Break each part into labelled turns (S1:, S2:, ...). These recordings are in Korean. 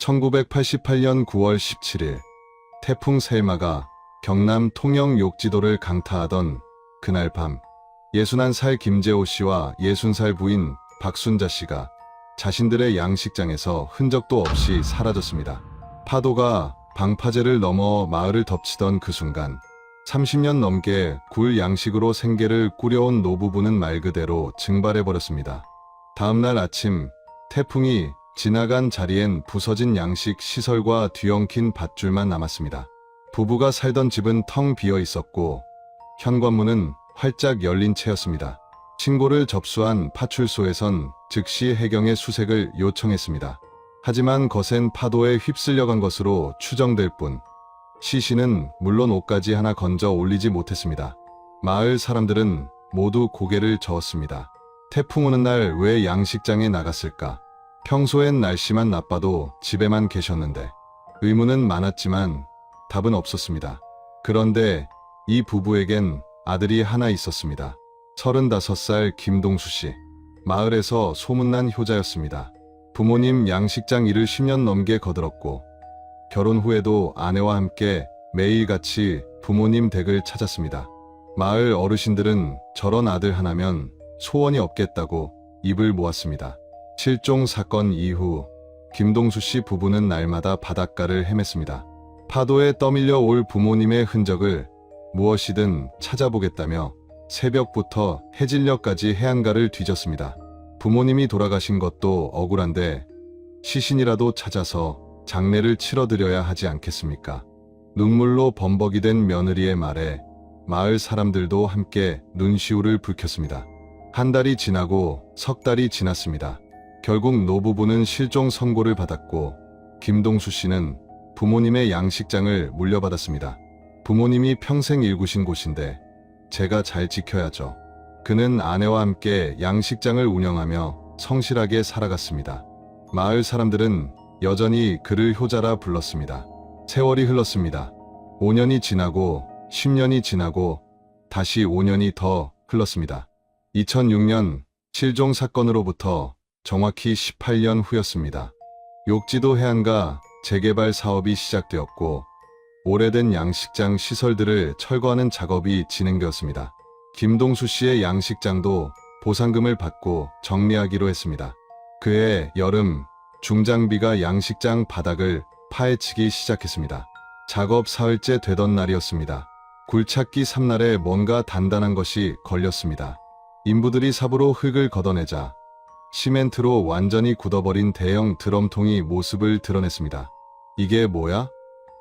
S1: 1988년 9월 17일 태풍 셀마가 경남 통영 욕지도를 강타하던 그날 밤 61살 김재호 씨와 60살 부인 박순자 씨가 자신들의 양식장에서 흔적도 없이 사라졌습니다. 파도가 방파제를 넘어 마을을 덮치던 그 순간 30년 넘게 굴 양식으로 생계를 꾸려온 노부부는 말 그대로 증발해버렸습니다. 다음날 아침 태풍이 지나간 자리엔 부서진 양식 시설과 뒤엉킨 밧줄만 남았습니다. 부부가 살던 집은 텅 비어 있었고 현관문은 활짝 열린 채였습니다. 신고를 접수한 파출소에선 즉시 해경의 수색을 요청했습니다. 하지만 거센 파도에 휩쓸려간 것으로 추정될 뿐 시신은 물론 옷까지 하나 건져 올리지 못했습니다. 마을 사람들은 모두 고개를 저었습니다. 태풍 오는 날 왜 양식장에 나갔을까? 평소엔 날씨만 나빠도 집에만 계셨는데 의문은 많았지만 답은 없었습니다. 그런데 이 부부에겐 아들이 하나 있었습니다. 35살 김동수 씨. 마을에서 소문난 효자였습니다. 부모님 양식장 일을 10년 넘게 거들었고 결혼 후에도 아내와 함께 매일같이 부모님 댁을 찾았습니다. 마을 어르신들은 저런 아들 하나면 소원이 없겠다고 입을 모았습니다. 실종 사건 이후 김동수 씨 부부는 날마다 바닷가를 헤맸습니다. 파도에 떠밀려 올 부모님의 흔적을 무엇이든 찾아보겠다며 새벽부터 해질녘까지 해안가를 뒤졌습니다. 부모님이 돌아가신 것도 억울한데 시신이라도 찾아서 장례를 치러드려야 하지 않겠습니까? 눈물로 범벅이 된 며느리의 말에 마을 사람들도 함께 눈시울을 붉혔습니다. 한 달이 지나고 석 달이 지났습니다. 결국 노부부는 실종 선고를 받았고 김동수 씨는 부모님의 양식장을 물려받았습니다. 부모님이 평생 일구신 곳인데 제가 잘 지켜야죠. 그는 아내와 함께 양식장을 운영하며 성실하게 살아갔습니다. 마을 사람들은 여전히 그를 효자라 불렀습니다. 세월이 흘렀습니다. 5년이 지나고 10년이 지나고 다시 5년이 더 흘렀습니다. 2006년 실종 사건으로부터 정확히 18년 후였습니다. 욕지도 해안가 재개발 사업이 시작되었고 오래된 양식장 시설들을 철거하는 작업이 진행되었습니다. 김동수 씨의 양식장도 보상금을 받고 정리하기로 했습니다. 그해 여름 중장비가 양식장 바닥을 파헤치기 시작했습니다. 작업 사흘째 되던 날이었습니다. 굴착기 3날에 뭔가 단단한 것이 걸렸습니다. 인부들이 삽으로 흙을 걷어내자 시멘트로 완전히 굳어버린 대형 드럼통이 모습을 드러냈습니다. 이게 뭐야?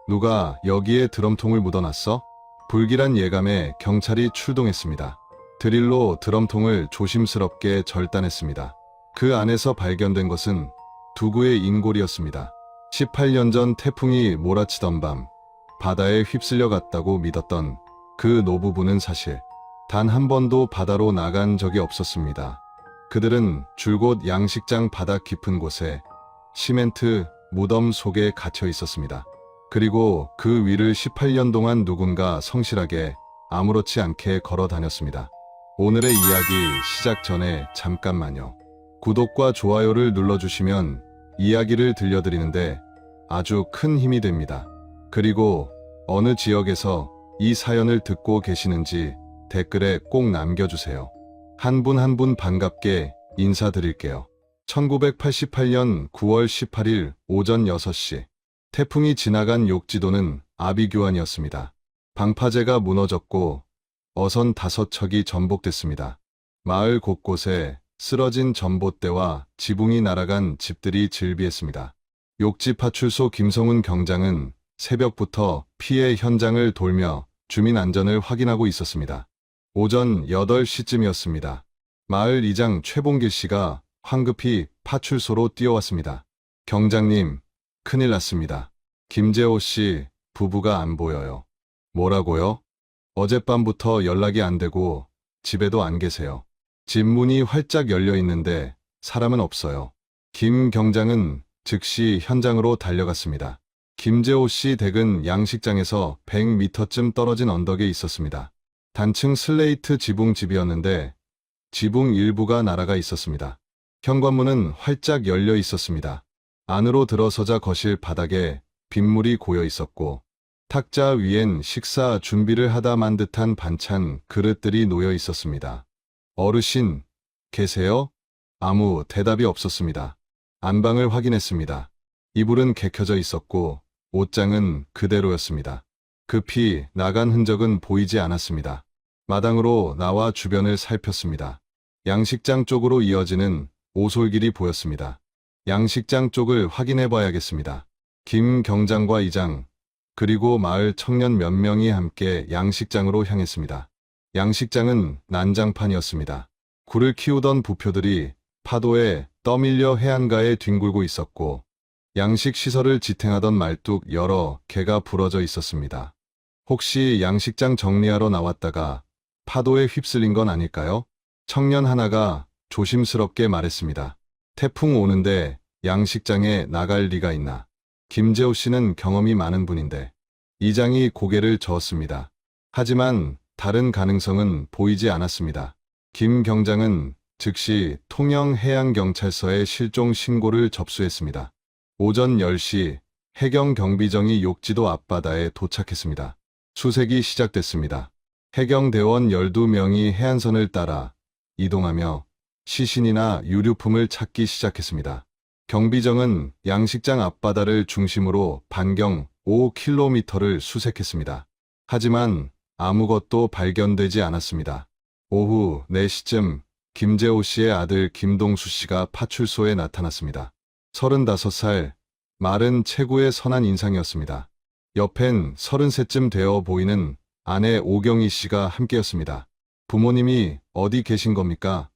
S1: 누가 여기에 드럼통을 묻어놨어? 불길한 예감에 경찰이 출동했습니다. 드릴로 드럼통을 조심스럽게 절단했습니다. 그 안에서 발견된 것은 두구의 인골이었습니다. 18년 전 태풍이 몰아치던 밤 바다에 휩쓸려 갔다고 믿었던 그 노부부는 사실 단 한 번도 바다로 나간 적이 없었습니다. 그들은 줄곧 양식장 바닥 깊은 곳에 시멘트 무덤 속에 갇혀 있었습니다. 그리고 그 위를 18년 동안 누군가 성실하게 아무렇지 않게 걸어 다녔습니다. 오늘의 이야기 시작 전에 잠깐만요. 구독과 좋아요를 눌러주시면 이야기를 들려드리는데 아주 큰 힘이 됩니다. 그리고 어느 지역에서 이 사연을 듣고 계시는지 댓글에 꼭 남겨주세요. 한 분 한 분 반갑게 인사드릴게요. 1988년 9월 18일 오전 6시 태풍이 지나간 욕지도는 아비규환이었습니다. 방파제가 무너졌고 어선 5척이 전복됐습니다. 마을 곳곳에 쓰러진 전봇대와 지붕이 날아간 집들이 즐비했습니다. 욕지 파출소 김성훈 경장은 새벽부터 피해 현장을 돌며 주민 안전을 확인하고 있었습니다. 오전 8시쯤이었습니다. 마을 이장 최봉길 씨가 황급히 파출소로 뛰어왔습니다. 경장님, 큰일 났습니다. 김재호 씨 부부가 안 보여요. 뭐라고요? 어젯밤부터 연락이 안 되고 집에도 안 계세요. 집 문이 활짝 열려 있는데 사람은 없어요. 김 경장은 즉시 현장으로 달려갔습니다. 김재호 씨 댁은 양식장에서 100m쯤 떨어진 언덕에 있었습니다. 단층 슬레이트 지붕집이었는데 지붕 일부가 날아가 있었습니다. 현관문은 활짝 열려 있었습니다. 안으로 들어서자 거실 바닥에 빗물이 고여 있었고 탁자 위엔 식사 준비를 하다 만 듯한 반찬 그릇들이 놓여 있었습니다. 어르신, 계세요? 아무 대답이 없었습니다. 안방을 확인했습니다. 이불은 개켜져 있었고 옷장은 그대로였습니다. 급히 나간 흔적은 보이지 않았습니다. 마당으로 나와 주변을 살폈습니다. 양식장 쪽으로 이어지는 오솔길이 보였습니다. 양식장 쪽을 확인해 봐야겠습니다. 김 경장과 이장, 그리고 마을 청년 몇 명이 함께 양식장으로 향했습니다. 양식장은 난장판이었습니다. 굴을 키우던 부표들이 파도에 떠밀려 해안가에 뒹굴고 있었고 양식 시설을 지탱하던 말뚝 여러 개가 부러져 있었습니다. 혹시 양식장 정리하러 나왔다가 파도에 휩쓸린 건 아닐까요? 청년 하나가 조심스럽게 말했습니다. 태풍 오는데 양식장에 나갈 리가 있나? 김재호 씨는 경험이 많은 분인데 이장이 고개를 저었습니다. 하지만 다른 가능성은 보이지 않았습니다. 김 경장은 즉시 통영해양경찰서에 실종 신고를 접수했습니다. 오전 10시 해경 경비정이 욕지도 앞바다에 도착했습니다. 수색이 시작됐습니다. 해경대원 12명이 해안선을 따라 이동하며 시신이나 유류품을 찾기 시작했습니다. 경비정은 양식장 앞바다를 중심으로 반경 5km를 수색했습니다. 하지만 아무것도 발견되지 않았습니다. 오후 4시쯤 김재호 씨의 아들 김동수 씨가 파출소에 나타났습니다. 35살, 말은 체구의 선한 인상이었습니다. 옆엔 33쯤 되어 보이는 아내 오경희 씨가 함께였습니다. 부모님이 어디 계신 겁니까?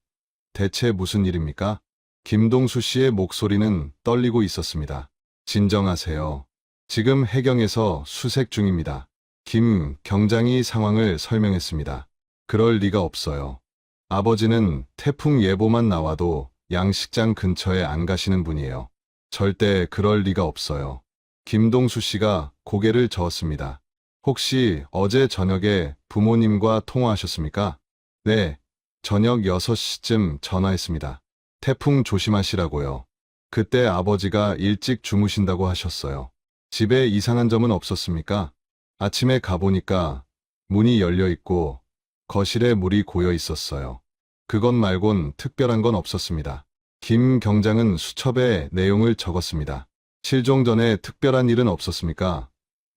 S1: 대체 무슨 일입니까? 김동수 씨의 목소리는 떨리고 있었습니다. 진정하세요. 지금 해경에서 수색 중입니다. 김 경장이 상황을 설명했습니다. 그럴 리가 없어요. 아버지는 태풍 예보만 나와도 양식장 근처에 안 가시는 분이에요. 절대 그럴 리가 없어요. 김동수 씨가 고개를 저었습니다. 혹시 어제 저녁에 부모님과 통화하셨습니까? 네, 저녁 6시쯤 전화했습니다. 태풍 조심하시라고요. 그때 아버지가 일찍 주무신다고 하셨어요. 집에 이상한 점은 없었습니까? 아침에 가보니까 문이 열려 있고 거실에 물이 고여 있었어요. 그것 말곤 특별한 건 없었습니다. 김 경장은 수첩에 내용을 적었습니다. 실종 전에 특별한 일은 없었습니까?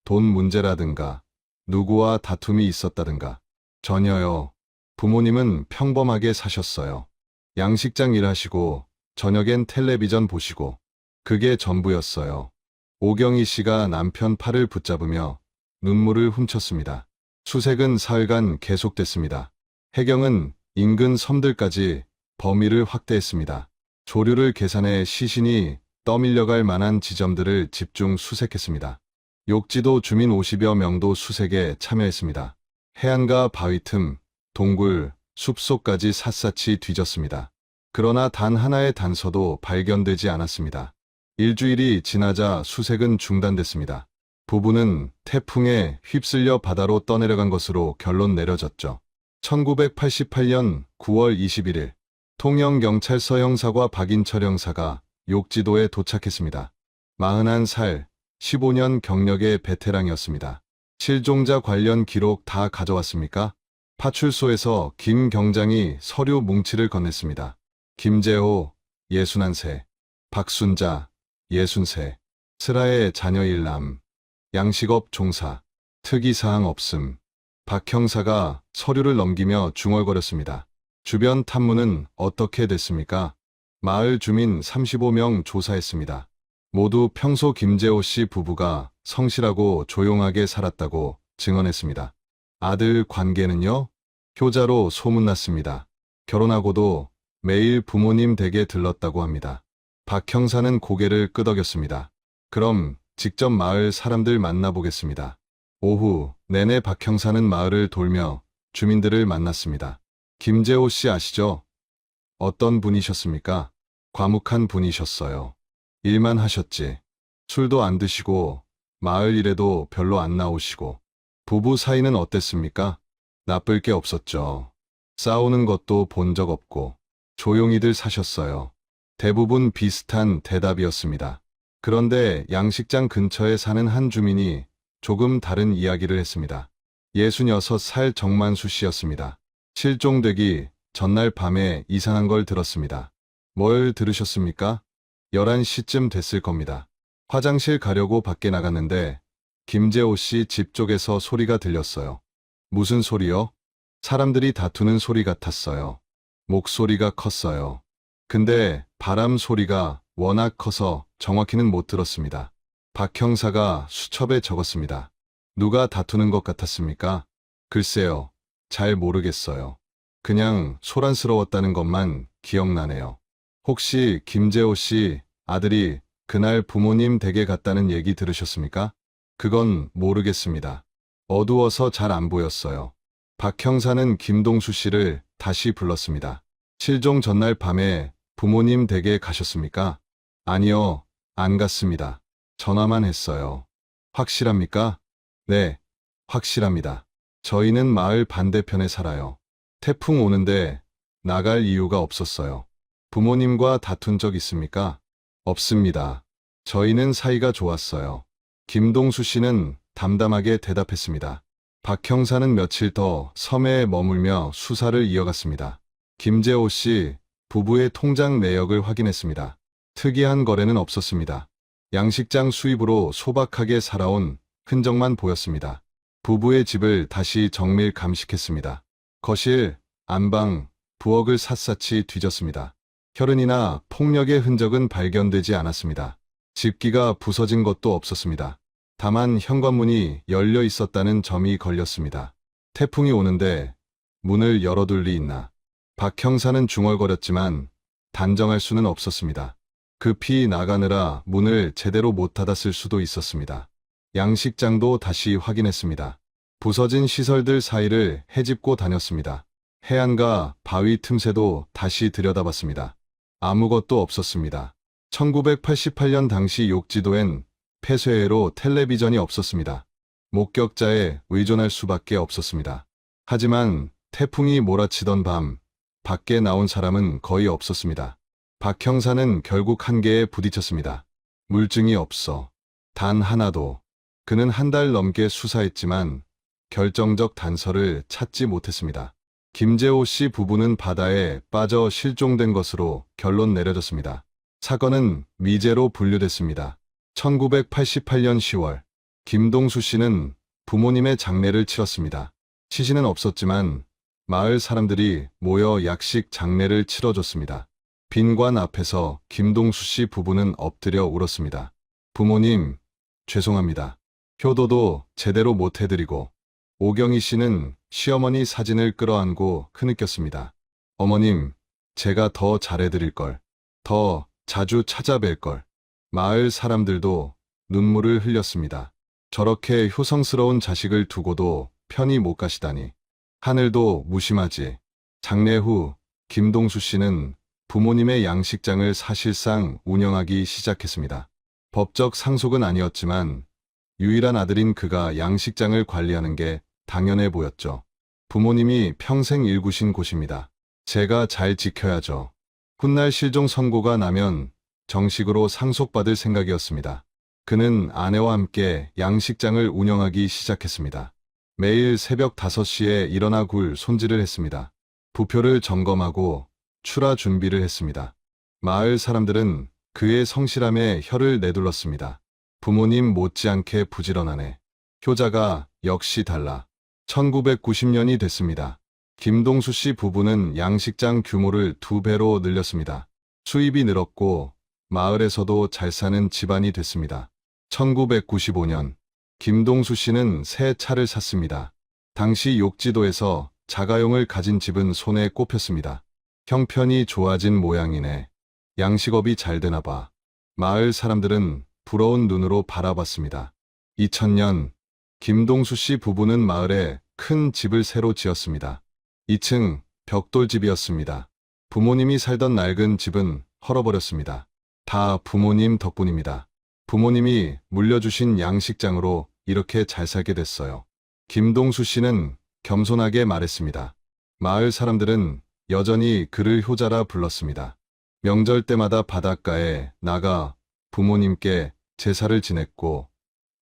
S1: 돈 문제라든가 누구와 다툼이 있었다든가. 전혀요. 부모님은 평범하게 사셨어요. 양식장 일하시고 저녁엔 텔레비전 보시고 그게 전부였어요. 오경희 씨가 남편 팔을 붙잡으며 눈물을 훔쳤습니다. 수색은 사흘간 계속됐습니다. 해경은 인근 섬들까지 범위를 확대했습니다. 조류를 계산해 시신이 떠밀려갈 만한 지점들을 집중 수색했습니다. 욕지도 주민 50여 명도 수색에 참여했습니다. 해안가 바위 틈, 동굴, 숲속까지 샅샅이 뒤졌습니다. 그러나 단 하나의 단서도 발견되지 않았습니다. 일주일이 지나자 수색은 중단됐습니다. 부부는 태풍에 휩쓸려 바다로 떠내려간 것으로 결론 내려졌죠. 1988년 9월 21일 통영경찰서 형사과 박인철 형사가 욕지도에 도착했습니다. 41살, 15년 경력의 베테랑이었습니다. 실종자 관련 기록 다 가져왔습니까? 파출소에서 김 경장이 서류 뭉치를 건넸습니다. 김재호, 61세, 박순자, 60세, 슬하의 자녀 일남, 양식업 종사, 특이사항 없음. 박 형사가 서류를 넘기며 중얼거렸습니다. 주변 탐문은 어떻게 됐습니까? 마을 주민 35명 조사했습니다. 모두 평소 김재호 씨 부부가 성실하고 조용하게 살았다고 증언했습니다. 아들 관계는요? 효자로 소문났습니다. 결혼하고도 매일 부모님 댁에 들렀다고 합니다. 박 형사는 고개를 끄덕였습니다. 그럼 직접 마을 사람들 만나보겠습니다. 오후 내내 박 형사는 마을을 돌며 주민들을 만났습니다. 김재호 씨 아시죠? 어떤 분이셨습니까? 과묵한 분이셨어요. 일만 하셨지. 술도 안 드시고 마을 일에도 별로 안 나오시고. 부부 사이는 어땠습니까? 나쁠 게 없었죠. 싸우는 것도 본 적 없고 조용히들 사셨어요. 대부분 비슷한 대답이었습니다. 그런데 양식장 근처에 사는 한 주민이 조금 다른 이야기를 했습니다. 66살 정만수 씨였습니다. 실종되기 전날 밤에 이상한 걸 들었습니다. 뭘 들으셨습니까? 11시쯤 됐을 겁니다. 화장실 가려고 밖에 나갔는데 김재호 씨 집 쪽에서 소리가 들렸어요. 무슨 소리요? 사람들이 다투는 소리 같았어요. 목소리가 컸어요. 근데 바람 소리가 워낙 커서 정확히는 못 들었습니다. 박 형사가 수첩에 적었습니다. 누가 다투는 것 같았습니까? 글쎄요. 잘 모르겠어요. 그냥 소란스러웠다는 것만 기억나네요. 혹시 김재호 씨 아들이 그날 부모님 댁에 갔다는 얘기 들으셨습니까? 그건 모르겠습니다. 어두워서 잘 안 보였어요. 박 형사는 김동수 씨를 다시 불렀습니다. 실종 전날 밤에 부모님 댁에 가셨습니까? 아니요, 안 갔습니다. 전화만 했어요. 확실합니까? 네, 확실합니다. 저희는 마을 반대편에 살아요. 태풍 오는데 나갈 이유가 없었어요. 부모님과 다툰 적 있습니까? 없습니다. 저희는 사이가 좋았어요. 김동수 씨는 담담하게 대답했습니다. 박 형사는 며칠 더 섬에 머물며 수사를 이어갔습니다. 김재호 씨 부부의 통장 내역을 확인했습니다. 특이한 거래는 없었습니다. 양식장 수입으로 소박하게 살아온 흔적만 보였습니다. 부부의 집을 다시 정밀 감식했습니다. 거실, 안방, 부엌을 샅샅이 뒤졌습니다. 혈흔이나 폭력의 흔적은 발견되지 않았습니다. 집기가 부서진 것도 없었습니다. 다만 현관문이 열려 있었다는 점이 걸렸습니다. 태풍이 오는데 문을 열어둘 리 있나. 박 형사는 중얼거렸지만 단정할 수는 없었습니다. 급히 나가느라 문을 제대로 못 닫았을 수도 있었습니다. 양식장도 다시 확인했습니다. 부서진 시설들 사이를 헤집고 다녔습니다. 해안가 바위 틈새도 다시 들여다봤습니다. 아무것도 없었습니다. 1988년 당시 욕지도엔 폐쇄해로 텔레비전이 없었습니다. 목격자에 의존할 수밖에 없었습니다. 하지만 태풍이 몰아치던 밤, 밖에 나온 사람은 거의 없었습니다. 박 형사는 결국 한계에 부딪혔습니다. 물증이 없어. 단 하나도. 그는 한 달 넘게 수사했지만 결정적 단서를 찾지 못했습니다. 김재호 씨 부부는 바다에 빠져 실종된 것으로 결론 내려졌습니다. 사건은 미제로 분류됐습니다. 1988년 10월, 김동수 씨는 부모님의 장례를 치렀습니다. 시신은 없었지만 마을 사람들이 모여 약식 장례를 치러줬습니다. 빈관 앞에서 김동수 씨 부부는 엎드려 울었습니다. 부모님, 죄송합니다. 효도도 제대로 못 해드리고. 오경희 씨는 시어머니 사진을 끌어안고 흐느꼈습니다. 어머님, 제가 더 잘해드릴 걸. 더 자주 찾아뵐 걸. 마을 사람들도 눈물을 흘렸습니다. 저렇게 효성스러운 자식을 두고도 편히 못 가시다니. 하늘도 무심하지. 장례 후 김동수 씨는 부모님의 양식장을 사실상 운영하기 시작했습니다. 법적 상속은 아니었지만 유일한 아들인 그가 양식장을 관리하는 게 당연해 보였죠. 부모님이 평생 일구신 곳입니다. 제가 잘 지켜야죠. 훗날 실종 선고가 나면 정식으로 상속받을 생각이었습니다. 그는 아내와 함께 양식장을 운영하기 시작했습니다. 매일 새벽 5시에 일어나 굴 손질을 했습니다. 부표를 점검하고 출하 준비를 했습니다. 마을 사람들은 그의 성실함에 혀를 내둘렀습니다. 부모님 못지않게 부지런하네. 효자가 역시 달라. 1990년이 됐습니다. 김동수 씨 부부는 양식장 규모를 2배로 늘렸습니다. 수입이 늘었고 마을에서도 잘 사는 집안이 됐습니다. 1995년 김동수 씨는 새 차를 샀습니다. 당시 욕지도에서 자가용을 가진 집은 손에 꼽혔습니다. 형편이 좋아진 모양이네. 양식업이 잘 되나 봐. 마을 사람들은 부러운 눈으로 바라봤습니다. 2000년 김동수 씨 부부는 마을에 큰 집을 새로 지었습니다. 2층 벽돌집이었습니다. 부모님이 살던 낡은 집은 헐어버렸습니다. 다 부모님 덕분입니다. 부모님이 물려주신 양식장으로 이렇게 잘 살게 됐어요. 김동수 씨는 겸손하게 말했습니다. 마을 사람들은 여전히 그를 효자라 불렀습니다. 명절 때마다 바닷가에 나가 부모님께 제사를 지냈고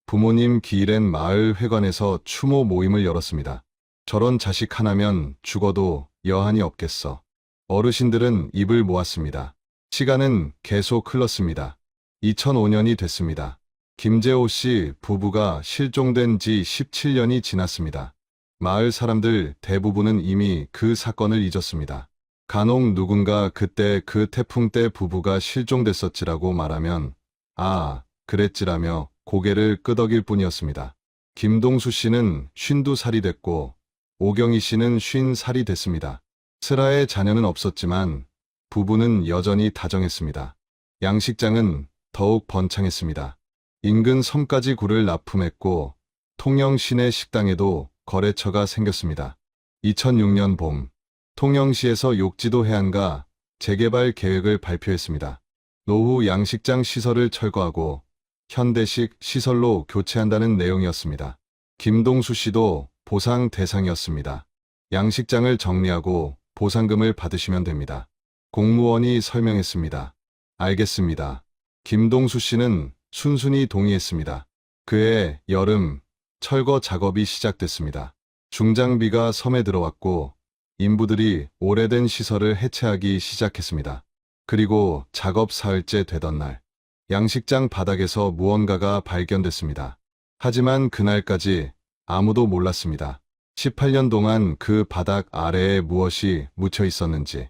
S1: 부모님 기일엔 마을 회관에서 추모 모임을 열었습니다. 저런 자식 하나면 죽어도 여한이 없겠어. 어르신들은 입을 모았습니다. 시간은 계속 흘렀습니다. 2005년이 됐습니다. 김재호 씨 부부가 실종된 지 17년이 지났습니다. 마을 사람들 대부분은 이미 그 사건을 잊었습니다. 간혹 누군가 그때 그 태풍 때 부부가 실종됐었지라고 말하면 아, 그랬지라며 고개를 끄덕일 뿐이었습니다. 김동수 씨는 52살이 됐고 오경희 씨는 50살이 됐습니다. 슬아의 자녀는 없었지만 부부는 여전히 다정했습니다. 양식장은 더욱 번창했습니다. 인근 섬까지 굴을 납품했고 통영 시내 식당에도 거래처가 생겼습니다. 2006년 봄, 통영시에서 욕지도 해안가 재개발 계획을 발표했습니다. 노후 양식장 시설을 철거하고 현대식 시설로 교체한다는 내용이었습니다. 김동수 씨도 보상 대상이었습니다. 양식장을 정리하고 보상금을 받으시면 됩니다. 공무원이 설명했습니다. 알겠습니다. 김동수 씨는 순순히 동의했습니다. 그해 여름 철거 작업이 시작됐습니다. 중장비가 섬에 들어왔고 인부들이 오래된 시설을 해체하기 시작했습니다. 그리고 작업 사흘째 되던 날, 양식장 바닥에서 무언가가 발견됐습니다. 하지만 그날까지 아무도 몰랐습니다. 18년 동안 그 바닥 아래에 무엇이 묻혀 있었는지,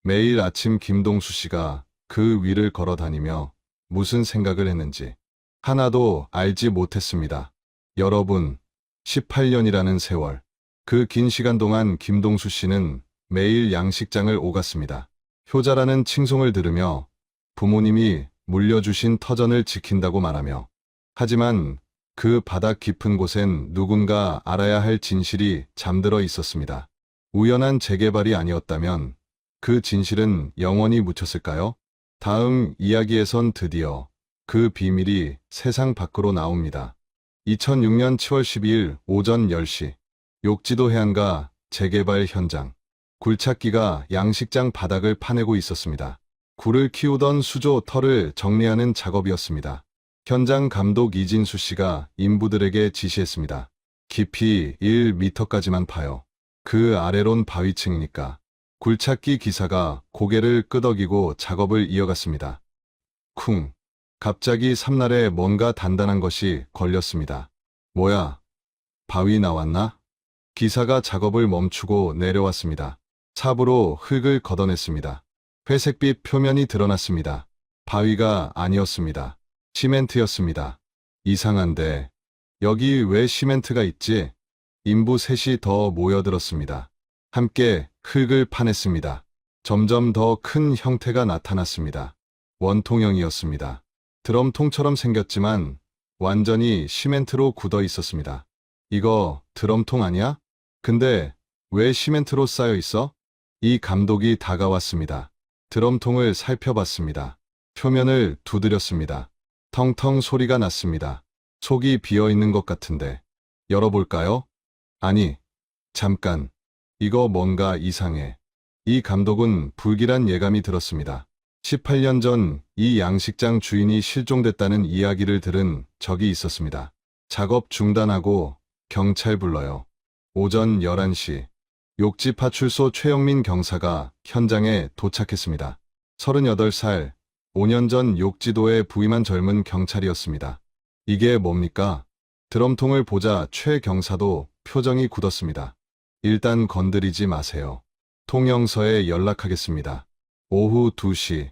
S1: 매일 아침 김동수 씨가 그 위를 걸어 다니며 무슨 생각을 했는지 하나도 알지 못했습니다. 여러분, 18년이라는 세월, 그 긴 시간 동안 김동수 씨는 매일 양식장을 오갔습니다. 효자라는 칭송을 들으며 부모님이 물려주신 터전을 지킨다고 말하며, 하지만 그 바닥 깊은 곳엔 누군가 알아야 할 진실이 잠들어 있었습니다. 우연한 재개발이 아니었다면 그 진실은 영원히 묻혔을까요? 다음 이야기에선 드디어 그 비밀이 세상 밖으로 나옵니다. 2006년 7월 12일 오전 10시, 욕지도 해안가 재개발 현장. 굴착기가 양식장 바닥을 파내고 있었습니다. 굴을 키우던 수조 털을 정리하는 작업이었습니다. 현장 감독 이진수 씨가 인부들에게 지시했습니다. 깊이 1m까지만 파요. 그 아래론 바위층이니까. 굴착기 기사가 고개를 끄덕이고 작업을 이어갔습니다. 쿵. 갑자기 삼날에 뭔가 단단한 것이 걸렸습니다. 뭐야? 바위 나왔나? 기사가 작업을 멈추고 내려왔습니다. 삽으로 흙을 걷어냈습니다. 회색빛 표면이 드러났습니다. 바위가 아니었습니다. 시멘트였습니다. 이상한데, 여기 왜 시멘트가 있지? 인부 셋이 더 모여들었습니다. 함께 흙을 파냈습니다. 점점 더 큰 형태가 나타났습니다. 원통형이었습니다. 드럼통처럼 생겼지만 완전히 시멘트로 굳어 있었습니다. 이거 드럼통 아니야? 근데 왜 시멘트로 쌓여 있어? 이 감독이 다가왔습니다. 드럼통을 살펴봤습니다. 표면을 두드렸습니다. 텅텅 소리가 났습니다. 속이 비어 있는 것 같은데. 열어볼까요? 아니, 잠깐. 이거 뭔가 이상해. 이 감독은 불길한 예감이 들었습니다. 18년 전 이 양식장 주인이 실종됐다는 이야기를 들은 적이 있었습니다. 작업 중단하고 경찰 불러요. 오전 11시. 욕지 파출소 최영민 경사가 현장에 도착했습니다. 38살, 5년 전 욕지도에 부임한 젊은 경찰이었습니다. 이게 뭡니까? 드럼통을 보자 최 경사도 표정이 굳었습니다. 일단 건드리지 마세요. 통영서에 연락하겠습니다. 오후 2시,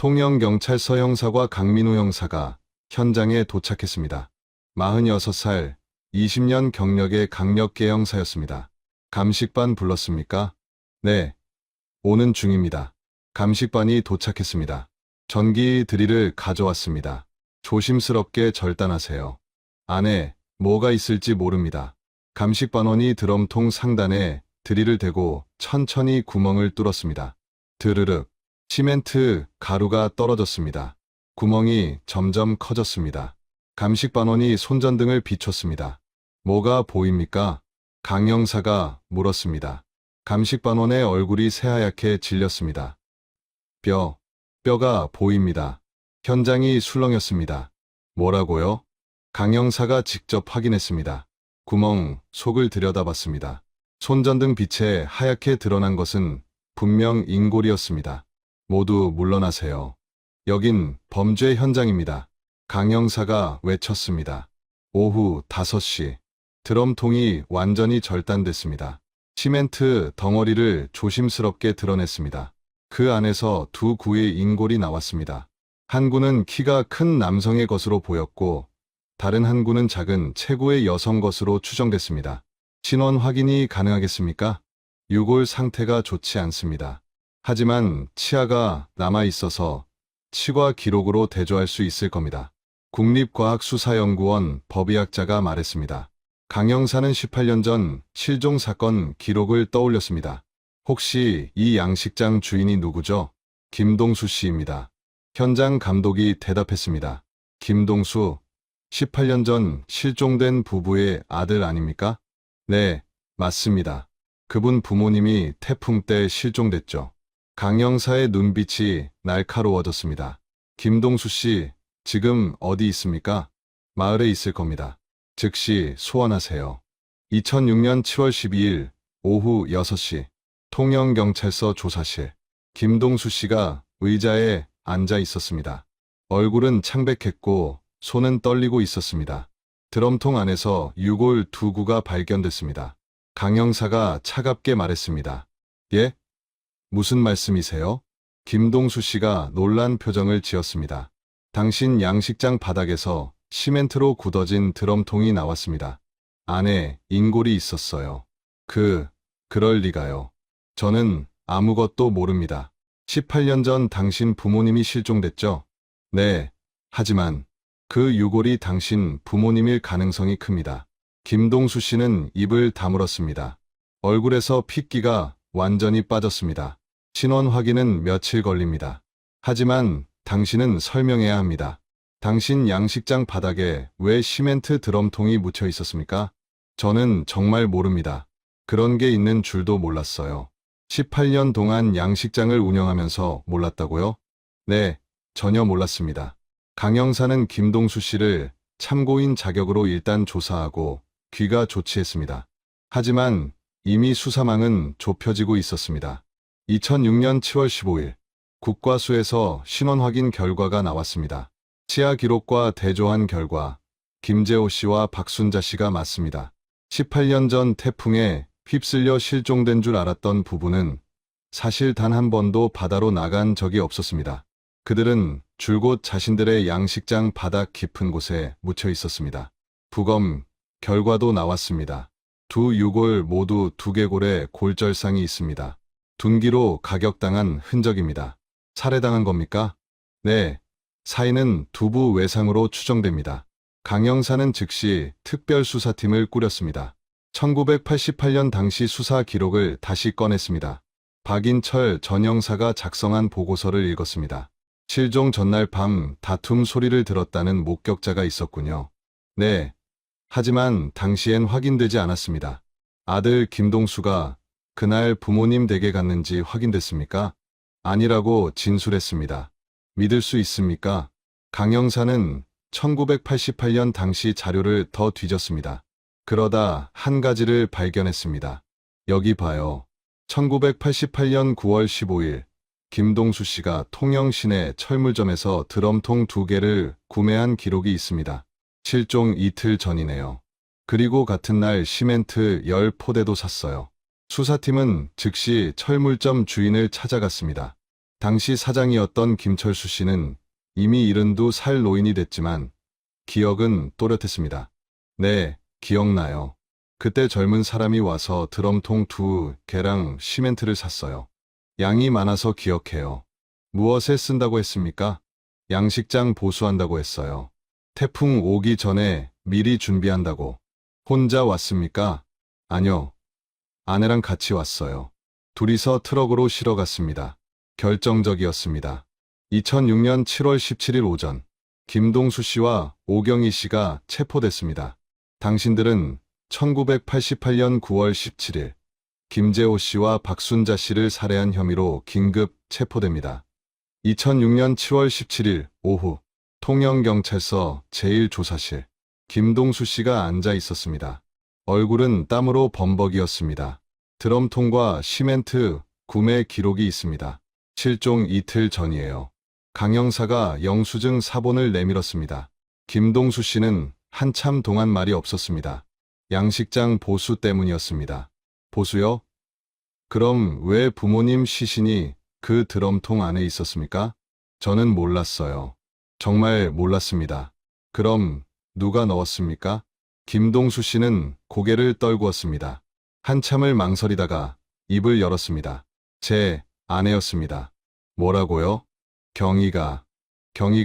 S1: 통영경찰서 형사과 강민우 형사가 현장에 도착했습니다. 46살, 20년 경력의 강력계 형사였습니다. 감식반 불렀습니까? 네, 오는 중입니다. 감식반이 도착했습니다. 전기 드릴을 가져왔습니다. 조심스럽게 절단하세요. 안에 뭐가 있을지 모릅니다. 감식반원이 드럼통 상단에 드릴을 대고 천천히 구멍을 뚫었습니다. 드르륵. 시멘트 가루가 떨어졌습니다. 구멍이 점점 커졌습니다. 감식반원이 손전등을 비췄습니다. 뭐가 보입니까? 강 형사가 물었습니다. 감식반원의 얼굴이 새하얗게 질렸습니다. 뼈가 보입니다. 현장이 술렁였습니다. 뭐라고요? 강 형사가 직접 확인했습니다. 구멍, 속을 들여다봤습니다. 손전등 빛에 하얗게 드러난 것은 분명 인골이었습니다. 모두 물러나세요. 여긴 범죄 현장입니다. 강 형사가 외쳤습니다. 오후 5시. 드럼통이 완전히 절단됐습니다. 시멘트 덩어리를 조심스럽게 드러냈습니다. 그 안에서 두 구의 인골이 나왔습니다. 한 구는 키가 큰 남성의 것으로 보였고 다른 한 구는 작은 체구의 여성 것으로 추정됐습니다. 신원 확인이 가능하겠습니까? 유골 상태가 좋지 않습니다. 하지만 치아가 남아 있어서 치과 기록으로 대조할 수 있을 겁니다. 국립과학수사연구원 법의학자가 말했습니다. 강 형사는 18년 전 실종 사건 기록을 떠올렸습니다. 혹시 이 양식장 주인이 누구죠? 김동수 씨입니다. 현장 감독이 대답했습니다. 김동수, 18년 전 실종된 부부의 아들 아닙니까? 네, 맞습니다. 그분 부모님이 태풍 때 실종됐죠. 강 형사의 눈빛이 날카로워졌습니다. 김동수 씨, 지금 어디 있습니까? 마을에 있을 겁니다. 즉시 소환하세요. 2006년 7월 12일 오후 6시 통영경찰서 조사실. 김동수 씨가 의자에 앉아 있었습니다. 얼굴은 창백했고 손은 떨리고 있었습니다. 드럼통 안에서 유골 두 구가 발견됐습니다. 강 형사가 차갑게 말했습니다. 예? 무슨 말씀이세요? 김동수 씨가 놀란 표정을 지었습니다. 당신 양식장 바닥에서 시멘트로 굳어진 드럼통이 나왔습니다. 안에 인골이 있었어요. 그럴 리가요. 저는 아무것도 모릅니다. 18년 전 당신 부모님이 실종됐죠? 네, 하지만 그 유골이 당신 부모님일 가능성이 큽니다. 김동수 씨는 입을 다물었습니다. 얼굴에서 핏기가 완전히 빠졌습니다. 신원 확인은 며칠 걸립니다. 하지만 당신은 설명해야 합니다. 당신 양식장 바닥에 왜 시멘트 드럼통이 묻혀 있었습니까? 저는 정말 모릅니다. 그런 게 있는 줄도 몰랐어요. 18년 동안 양식장을 운영하면서 몰랐다고요? 네, 전혀 몰랐습니다. 강 형사는 김동수 씨를 참고인 자격으로 일단 조사하고 귀가 조치했습니다. 하지만 이미 수사망은 좁혀지고 있었습니다. 2006년 7월 15일 국과수에서 신원 확인 결과가 나왔습니다. 치아 기록과 대조한 결과 김재호 씨와 박순자 씨가 맞습니다. 18년 전 태풍에 휩쓸려 실종된 줄 알았던 부부는 사실 단 한 번도 바다로 나간 적이 없었습니다. 그들은 줄곧 자신들의 양식장 바닥 깊은 곳에 묻혀 있었습니다. 부검 결과도 나왔습니다. 두 유골 모두 두개골에 골절상이 있습니다. 둔기로 가격당한 흔적입니다. 살해당한 겁니까? 네, 사인은 두부 외상으로 추정됩니다. 강 형사는 즉시 특별수사팀을 꾸렸습니다. 1988년 당시 수사 기록을 다시 꺼냈습니다. 박인철 전 형사가 작성한 보고서를 읽었습니다. 실종 전날 밤 다툼 소리를 들었다는 목격자가 있었군요. 네, 하지만 당시엔 확인되지 않았습니다. 아들 김동수가 그날 부모님 댁에 갔는지 확인됐습니까? 아니라고 진술했습니다. 믿을 수 있습니까? 강 형사는 1988년 당시 자료를 더 뒤졌습니다. 그러다 한 가지를 발견했습니다. 여기 봐요. 1988년 9월 15일 김동수 씨가 통영 시내 철물점에서 드럼통 2개를 구매한 기록이 있습니다. 실종 이틀 전이네요. 그리고 같은 날 시멘트 10포대도 샀어요. 수사팀은 즉시 철물점 주인을 찾아갔습니다. 당시 사장이었던 김철수 씨는 이미 72살 노인이 됐지만 기억은 또렷했습니다. 네, 기억나요. 그때 젊은 사람이 와서 드럼통 2개랑 시멘트를 샀어요. 양이 많아서 기억해요. 무엇에 쓴다고 했습니까? 양식장 보수한다고 했어요. 태풍 오기 전에 미리 준비한다고. 혼자 왔습니까? 아니요. 아내랑 같이 왔어요. 둘이서 트럭으로 실어 갔습니다. 결정적이었습니다. 2006년 7월 17일 오전 김동수 씨와 오경희 씨가 체포됐습니다. 당신들은 1988년 9월 17일 김재호 씨와 박순자 씨를 살해한 혐의로 긴급 체포됩니다. 2006년 7월 17일 오후 통영경찰서 제1조사실. 김동수 씨가 앉아 있었습니다. 얼굴은 땀으로 범벅이었습니다. 드럼통과 시멘트 구매 기록이 있습니다. 실종 이틀 전이에요. 강 형사가 영수증 사본을 내밀었습니다. 김동수 씨는 한참 동안 말이 없었습니다. 양식장 보수 때문이었습니다. 보수요? 그럼 왜 부모님 시신이 그 드럼통 안에 있었습니까? 저는 몰랐어요. 정말 몰랐습니다. 그럼 누가 넣었습니까? 김동수 씨는 고개를 떨구었습니다. 한참을 망설이다가 입을 열었습니다. 제 아내였습니다. 뭐라고요? 경희가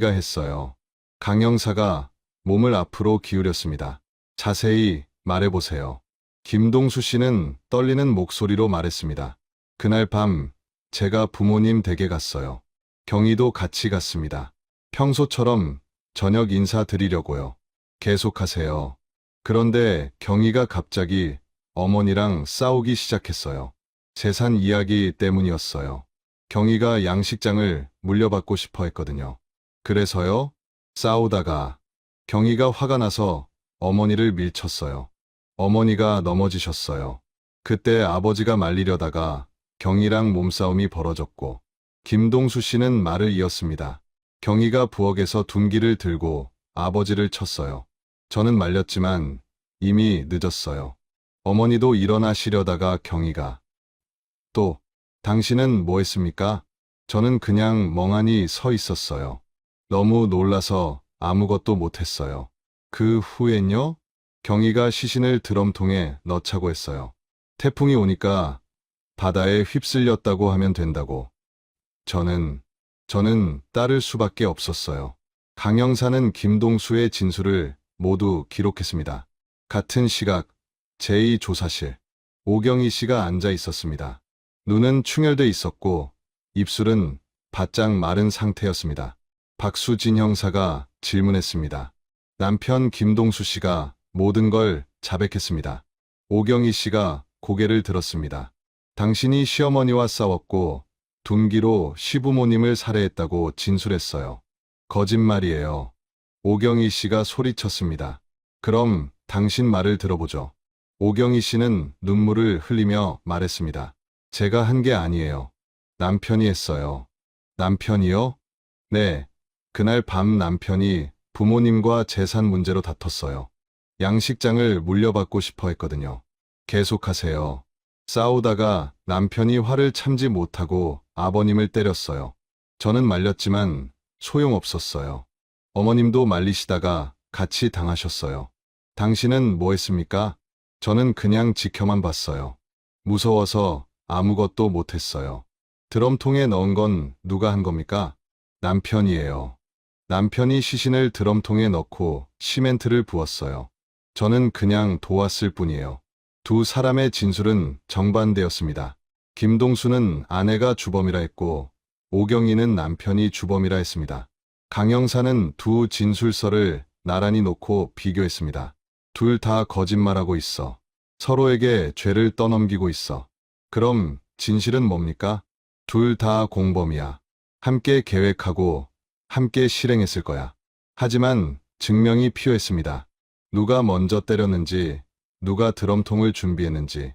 S1: 했어요. 강 형사가 몸을 앞으로 기울였습니다. 자세히 말해보세요. 김동수 씨는 떨리는 목소리로 말했습니다. 그날 밤 제가 부모님 댁에 갔어요. 경희도 같이 갔습니다. 평소처럼 저녁 인사드리려고요. 계속하세요. 그런데 경희가 갑자기 어머니랑 싸우기 시작했어요. 재산 이야기 때문이었어요. 경희가 양식장을 물려받고 싶어 했거든요. 그래서요? 싸우다가 경희가 화가 나서 어머니를 밀쳤어요. 어머니가 넘어지셨어요. 그때 아버지가 말리려다가 경희랑 몸싸움이 벌어졌고 김동수 씨는 말을 이었습니다. 경희가 부엌에서 둔기를 들고 아버지를 쳤어요. 저는 말렸지만 이미 늦었어요. 어머니도 일어나시려다가 경희가 또 당신은 뭐 했습니까? 저는 그냥 멍하니 서 있었어요. 너무 놀라서 아무것도 못했어요. 그 후엔요? 경희가 시신을 드럼통에 넣자고 했어요. 태풍이 오니까 바다에 휩쓸렸다고 하면 된다고. 저는 따를 수밖에 없었어요. 강 형사는 김동수의 진술을 모두 기록했습니다. 같은 시각 제2조사실. 오경희 씨가 앉아 있었습니다. 눈은 충혈돼 있었고 입술은 바짝 마른 상태였습니다. 박수진 형사가 질문했습니다. 남편 김동수 씨가 모든 걸 자백했습니다. 오경희 씨가 고개를 들었습니다. 당신이 시어머니와 싸웠고 둔기로 시부모님을 살해했다고 진술했어요. 거짓말이에요. 오경희 씨가 소리쳤습니다. 그럼 당신 말을 들어보죠. 오경희 씨는 눈물을 흘리며 말했습니다. 제가 한 게 아니에요. 남편이 했어요. 남편이요? 네. 그날 밤 남편이 부모님과 재산 문제로 다퉜어요. 양식장을 물려받고 싶어 했거든요. 계속하세요. 싸우다가 남편이 화를 참지 못하고 아버님을 때렸어요. 저는 말렸지만 소용없었어요. 어머님도 말리시다가 같이 당하셨어요. 당신은 뭐 했습니까? 저는 그냥 지켜만 봤어요. 무서워서 아무것도 못했어요. 드럼통에 넣은 건 누가 한 겁니까? 남편이에요. 남편이 시신을 드럼통에 넣고 시멘트를 부었어요. 저는 그냥 도왔을 뿐이에요. 두 사람의 진술은 정반대였습니다. 김동수는 아내가 주범이라 했고 오경희는 남편이 주범이라 했습니다. 강 형사는 두 진술서를 나란히 놓고 비교했습니다. 둘 다 거짓말하고 있어. 서로에게 죄를 떠넘기고 있어. 그럼 진실은 뭡니까? 둘 다 공범이야. 함께 계획하고 함께 실행했을 거야. 하지만 증명이 필요했습니다. 누가 먼저 때렸는지, 누가 드럼통을 준비했는지,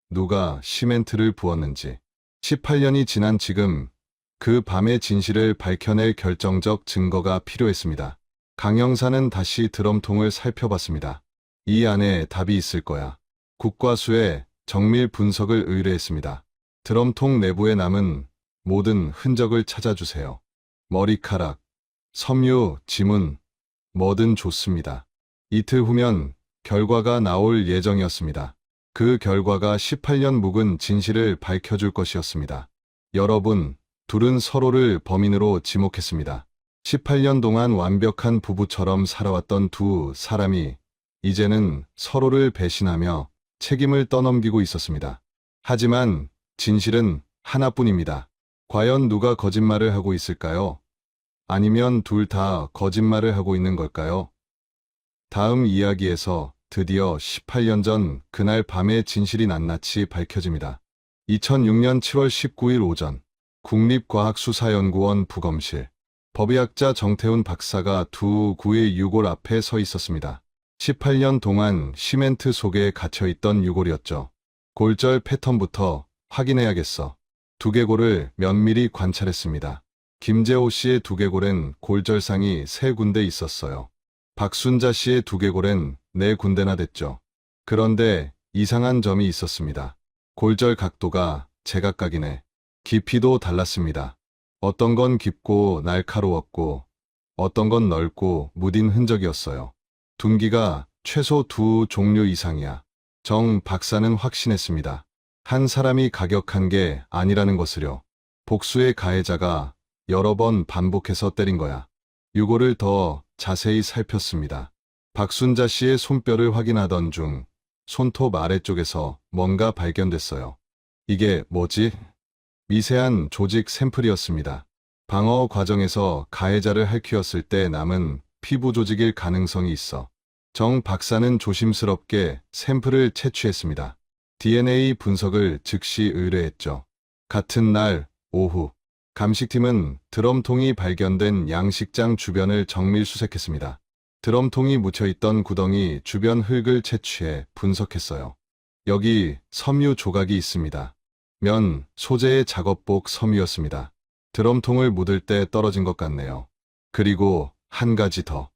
S1: 누가 시멘트를 부었는지. 18년이 지난 지금 그 밤의 진실을 밝혀낼 결정적 증거가 필요했습니다. 강 형사는 다시 드럼통을 살펴봤습니다. 이 안에 답이 있을 거야. 국과수에 정밀 분석을 의뢰했습니다. 드럼통 내부에 남은 모든 흔적을 찾아주세요. 머리카락, 섬유, 지문, 뭐든 좋습니다. 이틀 후면 결과가 나올 예정이었습니다. 그 결과가 18년 묵은 진실을 밝혀줄 것이었습니다. 여러분, 둘은 서로를 범인으로 지목했습니다. 18년 동안 완벽한 부부처럼 살아왔던 두 사람이 이제는 서로를 배신하며 책임을 떠넘기고 있었습니다. 하지만 진실은 하나뿐입니다. 과연 누가 거짓말을 하고 있을까요? 아니면 둘 다 거짓말을 하고 있는 걸까요? 다음 이야기에서 드디어 18년 전 그날 밤의 진실이 낱낱이 밝혀집니다. 2006년 7월 19일 오전 국립과학수사연구원 부검실. 법의학자 정태훈 박사가 두 구의 유골 앞에 서 있었습니다. 18년 동안 시멘트 속에 갇혀있던 유골이었죠. 골절 패턴부터 확인해야겠어. 두개골을 면밀히 관찰했습니다. 김재호 씨의 두개골엔 골절상이 3군데 있었어요. 박순자 씨의 두개골엔 4군데나 됐죠. 그런데 이상한 점이 있었습니다. 골절 각도가 제각각이네. 깊이도 달랐습니다. 어떤 건 깊고 날카로웠고 어떤 건 넓고 무딘 흔적이었어요. 둔기가 최소 2 종류 이상이야. 정 박사는 확신했습니다. 한 사람이 가격한 게 아니라는 것을요. 복수의 가해자가 여러 번 반복해서 때린 거야. 유골을 더 자세히 살폈습니다. 박순자 씨의 손뼈를 확인하던 중 손톱 아래쪽에서 뭔가 발견됐어요. 이게 뭐지? 미세한 조직 샘플이었습니다. 방어 과정에서 가해자를 핥히었을 때 남은 피부 조직일 가능성이 있어. 정 박사는 조심스럽게 샘플을 채취했습니다. DNA 분석을 즉시 의뢰했죠. 같은 날 오후, 감식팀은 드럼통이 발견된 양식장 주변을 정밀 수색했습니다. 드럼통이 묻혀있던 구덩이 주변 흙을 채취해 분석했어요. 여기 섬유 조각이 있습니다. 면 소재의 작업복 섬유였습니다. 드럼통을 묻을 때 떨어진 것 같네요. 그리고 한 가지 더.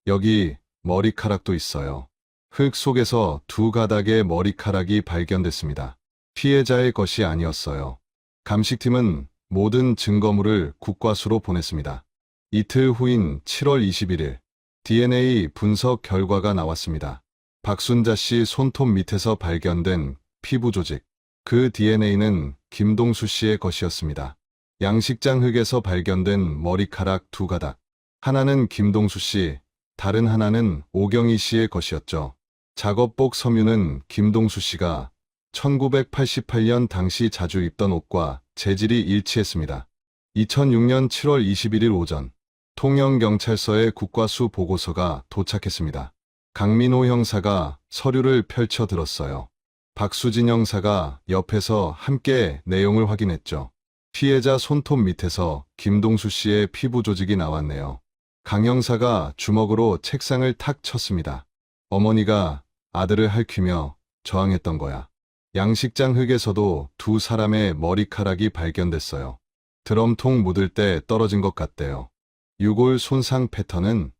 S1: 여기 머리카락도 있어요. 흙 속에서 2 가닥의 머리카락이 발견됐습니다. 피해자의 것이 아니었어요. 감식팀은 모든 증거물을 국과수로 보냈습니다. 이틀 후인 7월 21일, DNA 분석 결과가 나왔습니다. 박순자 씨 손톱 밑에서 발견된 피부 조직, 그 DNA는 김동수 씨의 것이었습니다. 양식장 흙에서 발견된 머리카락 2 가닥, 하나는 김동수 씨, 다른 하나는 오경희 씨의 것이었죠. 작업복 섬유는 김동수 씨가 1988년 당시 자주 입던 옷과 재질이 일치했습니다. 2006년 7월 21일 오전, 통영경찰서에 국과수 보고서가 도착했습니다. 강민호 형사가 서류를 펼쳐 들었어요. 박수진 형사가 옆에서 함께 내용을 확인했죠. 피해자 손톱 밑에서 김동수 씨의 피부 조직이 나왔네요. 강 형사가 주먹으로 책상을 탁 쳤습니다. 어머니가 아들을 핥히며 저항했던 거야. 양식장 흙에서도 2 사람의 머리카락이 발견됐어요. 드럼통 묻을 때 떨어진 것 같대요. 유골 손상 패턴은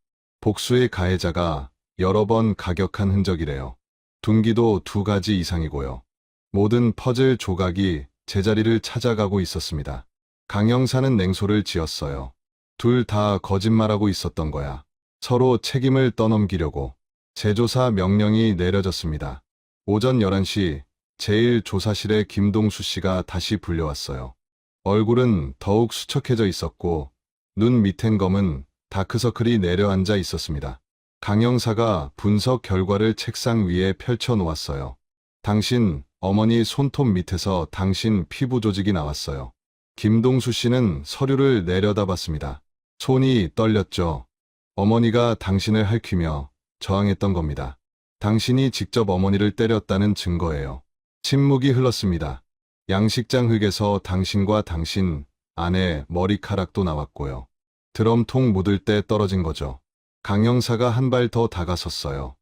S1: 복수의 가해자가 여러 번 가격한 흔적이래요. 둔기도 2 가지 이상이고요. 모든 퍼즐 조각이 제자리를 찾아가고 있었습니다. 강 형사는 냉소를 지었어요. 둘 다 거짓말하고 있었던 거야. 서로 책임을 떠넘기려고. 재조사 명령이 내려졌습니다. 오전 11시 제1조사실에 김동수 씨가 다시 불려왔어요. 얼굴은 더욱 수척해져 있었고 눈 밑엔 검은 다크서클이 내려앉아 있었습니다. 강 형사가 분석 결과를 책상 위에 펼쳐 놓았어요. 당신 어머니 손톱 밑에서 당신 피부 조직이 나왔어요. 김동수 씨는 서류를 내려다봤습니다. 손이 떨렸죠. 어머니가 당신을 핥히며 저항했던 겁니다. 당신이 직접 어머니를 때렸다는 증거예요. 침묵이 흘렀습니다. 양식장 흙에서 당신과 당신 아내 머리카락도 나왔고요. 드럼통 묻을 때 떨어진 거죠. 강 형사가 한 발 더 다가섰어요.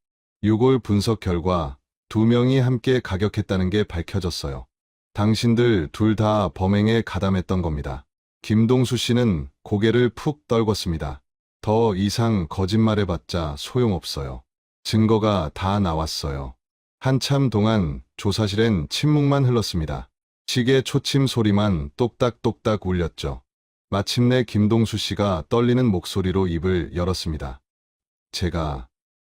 S1: 유골 분석 결과 2명이 함께 가격했다는 게 밝혀졌어요. 당신들 둘 다 범행에 가담했던 겁니다. 김동수 씨는 고개를 푹 떨궜습니다. 더 이상 거짓말해봤자 소용없어요. 증거가 다 나왔어요. 한참 동안 조사실엔 침묵만 흘렀습니다. 시계 초침 소리만 똑딱똑딱 울렸죠. 마침내 김동수 씨가 떨리는 목소리로 입을 열었습니다.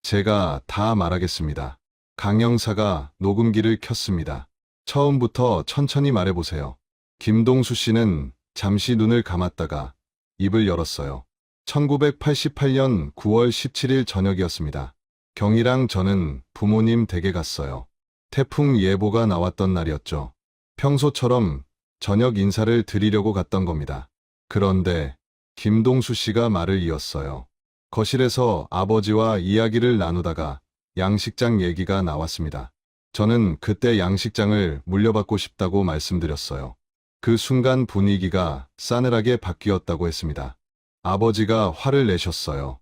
S1: 제가 다 말하겠습니다. 강 형사가 녹음기를 켰습니다. 처음부터 천천히 말해보세요. 김동수 씨는 잠시 눈을 감았다가 입을 열었어요. 1988년 9월 17일 저녁이었습니다. 경이랑 저는 부모님 댁에 갔어요. 태풍 예보가 나왔던 날이었죠. 평소처럼 저녁 인사를 드리려고 갔던 겁니다. 그런데 김동수 씨가 말을 이었어요. 거실에서 아버지와 이야기를 나누다가 양식장 얘기가 나왔습니다. 저는 그때 양식장을 물려받고 싶다고 말씀드렸어요. 그 순간 분위기가 싸늘하게 바뀌었다고 했습니다. 아버지가 화를 내셨어요.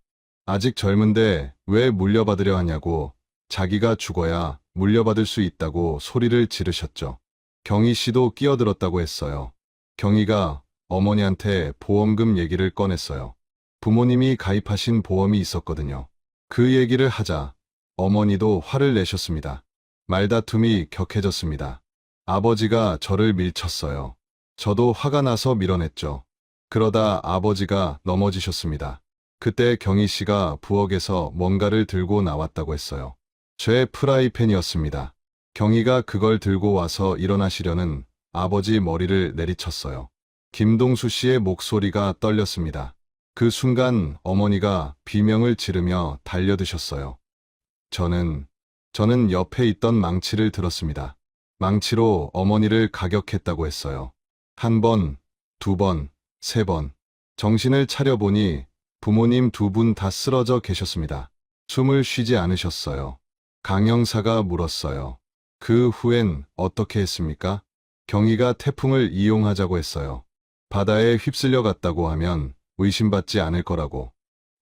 S1: 아직 젊은데 왜 물려받으려 하냐고, 자기가 죽어야 물려받을 수 있다고 소리를 지르셨죠. 경희 씨도 끼어들었다고 했어요. 경희가 어머니한테 보험금 얘기를 꺼냈어요. 부모님이 가입하신 보험이 있었거든요. 그 얘기를 하자 어머니도 화를 내셨습니다. 말다툼이 격해졌습니다. 아버지가 저를 밀쳤어요. 저도 화가 나서 밀어냈죠. 그러다 아버지가 넘어지셨습니다. 그때 경희 씨가 부엌에서 뭔가를 들고 나왔다고 했어요. 제 프라이팬이었습니다. 경희가 그걸 들고 와서 일어나시려는 아버지 머리를 내리쳤어요. 김동수 씨의 목소리가 떨렸습니다. 그 순간 어머니가 비명을 지르며 달려드셨어요. 저는 옆에 있던 망치를 들었습니다. 망치로 어머니를 가격했다고 했어요. 한 번, 두 번, 세 번. 정신을 차려보니 부모님 두 분 다 쓰러져 계셨습니다. 숨을 쉬지 않으셨어요. 강 형사가 물었어요. 그 후엔 어떻게 했습니까? 경희가 태풍을 이용하자고 했어요. 바다에 휩쓸려 갔다고 하면 의심받지 않을 거라고.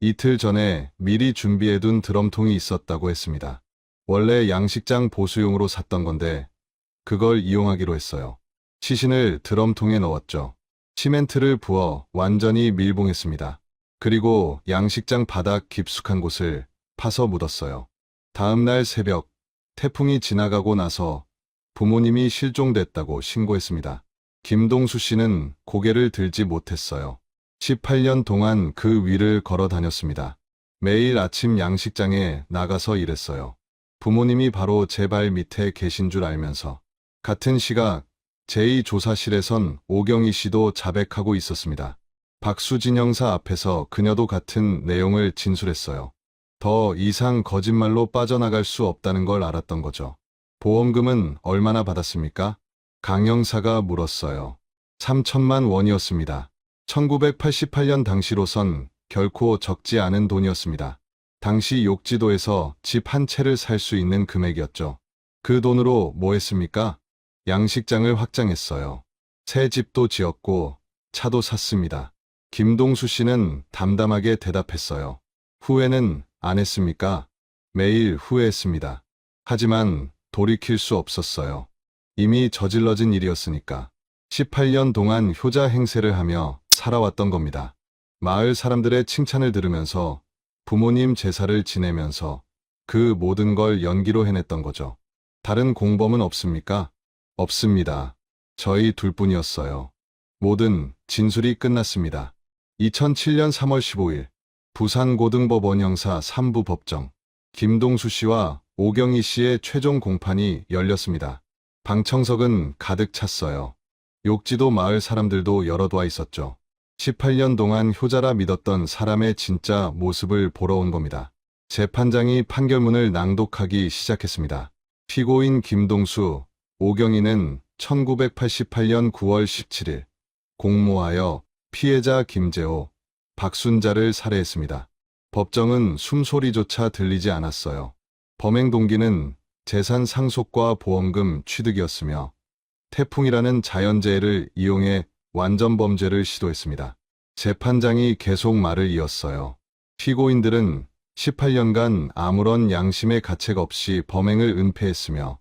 S1: 이틀 전에 미리 준비해둔 드럼통이 있었다고 했습니다. 원래 양식장 보수용으로 샀던 건데 그걸 이용하기로 했어요. 시신을 드럼통에 넣었죠. 시멘트를 부어 완전히 밀봉했습니다. 그리고 양식장 바닥 깊숙한 곳을 파서 묻었어요. 다음 날 새벽, 태풍이 지나가고 나서 부모님이 실종됐다고 신고했습니다. 김동수 씨는 고개를 들지 못했어요. 18년 동안 그 위를 걸어 다녔습니다. 매일 아침 양식장에 나가서 일했어요. 부모님이 바로 제 발 밑에 계신 줄 알면서. 같은 시각 제2조사실에선 오경희 씨도 자백하고 있었습니다. 박수진 형사 앞에서 그녀도 같은 내용을 진술했어요. 더 이상 거짓말로 빠져나갈 수 없다는 걸 알았던 거죠. 보험금은 얼마나 받았습니까? 강 형사가 물었어요. 3천만 원이었습니다. 1988년 당시로선 결코 적지 않은 돈이었습니다. 당시 욕지도에서 집 한 채를 살 수 있는 금액이었죠. 그 돈으로 뭐 했습니까? 양식장을 확장했어요. 새 집도 지었고 차도 샀습니다. 김동수 씨는 담담하게 대답했어요. 후회는 안 했습니까? 매일 후회했습니다. 하지만 돌이킬 수 없었어요. 이미 저질러진 일이었으니까. 18년 동안 효자 행세를 하며 살아왔던 겁니다. 마을 사람들의 칭찬을 들으면서 부모님 제사를 지내면서 그 모든 걸 연기로 해냈던 거죠. 다른 공범은 없습니까? 없습니다. 저희 둘뿐이었어요. 모든 진술이 끝났습니다. 2007년 3월 15일 부산고등법원 형사 3부 법정 김동수 씨와 오경희 씨의 최종 공판이 열렸습니다. 방청석은 가득 찼어요. 욕지도 마을 사람들도 여럿 와 있었죠. 18년 동안 효자라 믿었던 사람의 진짜 모습을 보러 온 겁니다. 재판장이 판결문을 낭독하기 시작했습니다. 피고인 김동수, 오경희는 1988년 9월 17일 공모하여 피해자 김재호, 박순자를 살해했습니다. 법정은 숨소리조차 들리지 않았어요. 범행 동기는 재산 상속과 보험금 취득이었으며 태풍이라는 자연재해를 이용해 완전 범죄를 시도했습니다. 재판장이 계속 말을 이었어요. 피고인들은 18년간 아무런 양심의 가책 없이 범행을 은폐했으며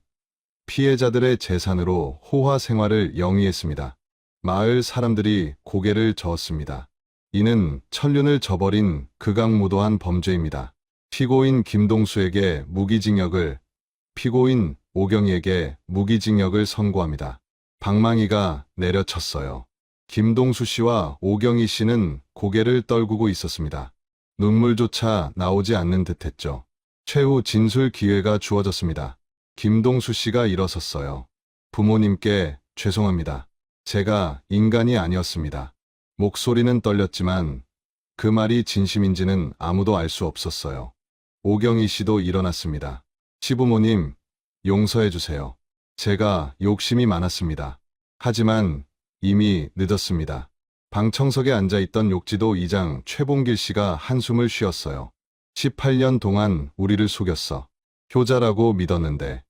S1: 피해자들의 재산으로 호화 생활을 영위했습니다. 마을 사람들이 고개를 저었습니다. 이는 천륜을 저버린 극악무도한 범죄입니다. 피고인 김동수에게 무기징역을, 피고인 오경희에게 무기징역을 선고합니다. 방망이가 내려쳤어요. 김동수 씨와 오경희 씨는 고개를 떨구고 있었습니다. 눈물조차 나오지 않는 듯했죠. 최후 진술 기회가 주어졌습니다. 김동수 씨가 일어섰어요. 부모님께 죄송합니다. 제가 인간이 아니었습니다. 목소리는 떨렸지만 그 말이 진심인지는 아무도 알 수 없었어요. 오경희 씨도 일어났습니다. 시부모님, 용서해 주세요. 제가 욕심이 많았습니다. 하지만 이미 늦었습니다. 방청석에 앉아있던 욕지도 이장 최봉길 씨가 한숨을 쉬었어요. 18년 동안 우리를 속였어. 효자라고 믿었는데.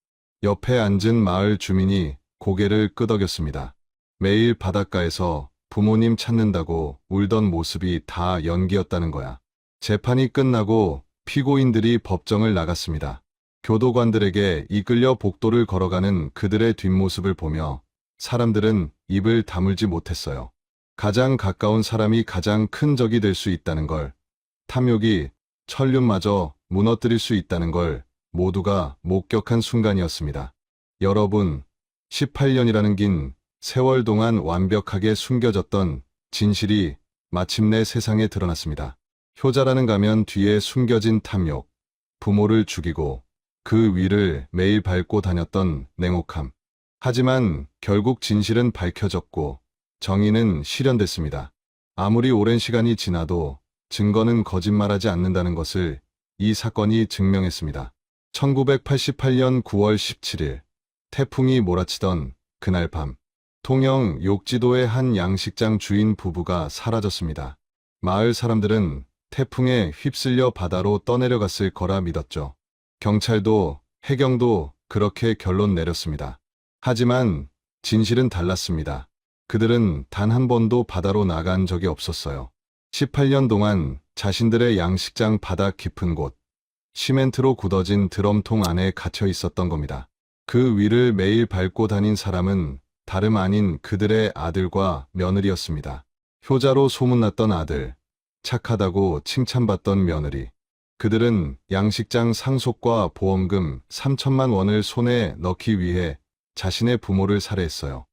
S1: 옆에 앉은 마을 주민이 고개를 끄덕였습니다. 매일 바닷가에서 부모님 찾는다고 울던 모습이 다 연기였다는 거야. 재판이 끝나고 피고인들이 법정을 나갔습니다. 교도관들에게 이끌려 복도를 걸어가는 그들의 뒷모습을 보며 사람들은 입을 다물지 못했어요. 가장 가까운 사람이 가장 큰 적이 될 수 있다는 걸, 탐욕이 천륜마저 무너뜨릴 수 있다는 걸 모두가 목격한 순간이었습니다. 여러분, 18년이라는 긴 세월 동안 완벽하게 숨겨졌던 진실이 마침내 세상에 드러났습니다. 효자라는 가면 뒤에 숨겨진 탐욕, 부모를 죽이고 그 위를 매일 밟고 다녔던 냉혹함. 하지만 결국 진실은 밝혀졌고 정의는 실현됐습니다. 아무리 오랜 시간이 지나도 증거는 거짓말하지 않는다는 것을 이 사건이 증명했습니다. 1988년 9월 17일, 태풍이 몰아치던 그날 밤, 통영 욕지도의 한 양식장 주인 부부가 사라졌습니다. 마을 사람들은 태풍에 휩쓸려 바다로 떠내려갔을 거라 믿었죠. 경찰도 해경도 그렇게 결론 내렸습니다. 하지만 진실은 달랐습니다. 그들은 단 한 번도 바다로 나간 적이 없었어요. 18년 동안 자신들의 양식장 바닥 깊은 곳, 시멘트로 굳어진 드럼통 안에 갇혀 있었던 겁니다. 그 위를 매일 밟고 다닌 사람은 다름 아닌 그들의 아들과 며느리였습니다. 효자로 소문났던 아들, 착하다고 칭찬받던 며느리. 그들은 양식장 상속과 보험금 3천만 원을 손에 넣기 위해 자신의 부모를 살해했어요.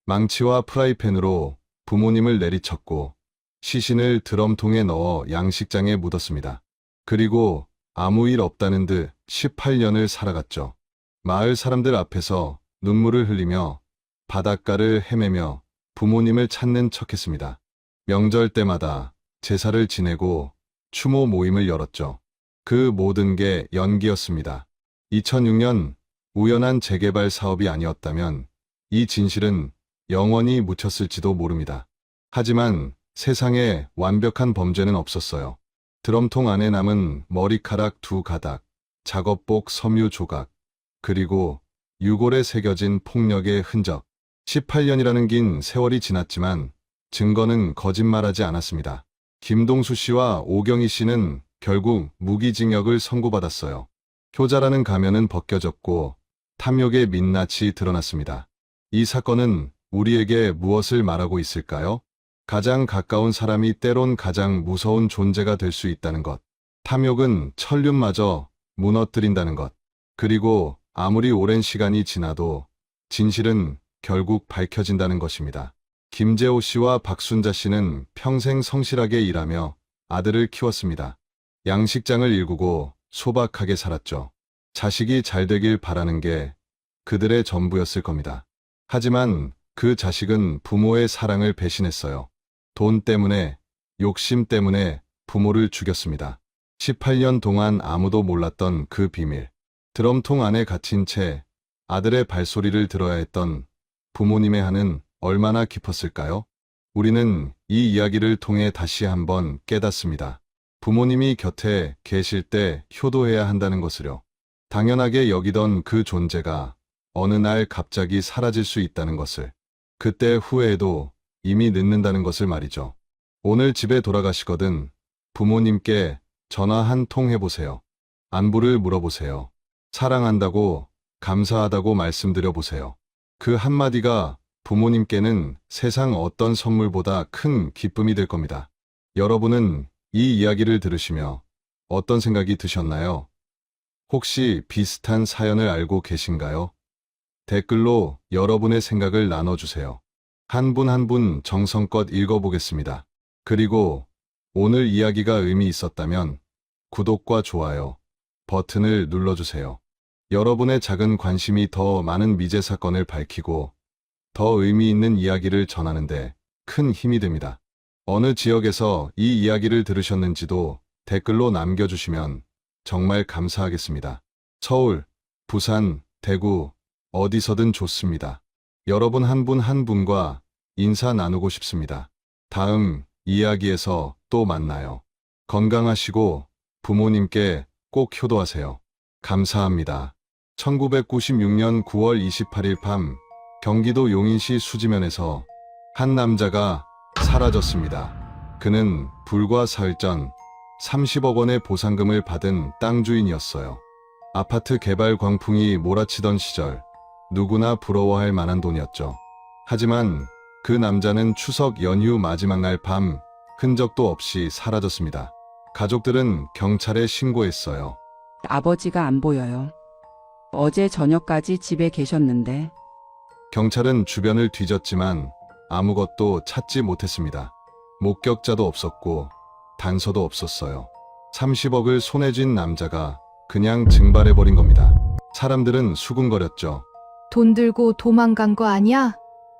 S1: 망치와 프라이팬으로 부모님을 내리쳤고 시신을 드럼통에 넣어 양식장에 묻었습니다. 그리고 아무 일 없다는 듯 18년을 살아갔죠. 마을 사람들 앞에서 눈물을 흘리며 바닷가를 헤매며 부모님을 찾는 척했습니다. 명절 때마다 제사를 지내고 추모 모임을 열었죠. 그 모든 게 연기였습니다. 2006년 우연한 재개발 사업이 아니었다면 이 진실은 영원히 묻혔을지도 모릅니다. 하지만 세상에 완벽한 범죄는 없었어요. 드럼통 안에 남은 머리카락 2가닥, 작업복 섬유 조각, 그리고 유골에 새겨진 폭력의 흔적. 18년이라는 긴 세월이 지났지만 증거는 거짓말하지 않았습니다. 김동수 씨와 오경희 씨는 결국 무기징역을 선고받았어요. 효자라는 가면은 벗겨졌고 탐욕의 민낯이 드러났습니다. 이 사건은 우리에게 무엇을 말하고 있을까요? 가장 가까운 사람이 때론 가장 무서운 존재가 될 수 있다는 것. 탐욕은 천륜마저 무너뜨린다는 것. 그리고 아무리 오랜 시간이 지나도 진실은 결국 밝혀진다는 것입니다. 김재호 씨와 박순자 씨는 평생 성실하게 일하며 아들을 키웠습니다. 양식장을 일구고 소박하게 살았죠. 자식이 잘 되길 바라는 게 그들의 전부였을 겁니다. 하지만 그 자식은 부모의 사랑을 배신했어요. 돈 때문에, 욕심 때문에 부모를 죽였습니다. 18년 동안 아무도 몰랐던 그 비밀. 드럼통 안에 갇힌 채 아들의 발소리를 들어야 했던 부모님의 한은 얼마나 깊었을까요? 우리는 이 이야기를 통해 다시 한번 깨닫습니다. 부모님이 곁에 계실 때 효도해야 한다는 것을요. 당연하게 여기던 그 존재가 어느 날 갑자기 사라질 수 있다는 것을. 그때 후회해도 이미 늦는다는 것을 말이죠. 오늘 집에 돌아가시거든 부모님께 전화 한 통 해보세요. 안부를 물어보세요. 사랑한다고, 감사하다고 말씀드려보세요. 그 한마디가 부모님께는 세상 어떤 선물보다 큰 기쁨이 될 겁니다. 여러분은 이 이야기를 들으시며 어떤 생각이 드셨나요? 혹시 비슷한 사연을 알고 계신가요? 댓글로 여러분의 생각을 나눠주세요. 한 분 한 분 정성껏 읽어보겠습니다. 그리고 오늘 이야기가 의미 있었다면 구독과 좋아요 버튼을 눌러주세요. 여러분의 작은 관심이 더 많은 미제 사건을 밝히고 더 의미 있는 이야기를 전하는데 큰 힘이 됩니다. 어느 지역에서 이 이야기를 들으셨는지도 댓글로 남겨주시면 정말 감사하겠습니다. 서울, 부산, 대구, 어디서든 좋습니다. 여러분 한 분 한 분과 인사 나누고 싶습니다. 다음 이야기에서 또 만나요. 건강하시고 부모님께 꼭 효도하세요. 감사합니다. 1996년 9월 28일 밤 경기도 용인시 수지면에서 한 남자가 사라졌습니다. 그는 불과 사흘 전 30억 원의 보상금을 받은 땅 주인이었어요. 아파트 개발 광풍이 몰아치던 시절 누구나 부러워할 만한 돈이었죠. 하지만 그 남자는 추석 연휴 마지막 날 밤 흔적도 없이 사라졌습니다. 가족들은 경찰에 신고했어요.
S2: 아버지가 안 보여요. 어제 저녁까지 집에 계셨는데.
S1: 경찰은 주변을 뒤졌지만 아무것도 찾지 못했습니다. 목격자도 없었고 단서도 없었어요. 30억을 손에 쥔 남자가 그냥 증발해버린 겁니다. 사람들은 수군거렸죠.
S3: 돈 들고 도망간 거 아니야?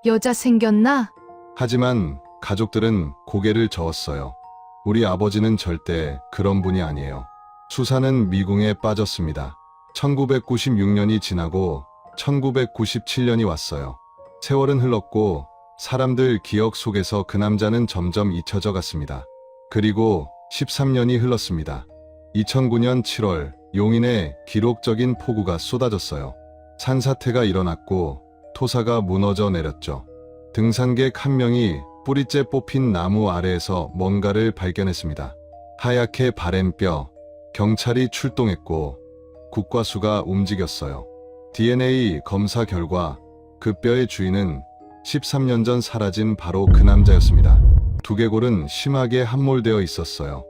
S3: 여자 생겼나?
S1: 하지만 가족들은 고개를 저었어요. 우리 아버지는 절대 그런 분이 아니에요. 수사는 미궁에 빠졌습니다. 1996년이 지나고 1997년이 왔어요. 세월은 흘렀고 사람들 기억 속에서 그 남자는 점점 잊혀져 갔습니다. 그리고 13년이 흘렀습니다. 2009년 7월 용인에 기록적인 폭우가 쏟아졌어요. 산사태가 일어났고 토사가 무너져 내렸죠. 등산객 한 명이 뿌리째 뽑힌 나무 아래에서 뭔가를 발견했습니다. 하얗게 바랜 뼈. 경찰이 출동했고 국과수가 움직였어요. DNA 검사 결과 그 뼈의 주인은 13년 전 사라진 바로 그 남자였습니다. 두개골은 심하게 함몰되어 있었어요.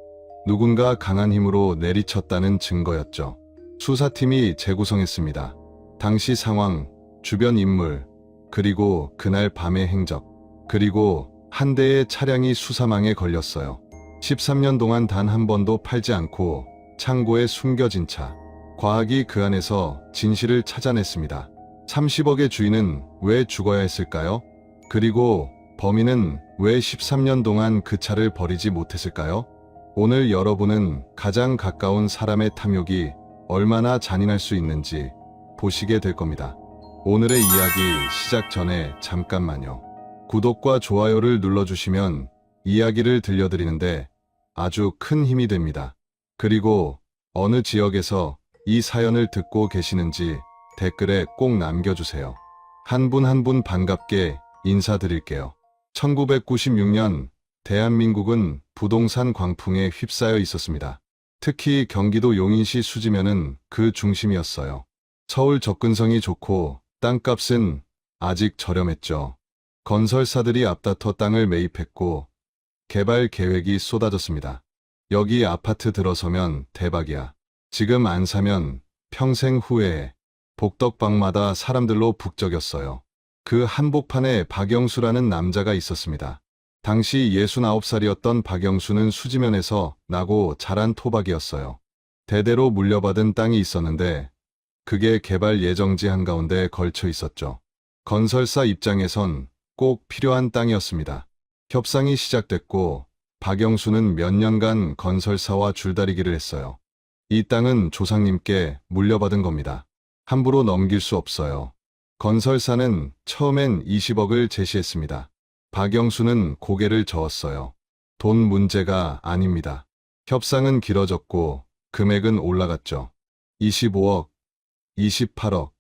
S1: 누군가 강한 힘으로 내리쳤다는 증거였죠. 수사팀이 재구성했습니다. 당시 상황, 주변 인물, 그리고 그날 밤의 행적, 그리고 한 대의 차량이 수사망에 걸렸어요. 13년 동안 단 한 번도 팔지 않고 창고에 숨겨진 차. 과학이 그 안에서 진실을 찾아냈습니다. 30억의 주인은 왜 죽어야 했을까요? 그리고 범인은 왜 13년 동안 그 차를 버리지 못했을까요? 오늘 여러분은 가장 가까운 사람의 탐욕이 얼마나 잔인할 수 있는지 보시게 될 겁니다. 오늘의 이야기 시작 전에 잠깐만요. 구독과 좋아요를 눌러주시면 이야기를 들려드리는데 아주 큰 힘이 됩니다. 그리고 어느 지역에서 이 사연을 듣고 계시는지 댓글에 꼭 남겨주세요. 한 분 한 분 반갑게 인사드릴게요. 1996년 대한민국은 부동산 광풍에 휩싸여 있었습니다. 특히 경기도 용인시 수지면은 그 중심이었어요. 서울 접근성이 좋고 땅값은 아직 저렴했죠. 건설사들이 앞다퉈 땅을 매입했고 개발 계획이 쏟아졌습니다. 여기 아파트 들어서면 대박이야. 지금 안 사면 평생 후회해. 복덕방마다 사람들로 북적였어요. 그 한복판에 박영수라는 남자가 있었습니다. 당시 69살이었던 박영수는 수지면에서 나고 자란 토박이었어요. 대대로 물려받은 땅이 있었는데 그게 개발 예정지 한가운데 걸쳐 있었죠. 건설사 입장에선 꼭 필요한 땅이었습니다. 협상이 시작됐고 박영수는 몇 년간 건설사와 줄다리기를 했어요. 이 땅은 조상님께 물려받은 겁니다. 함부로 넘길 수 없어요. 건설사는 처음엔 20억을 제시했습니다. 박영수는 고개를 저었어요. 돈 문제가 아닙니다. 협상은 길어졌고 금액은 올라갔죠. 25억, 28억,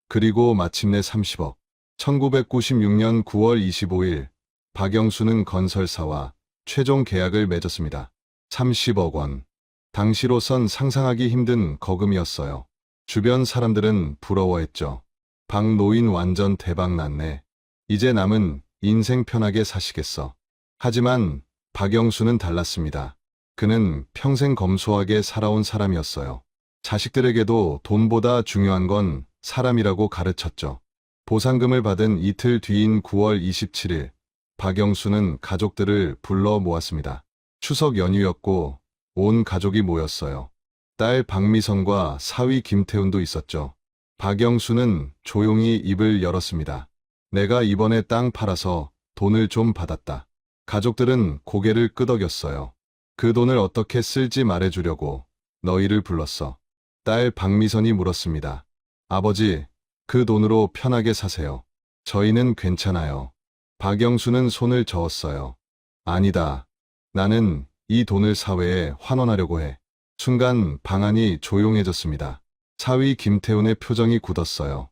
S1: 그리고 마침내 30억. 1996년 9월 25일 박영수는 건설사와 최종 계약을 맺었습니다. 30억 원. 당시로선 상상하기 힘든 거금이었어요. 주변 사람들은 부러워했죠. 박 노인 완전 대박 났네. 이제 남은 인생 편하게 사시겠어. 하지만 박영수는 달랐습니다. 그는 평생 검소하게 살아온 사람이었어요. 자식들에게도 돈보다 중요한 건 사람이라고 가르쳤죠. 보상금을 받은 이틀 뒤인 9월 27일, 박영수는 가족들을 불러 모았습니다. 추석 연휴였고 온 가족이 모였어요. 딸 박미선과 사위 김태훈도 있었죠. 박영수는 조용히 입을 열었습니다. 내가 이번에 땅 팔아서 돈을 좀 받았다. 가족들은 고개를 끄덕였어요. 그 돈을 어떻게 쓸지 말해주려고 너희를 불렀어. 딸 박미선이 물었습니다. 아버지, 그 돈으로 편하게 사세요. 저희는 괜찮아요. 박영수는 손을 저었어요. 아니다. 나는 이 돈을 사회에 환원하려고 해. 순간 방안이 조용해졌습니다. 사위 김태훈의 표정이 굳었어요.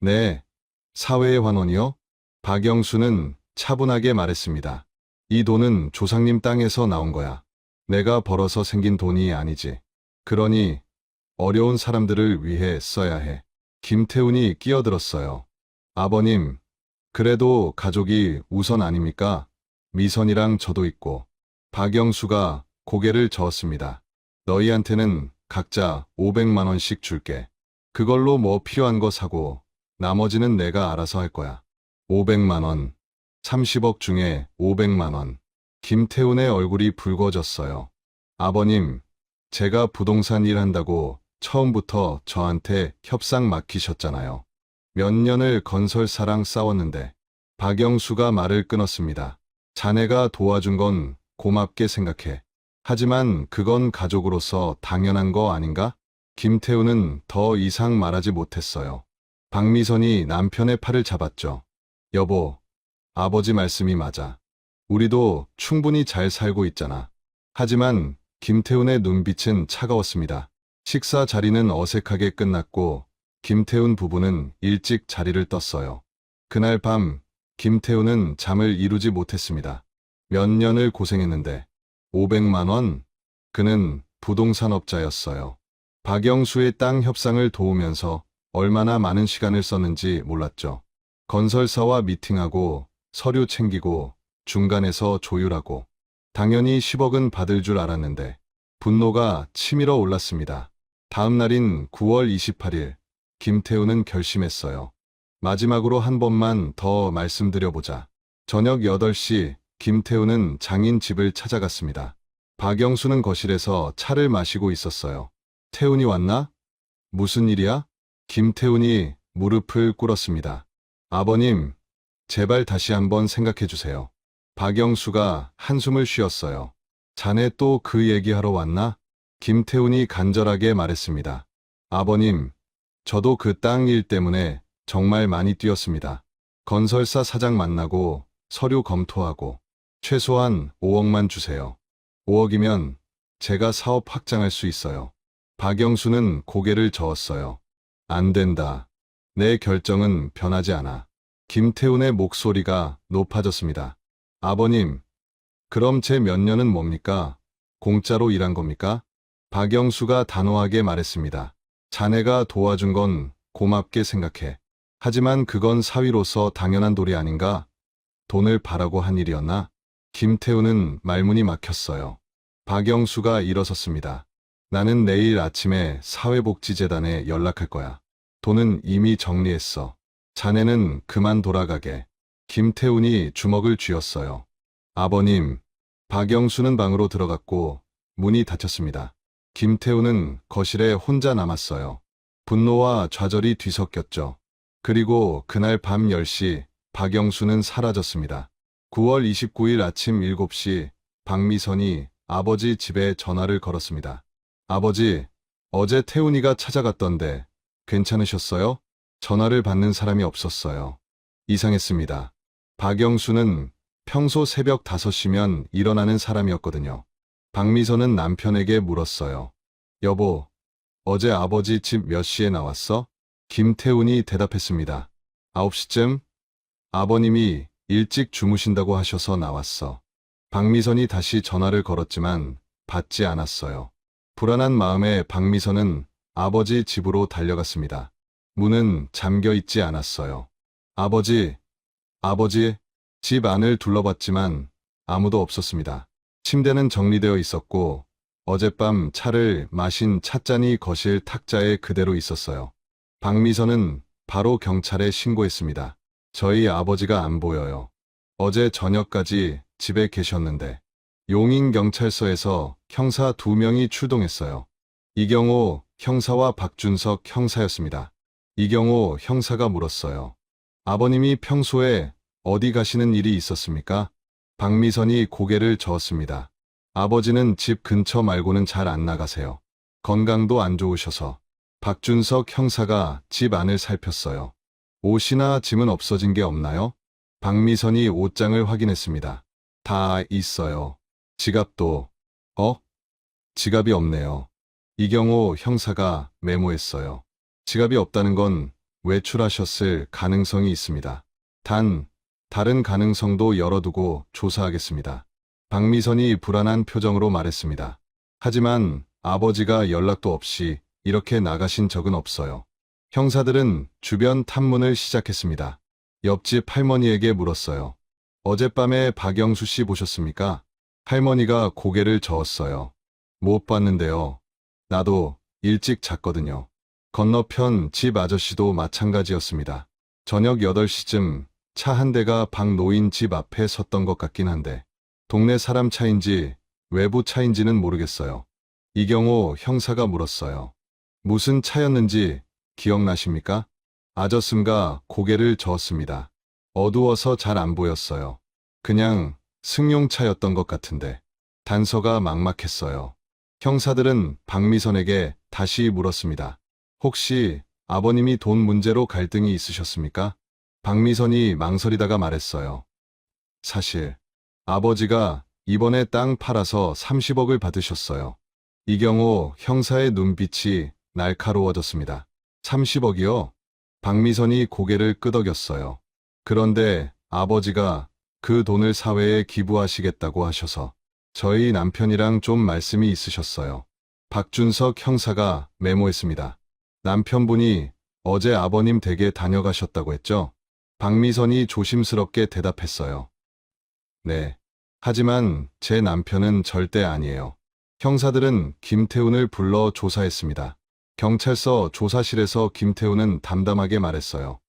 S1: 네, 사회의 환원이요? 박영수는 차분하게 말했습니다. 이 돈은 조상님 땅에서 나온 거야. 내가 벌어서 생긴 돈이 아니지. 그러니 어려운 사람들을 위해 써야 해. 김태훈이 끼어들었어요. 아버님, 그래도 가족이 우선 아닙니까? 미선이랑 저도 있고. 박영수가 고개를 저었습니다. 너희한테는 각자 500만 원씩 줄게. 그걸로 뭐 필요한 거 사고 나머지는 내가 알아서 할 거야. 500만 원. 30억 중에 500만 원. 김태훈의 얼굴이 붉어졌어요. 아버님, 제가 부동산 일한다고 처음부터 저한테 협상 맡기셨잖아요. 몇 년을 건설사랑 싸웠는데. 박영수가 말을 끊었습니다. 자네가 도와준 건 고맙게 생각해. 하지만 그건 가족으로서 당연한 거 아닌가? 김태훈은 더 이상 말하지 못했어요. 박미선이 남편의 팔을 잡았죠. 여보, 아버지 말씀이 맞아. 우리도 충분히 잘 살고 있잖아. 하지만 김태훈의 눈빛은 차가웠습니다. 식사 자리는 어색하게 끝났고 김태훈 부부는 일찍 자리를 떴어요. 그날 밤 김태훈은 잠을 이루지 못했습니다. 몇 년을 고생했는데 500만 원? 그는 부동산업자였어요. 박영수의 땅 협상을 도우면서 얼마나 많은 시간을 썼는지 몰랐죠. 건설사와 미팅하고 서류 챙기고 중간에서 조율하고 당연히 10억은 받을 줄 알았는데 분노가 치밀어 올랐습니다. 다음 날인 9월 28일 김태훈은 결심했어요. 마지막으로 한 번만 더 말씀드려보자. 저녁 8시 김태훈은 장인 집을 찾아갔습니다. 박영수는 거실에서 차를 마시고 있었어요. 태훈이 왔나? 무슨 일이야? 김태훈이 무릎을 꿇었습니다. 아버님, 제발 다시 한번 생각해 주세요. 박영수가 한숨을 쉬었어요. 자네 또 그 얘기하러 왔나? 김태훈이 간절하게 말했습니다. 아버님, 저도 그 땅 일 때문에 정말 많이 뛰었습니다. 건설사 사장 만나고 서류 검토하고 최소한 5억만 주세요. 5억이면 제가 사업 확장할 수 있어요. 박영수는 고개를 저었어요. 안 된다. 내 결정은 변하지 않아. 김태훈의 목소리가 높아졌습니다. 아버님, 그럼 제 몇 년은 뭡니까? 공짜로 일한 겁니까? 박영수가 단호하게 말했습니다. 자네가 도와준 건 고맙게 생각해. 하지만 그건 사위로서 당연한 도리 아닌가? 돈을 바라고 한 일이었나? 김태훈은 말문이 막혔어요. 박영수가 일어섰습니다. 나는 내일 아침에 사회복지재단에 연락할 거야. 돈은 이미 정리했어. 자네는 그만 돌아가게. 김태훈이 주먹을 쥐었어요. 아버님, 박영수는 방으로 들어갔고 문이 닫혔습니다. 김태훈은 거실에 혼자 남았어요. 분노와 좌절이 뒤섞였죠. 그리고 그날 밤 10시 박영수는 사라졌습니다. 9월 29일 아침 7시 박미선이 아버지 집에 전화를 걸었습니다. 아버지, 어제 태훈이가 찾아갔던데 괜찮으셨어요? 전화를 받는 사람이 없었어요. 이상했습니다. 박영수는 평소 새벽 5시면 일어나는 사람이었거든요. 박미선은 남편에게 물었어요. 여보, 어제 아버지 집 몇 시에 나왔어? 김태훈이 대답했습니다. 9시쯤? 아버님이 일찍 주무신다고 하셔서 나왔어. 박미선이 다시 전화를 걸었지만 받지 않았어요. 불안한 마음에 박미선은 아버지 집으로 달려갔습니다. 문은 잠겨 있지 않았어요. 아버지, 집 안을 둘러봤지만 아무도 없었습니다. 침대는 정리되어 있었고 어젯밤 차를 마신 찻잔이 거실 탁자에 그대로 있었어요. 박미선은 바로 경찰에 신고했습니다. 저희 아버지가 안 보여요. 어제 저녁까지 집에 계셨는데 용인경찰서에서 형사 2명이 출동했어요. 이경호 형사와 박준석 형사였습니다. 이경호 형사가 물었어요. 아버님이 평소에 어디 가시는 일이 있었습니까? 박미선이 고개를 저었습니다. 아버지는 집 근처 말고는 잘 안 나가세요. 건강도 안 좋으셔서. 박준석 형사가 집 안을 살폈어요. 옷이나 짐은 없어진 게 없나요? 박미선이 옷장을 확인했습니다. 다 있어요. 지갑도. 지갑이 없네요. 이경호 형사가 메모했어요. 지갑이 없다는 건 외출하셨을 가능성이 있습니다. 단, 다른 가능성도 열어두고 조사하겠습니다. 박미선이 불안한 표정으로 말했습니다. 하지만 아버지가 연락도 없이 이렇게 나가신 적은 없어요. 형사들은 주변 탐문을 시작했습니다. 옆집 할머니에게 물었어요. 어젯밤에 박영수 씨 보셨습니까? 할머니가 고개를 저었어요. 못 봤는데요. 나도 일찍 잤거든요. 건너편 집 아저씨도 마찬가지였습니다. 저녁 8시쯤 차 한 대가 박 노인 집 앞에 섰던 것 같긴 한데 동네 사람 차인지 외부 차인지는 모르겠어요. 이경호 형사가 물었어요. 무슨 차였는지 기억나십니까? 아저씨가 고개를 저었습니다. 어두워서 잘 안 보였어요. 그냥 승용차였던 것 같은데. 단서가 막막했어요. 형사들은 박미선에게 다시 물었습니다. 혹시 아버님이 돈 문제로 갈등이 있으셨습니까? 박미선이 망설이다가 말했어요. 사실 아버지가 이번에 땅 팔아서 30억을 받으셨어요. 이경호 형사의 눈빛이 날카로워졌습니다. 30억이요? 박미선이 고개를 끄덕였어요. 그런데 아버지가 그 돈을 사회에 기부하시겠다고 하셔서 저희 남편이랑 좀 말씀이 있으셨어요. 박준석 형사가 메모했습니다. 남편분이 어제 아버님 댁에 다녀가셨다고 했죠? 박미선이 조심스럽게 대답했어요. 네. 하지만 제 남편은 절대 아니에요. 형사들은 김태훈을 불러 조사했습니다. 경찰서 조사실에서 김태훈은 담담하게 말했어요.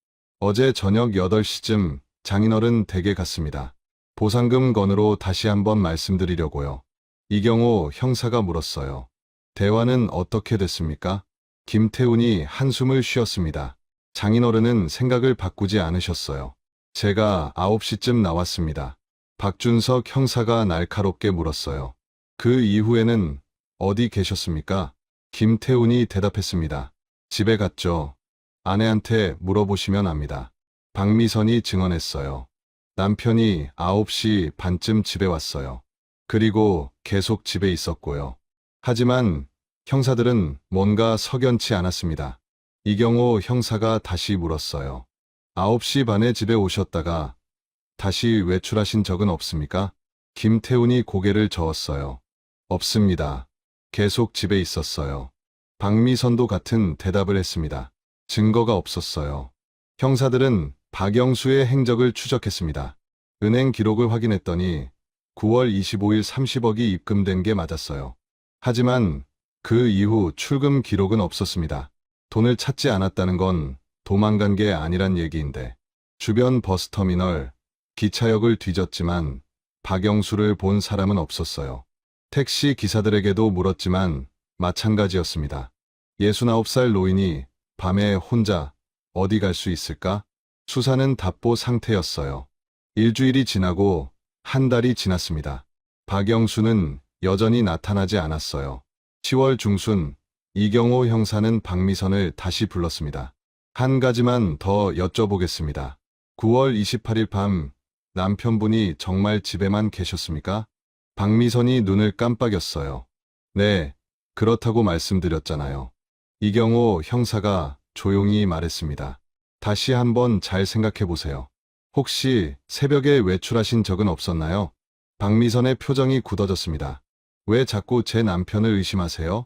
S1: 어제 저녁 8시쯤 장인어른 댁에 갔습니다. 보상금 건으로 다시 한번 말씀드리려고요. 이경호 형사가 물었어요. 대화는 어떻게 됐습니까? 김태훈이 한숨을 쉬었습니다. 장인어른은 생각을 바꾸지 않으셨어요. 제가 9시쯤 나왔습니다. 박준석 형사가 날카롭게 물었어요. 그 이후에는 어디 계셨습니까? 김태훈이 대답했습니다. 집에 갔죠. 아내한테 물어보시면 압니다. 박미선이 증언했어요. 남편이 9시 반쯤 집에 왔어요. 그리고 계속 집에 있었고요. 하지만 형사들은 뭔가 석연치 않았습니다. 이경호 형사가 다시 물었어요. 9시 반에 집에 오셨다가 다시 외출하신 적은 없습니까? 김태훈이 고개를 저었어요. 없습니다. 계속 집에 있었어요. 박미선도 같은 대답을 했습니다. 증거가 없었어요. 형사들은 박영수의 행적을 추적했습니다. 은행 기록을 확인했더니 9월 25일 30억이 입금된 게 맞았어요. 하지만 그 이후 출금 기록은 없었습니다. 돈을 찾지 않았다는 건 도망간 게 아니란 얘기인데 주변 버스터미널, 기차역을 뒤졌지만 박영수를 본 사람은 없었어요. 택시 기사들에게도 물었지만 마찬가지였습니다. 69살 노인이 밤에 혼자 어디 갈 수 있을까? 수사는 답보 상태였어요. 일주일이 지나고 한 달이 지났습니다. 박영수는 여전히 나타나지 않았어요. 10월 중순 이경호 형사는 박미선을 다시 불렀습니다. 한 가지만 더 여쭤보겠습니다. 9월 28일 밤 남편분이 정말 집에만 계셨습니까? 박미선이 눈을 깜빡였어요. 네, 그렇다고 말씀드렸잖아요. 이경호 형사가 조용히 말했습니다. 다시 한번 잘 생각해 보세요. 혹시 새벽에 외출하신 적은 없었나요? 박미선의 표정이 굳어졌습니다. 왜 자꾸 제 남편을 의심하세요?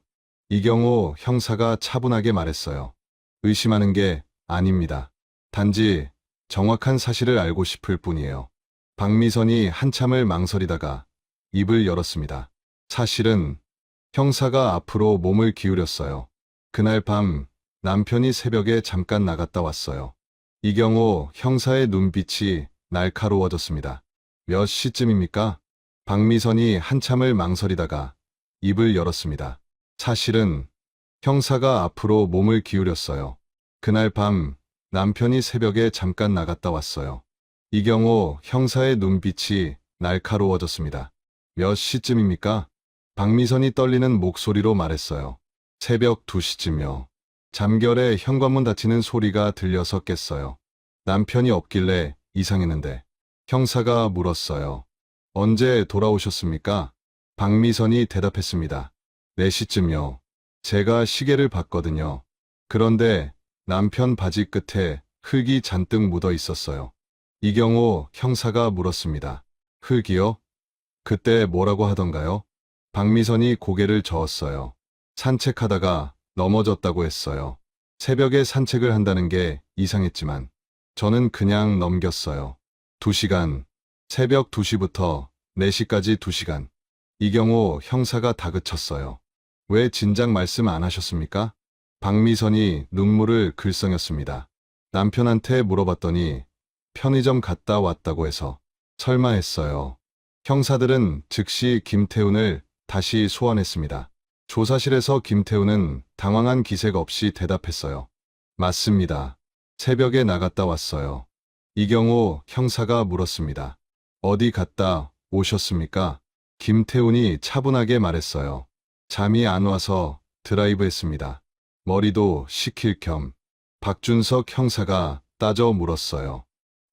S1: 이경호 형사가 차분하게 말했어요. 의심하는 게 아닙니다. 단지 정확한 사실을 알고 싶을 뿐이에요. 박미선이 한참을 망설이다가 입을 열었습니다. 사실은 형사가 앞으로 몸을 기울였어요. 그날 밤 남편이 새벽에 잠깐 나갔다 왔어요. 이경호 형사의 눈빛이 날카로워졌습니다. 몇 시쯤입니까? 박미선이 한참을 망설이다가 입을 열었습니다. 사실은 형사가 앞으로 몸을 기울였어요. 그날 밤 남편이 새벽에 잠깐 나갔다 왔어요. 이경호 형사의 눈빛이 날카로워졌습니다. 몇 시쯤입니까? 박미선이 떨리는 목소리로 말했어요. 새벽 2시쯤요. 잠결에 현관문 닫히는 소리가 들려서 깼어요. 남편이 없길래 이상했는데 형사가 물었어요. 언제 돌아오셨습니까? 박미선이 대답했습니다. 4시쯤요. 제가 시계를 봤거든요. 그런데 남편 바지 끝에 흙이 잔뜩 묻어 있었어요. 이경호 형사가 물었습니다. 흙이요? 그때 뭐라고 하던가요? 박미선이 고개를 저었어요. 산책하다가 넘어졌다고 했어요. 새벽에 산책을 한다는 게 이상했지만 저는 그냥 넘겼어요. 2시간, 새벽 2시부터 4시까지 2시간. 이경호 형사가 다그쳤어요. 왜 진작 말씀 안 하셨습니까? 박미선이 눈물을 글썽였습니다. 남편한테 물어봤더니 편의점 갔다 왔다고 해서 설마 했어요. 형사들은 즉시 김태훈을 다시 소환했습니다. 조사실에서 김태훈은 당황한 기색 없이 대답했어요. 맞습니다. 새벽에 나갔다 왔어요. 이경호 형사가 물었습니다. 어디 갔다 오셨습니까? 김태훈이 차분하게 말했어요. 잠이 안 와서 드라이브 했습니다. 머리도 식힐 겸. 박준석 형사가 따져 물었어요.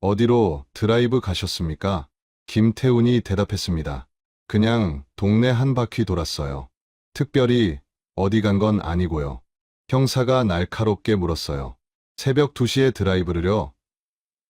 S1: 어디로 드라이브 가셨습니까? 김태훈이 대답했습니다. 그냥 동네 한 바퀴 돌았어요. 특별히 어디 간 건 아니고요. 형사가 날카롭게 물었어요. 새벽 2시에 드라이브를요?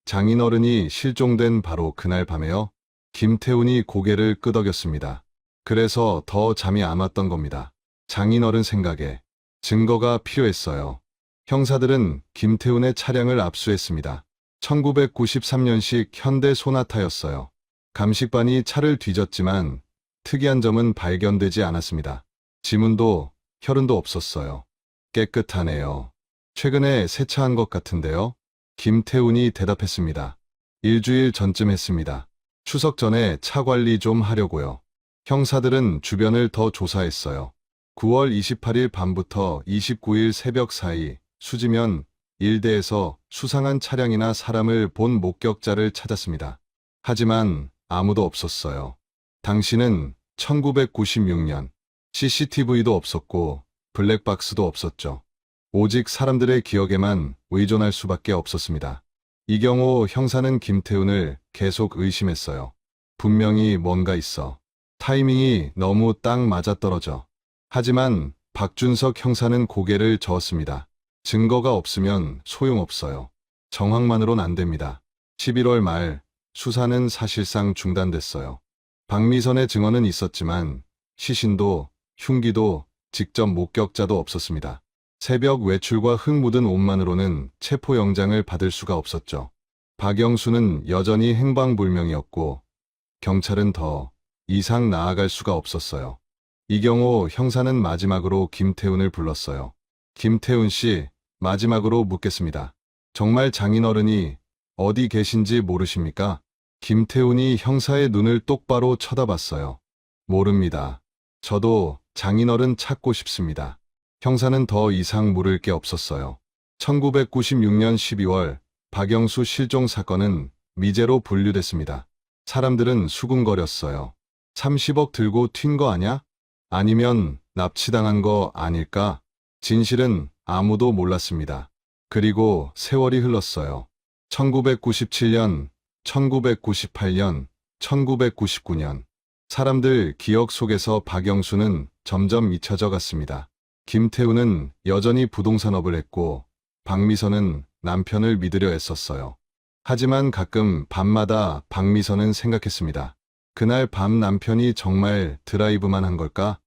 S1: 장인어른이 실종된 바로 그날 밤에요? 김태훈이 고개를 끄덕였습니다. 그래서 더 잠이 안 왔던 겁니다. 장인어른 생각에 증거가 필요했어요. 형사들은 김태훈의 차량을 압수했습니다. 1993년식 현대 소나타였어요. 감식반이 차를 뒤졌지만 특이한 점은 발견되지 않았습니다. 지문도 혈흔도 없었어요. 깨끗하네요. 최근에 세차한 것 같은데요? 김태훈이 대답했습니다. 일주일 전쯤 했습니다. 추석 전에 차 관리 좀 하려고요. 형사들은 주변을 더 조사했어요. 9월 28일 밤부터 29일 새벽 사이 수지면 일대에서 수상한 차량이나 사람을 본 목격자를 찾았습니다. 하지만 아무도 없었어요. 당시는 1996년 CCTV도 없었고 블랙박스도 없었죠. 오직 사람들의 기억에만 의존할 수밖에 없었습니다. 이경호 형사는 김태훈을 계속 의심했어요. 분명히 뭔가 있어. 타이밍이 너무 딱 맞아떨어져. 하지만 박준석 형사는 고개를 저었습니다. 증거가 없으면 소용없어요. 정황만으론 안 됩니다. 11월 말 수사는 사실상 중단됐어요. 박미선의 증언은 있었지만 시신도 흉기도 직접 목격자도 없었습니다. 새벽 외출과 흙 묻은 옷만으로는 체포영장을 받을 수가 없었죠. 박영수는 여전히 행방불명이었고 경찰은 더 이상 나아갈 수가 없었어요. 이경호 형사는 마지막으로 김태훈을 불렀어요. 김태훈 씨, 마지막으로 묻겠습니다. 정말 장인어른이 어디 계신지 모르십니까? 김태훈이 형사의 눈을 똑바로 쳐다봤어요. 모릅니다. 저도 장인어른 찾고 싶습니다. 형사는 더 이상 물을 게 없었어요. 1996년 12월 박영수 실종 사건은 미제로 분류됐습니다. 사람들은 수군거렸어요. 30억 들고 튄 거 아냐? 아니면 납치당한 거 아닐까? 진실은 아무도 몰랐습니다. 그리고 세월이 흘렀어요. 1997년, 1998년, 1999년. 사람들 기억 속에서 박영수는 점점 잊혀져 갔습니다. 김태훈은 여전히 부동산업을 했고 박미선은 남편을 믿으려 애썼어요. 하지만 가끔 밤마다 박미선은 생각했습니다. 그날 밤 남편이 정말 드라이브만 한 걸까?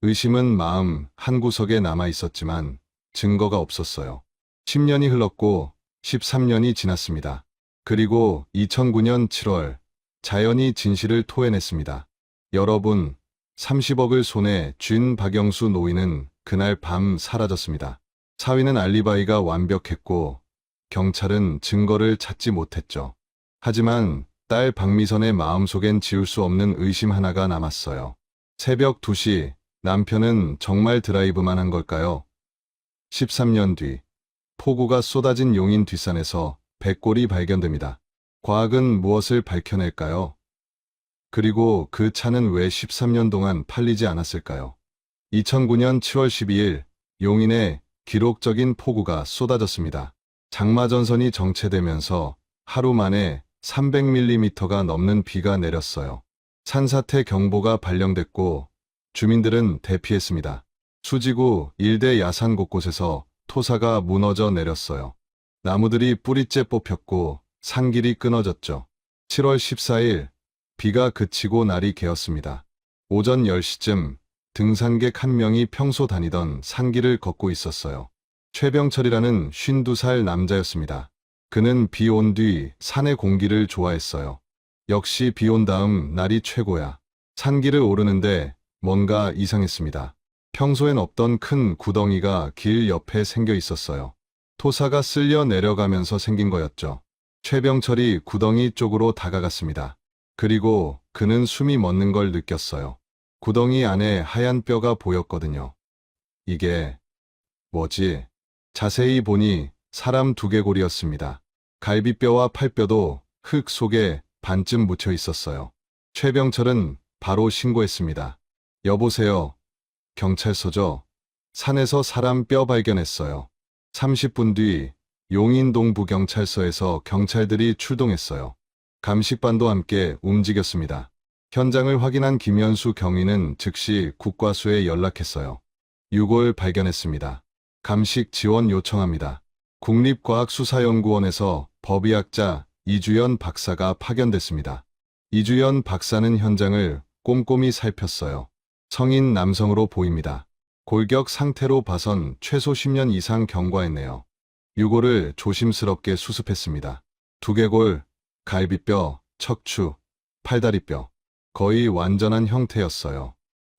S1: 의심은 마음 한구석에 남아 있었지만 증거가 없었어요. 10년이 흘렀고 13년이 지났습니다. 그리고 2009년 7월 자연이 진실을 토해냈습니다. 여러분, 30억을 손에 쥔 박영수 노인은 그날 밤 사라졌습니다. 사위는 알리바이가 완벽했고 경찰은 증거를 찾지 못했죠. 하지만 딸 박미선의 마음속엔 지울 수 없는 의심 하나가 남았어요. 새벽 2시 남편은 정말 드라이브만 한 걸까요? 13년 뒤 폭우가 쏟아진 용인 뒷산에서 백골이 발견됩니다. 과학은 무엇을 밝혀낼까요? 그리고 그 차는 왜 13년 동안 팔리지 않았을까요? 2009년 7월 12일 용인에 기록적인 폭우가 쏟아졌습니다. 장마전선이 정체되면서 하루 만에 300mm가 넘는 비가 내렸어요. 산사태 경보가 발령됐고 주민들은 대피했습니다. 수지구 일대 야산 곳곳에서 토사가 무너져 내렸어요. 나무들이 뿌리째 뽑혔고 산길이 끊어졌죠. 7월 14일, 비가 그치고 날이 개었습니다. 오전 10시쯤 등산객 한 명이 평소 다니던 산길을 걷고 있었어요. 최병철이라는 52살 남자였습니다. 그는 비 온 뒤 산의 공기를 좋아했어요. 역시 비 온 다음 날이 최고야. 산길을 오르는데 뭔가 이상했습니다. 평소엔 없던 큰 구덩이가 길 옆에 생겨 있었어요. 토사가 쓸려 내려가면서 생긴 거였죠. 최병철이 구덩이 쪽으로 다가갔습니다. 그리고 그는 숨이 멎는 걸 느꼈어요. 구덩이 안에 하얀 뼈가 보였거든요. 이게 뭐지? 자세히 보니 사람 두개골이었습니다. 갈비뼈와 팔뼈도 흙 속에 반쯤 묻혀 있었어요. 최병철은 바로 신고했습니다. 여보세요. 경찰서죠? 산에서 사람 뼈 발견했어요. 30분 뒤 용인동부경찰서에서 경찰들이 출동했어요. 감식반도 함께 움직였습니다. 현장을 확인한 김현수 경위는 즉시 국과수에 연락했어요. 6월 발견했습니다. 감식 지원 요청합니다. 국립과학수사연구원에서 법의학자 이주연 박사가 파견됐습니다. 이주연 박사는 현장을 꼼꼼히 살폈어요. 성인 남성으로 보입니다. 골격 상태로 봐선 최소 10년 이상 경과했네요. 유골을 조심스럽게 수습했습니다. 두개골, 갈비뼈, 척추, 팔다리뼈, 거의 완전한 형태였어요.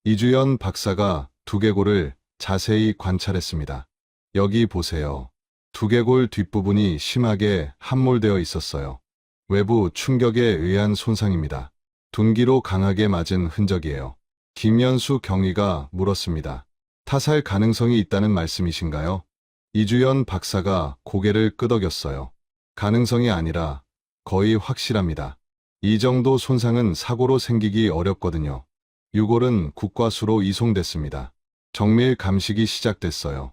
S1: 이주연 박사가 두개골을 자세히 관찰했습니다. 여기 보세요. 두개골 뒷부분이 심하게 함몰되어 있었어요. 외부 충격에 의한 손상입니다. 둔기로 강하게 맞은 흔적이에요. 김현수 경위가 물었습니다. 타살 가능성이 있다는 말씀이신가요? 이주연 박사가 고개를 끄덕였어요. 가능성이 아니라 거의 확실합니다. 이 정도 손상은 사고로 생기기 어렵거든요. 유골은 국과수로 이송됐습니다. 정밀 감식이 시작됐어요.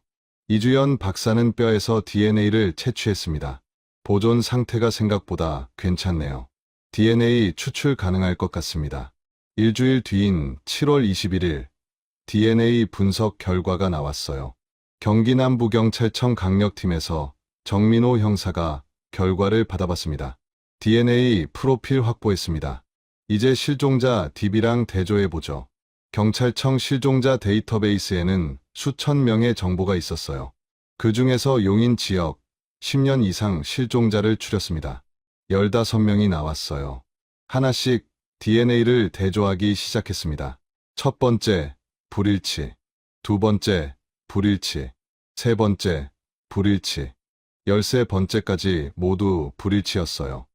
S1: 이주연 박사는 뼈에서 DNA를 채취했습니다. 보존 상태가 생각보다 괜찮네요. DNA 추출 가능할 것 같습니다. 일주일 뒤인 7월 21일 DNA 분석 결과가 나왔어요. 경기 남부경찰청 강력팀에서 정민호 형사가 결과를 받아봤습니다. DNA 프로필 확보했습니다. 이제 실종자 DB랑 대조해보죠. 경찰청 실종자 데이터베이스에는 수천 명의 정보가 있었어요. 그 중에서 용인 지역 10년 이상 실종자를 추렸습니다. 15명이 나왔어요. 하나씩 DNA를 대조하기 시작했습니다. 첫 번째, 불일치. 두 번째, 불일치. 세 번째, 불일치. 13번째까지 모두 불일치였어요.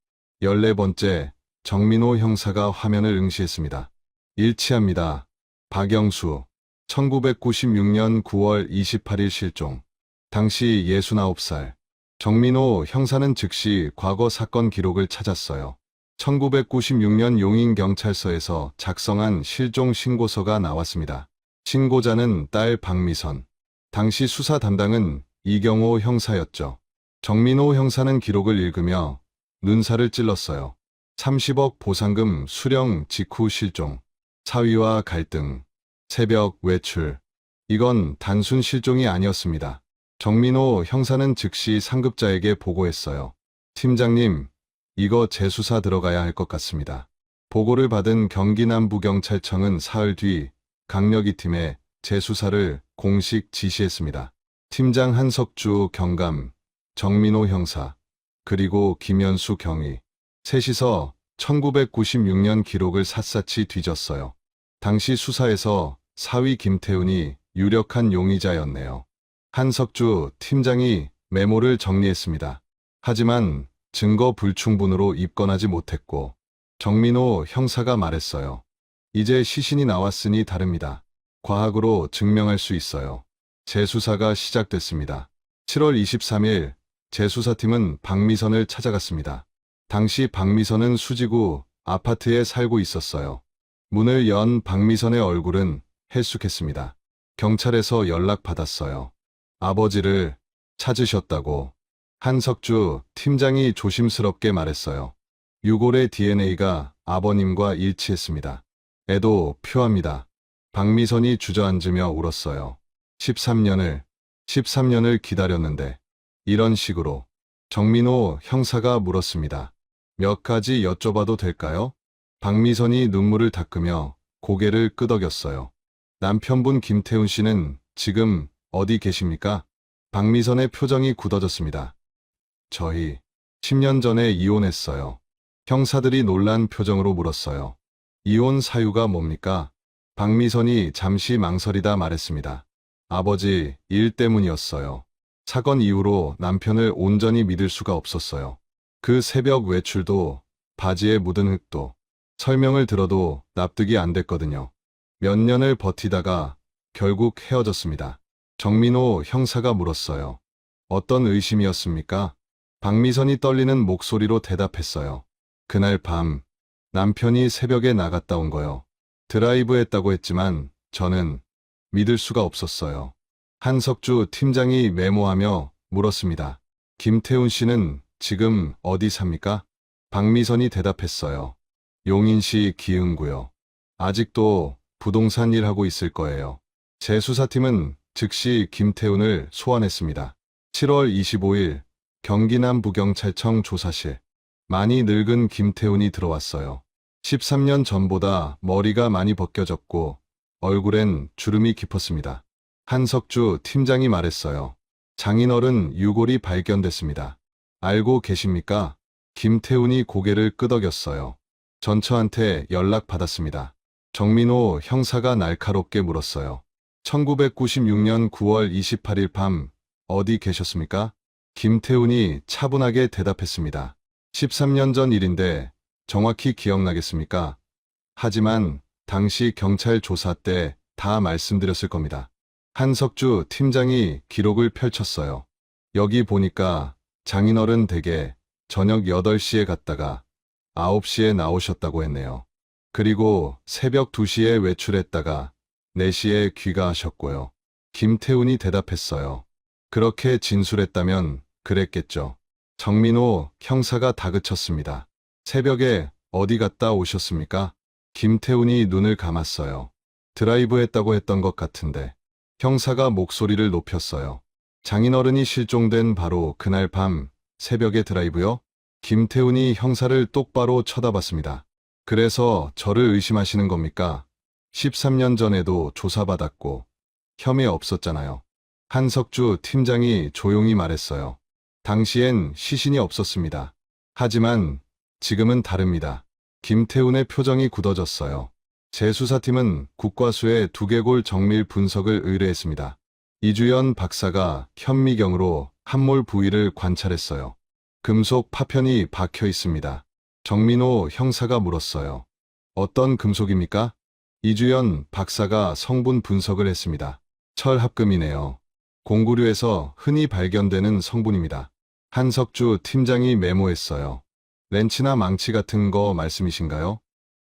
S1: 14번째, 정민호 형사가 화면을 응시했습니다. 일치합니다. 박영수, 1996년 9월 28일 실종. 당시 69살. 정민호 형사는 즉시 과거 사건 기록을 찾았어요. 1996년 용인경찰서에서 작성한 실종 신고서가 나왔습니다. 신고자는 딸 박미선. 당시 수사 담당은 이경호 형사였죠. 정민호 형사는 기록을 읽으며 눈살을 찔렀어요. 30억 보상금 수령 직후 실종. 사위와 갈등. 새벽 외출. 이건 단순 실종이 아니었습니다. 정민호 형사는 즉시 상급자에게 보고했어요. 팀장님, 이거 재수사 들어가야 할 것 같습니다. 보고를 받은 경기남부경찰청은 사흘 뒤 강력이팀에 재수사를 공식 지시했습니다. 팀장 한석주 경감, 정민호 형사, 그리고 김현수 경위. 셋이서 1996년 기록을 샅샅이 뒤졌어요. 당시 수사에서 사위 김태훈이 유력한 용의자였네요. 한석주 팀장이 메모를 정리했습니다. 하지만 증거 불충분으로 입건하지 못했고 정민호 형사가 말했어요. 이제 시신이 나왔으니 다릅니다. 과학으로 증명할 수 있어요. 재수사가 시작됐습니다. 7월 23일 재수사팀은 박미선을 찾아갔습니다. 당시 박미선은 수지구 아파트에 살고 있었어요. 문을 연 박미선의 얼굴은 헬쑥했습니다. 경찰에서 연락받았어요. 아버지를 찾으셨다고. 한석주 팀장이 조심스럽게 말했어요. 유골의 DNA가 아버님과 일치했습니다. 애도 표합니다. 박미선이 주저앉으며 울었어요. 13년을 기다렸는데 이런 식으로 정민호 형사가 물었습니다. 몇 가지 여쭤봐도 될까요? 박미선이 눈물을 닦으며 고개를 끄덕였어요. 남편분 김태훈 씨는 지금 어디 계십니까? 박미선의 표정이 굳어졌습니다. 저희 10년 전에 이혼했어요. 형사들이 놀란 표정으로 물었어요. 이혼 사유가 뭡니까? 박미선이 잠시 망설이다 말했습니다. 아버지 일 때문이었어요. 사건 이후로 남편을 온전히 믿을 수가 없었어요. 그 새벽 외출도, 바지에 묻은 흙도, 설명을 들어도 납득이 안 됐거든요. 몇 년을 버티다가 결국 헤어졌습니다. 정민호 형사가 물었어요. 어떤 의심이었습니까? 박미선이 떨리는 목소리로 대답했어요. 그날 밤 남편이 새벽에 나갔다 온 거요. 드라이브 했다고 했지만 저는 믿을 수가 없었어요. 한석주 팀장이 메모하며 물었습니다. 김태훈 씨는 지금 어디 삽니까? 박미선이 대답했어요. 용인시 기흥구요. 아직도 부동산 일하고 있을 거예요. 제 수사팀은 즉시 김태훈을 소환했습니다. 7월 25일 경기 남부경찰청 조사실. 많이 늙은 김태훈이 들어왔어요. 13년 전보다 머리가 많이 벗겨졌고 얼굴엔 주름이 깊었습니다. 한석주 팀장이 말했어요. 장인어른 유골이 발견됐습니다. 알고 계십니까? 김태훈이 고개를 끄덕였어요. 전처한테 연락받았습니다. 정민호 형사가 날카롭게 물었어요. 1996년 9월 28일 밤 어디 계셨습니까? 김태훈이 차분하게 대답했습니다. 13년 전 일인데 정확히 기억나겠습니까? 하지만 당시 경찰 조사 때 다 말씀드렸을 겁니다. 한석주 팀장이 기록을 펼쳤어요. 여기 보니까 장인어른 댁에 저녁 8시에 갔다가 9시에 나오셨다고 했네요. 그리고 새벽 2시에 외출했다가 4시에 귀가하셨고요. 김태훈이 대답했어요. 그렇게 진술했다면 그랬겠죠. 정민호 형사가 다그쳤습니다. 새벽에 어디 갔다 오셨습니까? 김태훈이 눈을 감았어요. 드라이브 했다고 했던 것 같은데. 형사가 목소리를 높였어요. 장인어른이 실종된 바로 그날 밤 새벽에 드라이브요? 김태훈이 형사를 똑바로 쳐다봤습니다. 그래서 저를 의심하시는 겁니까? 13년 전에도 조사받았고 혐의 없었잖아요. 한석주 팀장이 조용히 말했어요. 당시엔 시신이 없었습니다. 하지만 지금은 다릅니다. 김태훈의 표정이 굳어졌어요. 제 수사팀은 국과수의 두개골 정밀 분석을 의뢰했습니다. 이주연 박사가 현미경으로 함몰 부위를 관찰했어요. 금속 파편이 박혀 있습니다. 정민호 형사가 물었어요. 어떤 금속입니까? 이주연 박사가 성분 분석을 했습니다. 철합금이네요. 공구류에서 흔히 발견되는 성분입니다. 한석주 팀장이 메모했어요. 렌치나 망치 같은 거 말씀이신가요?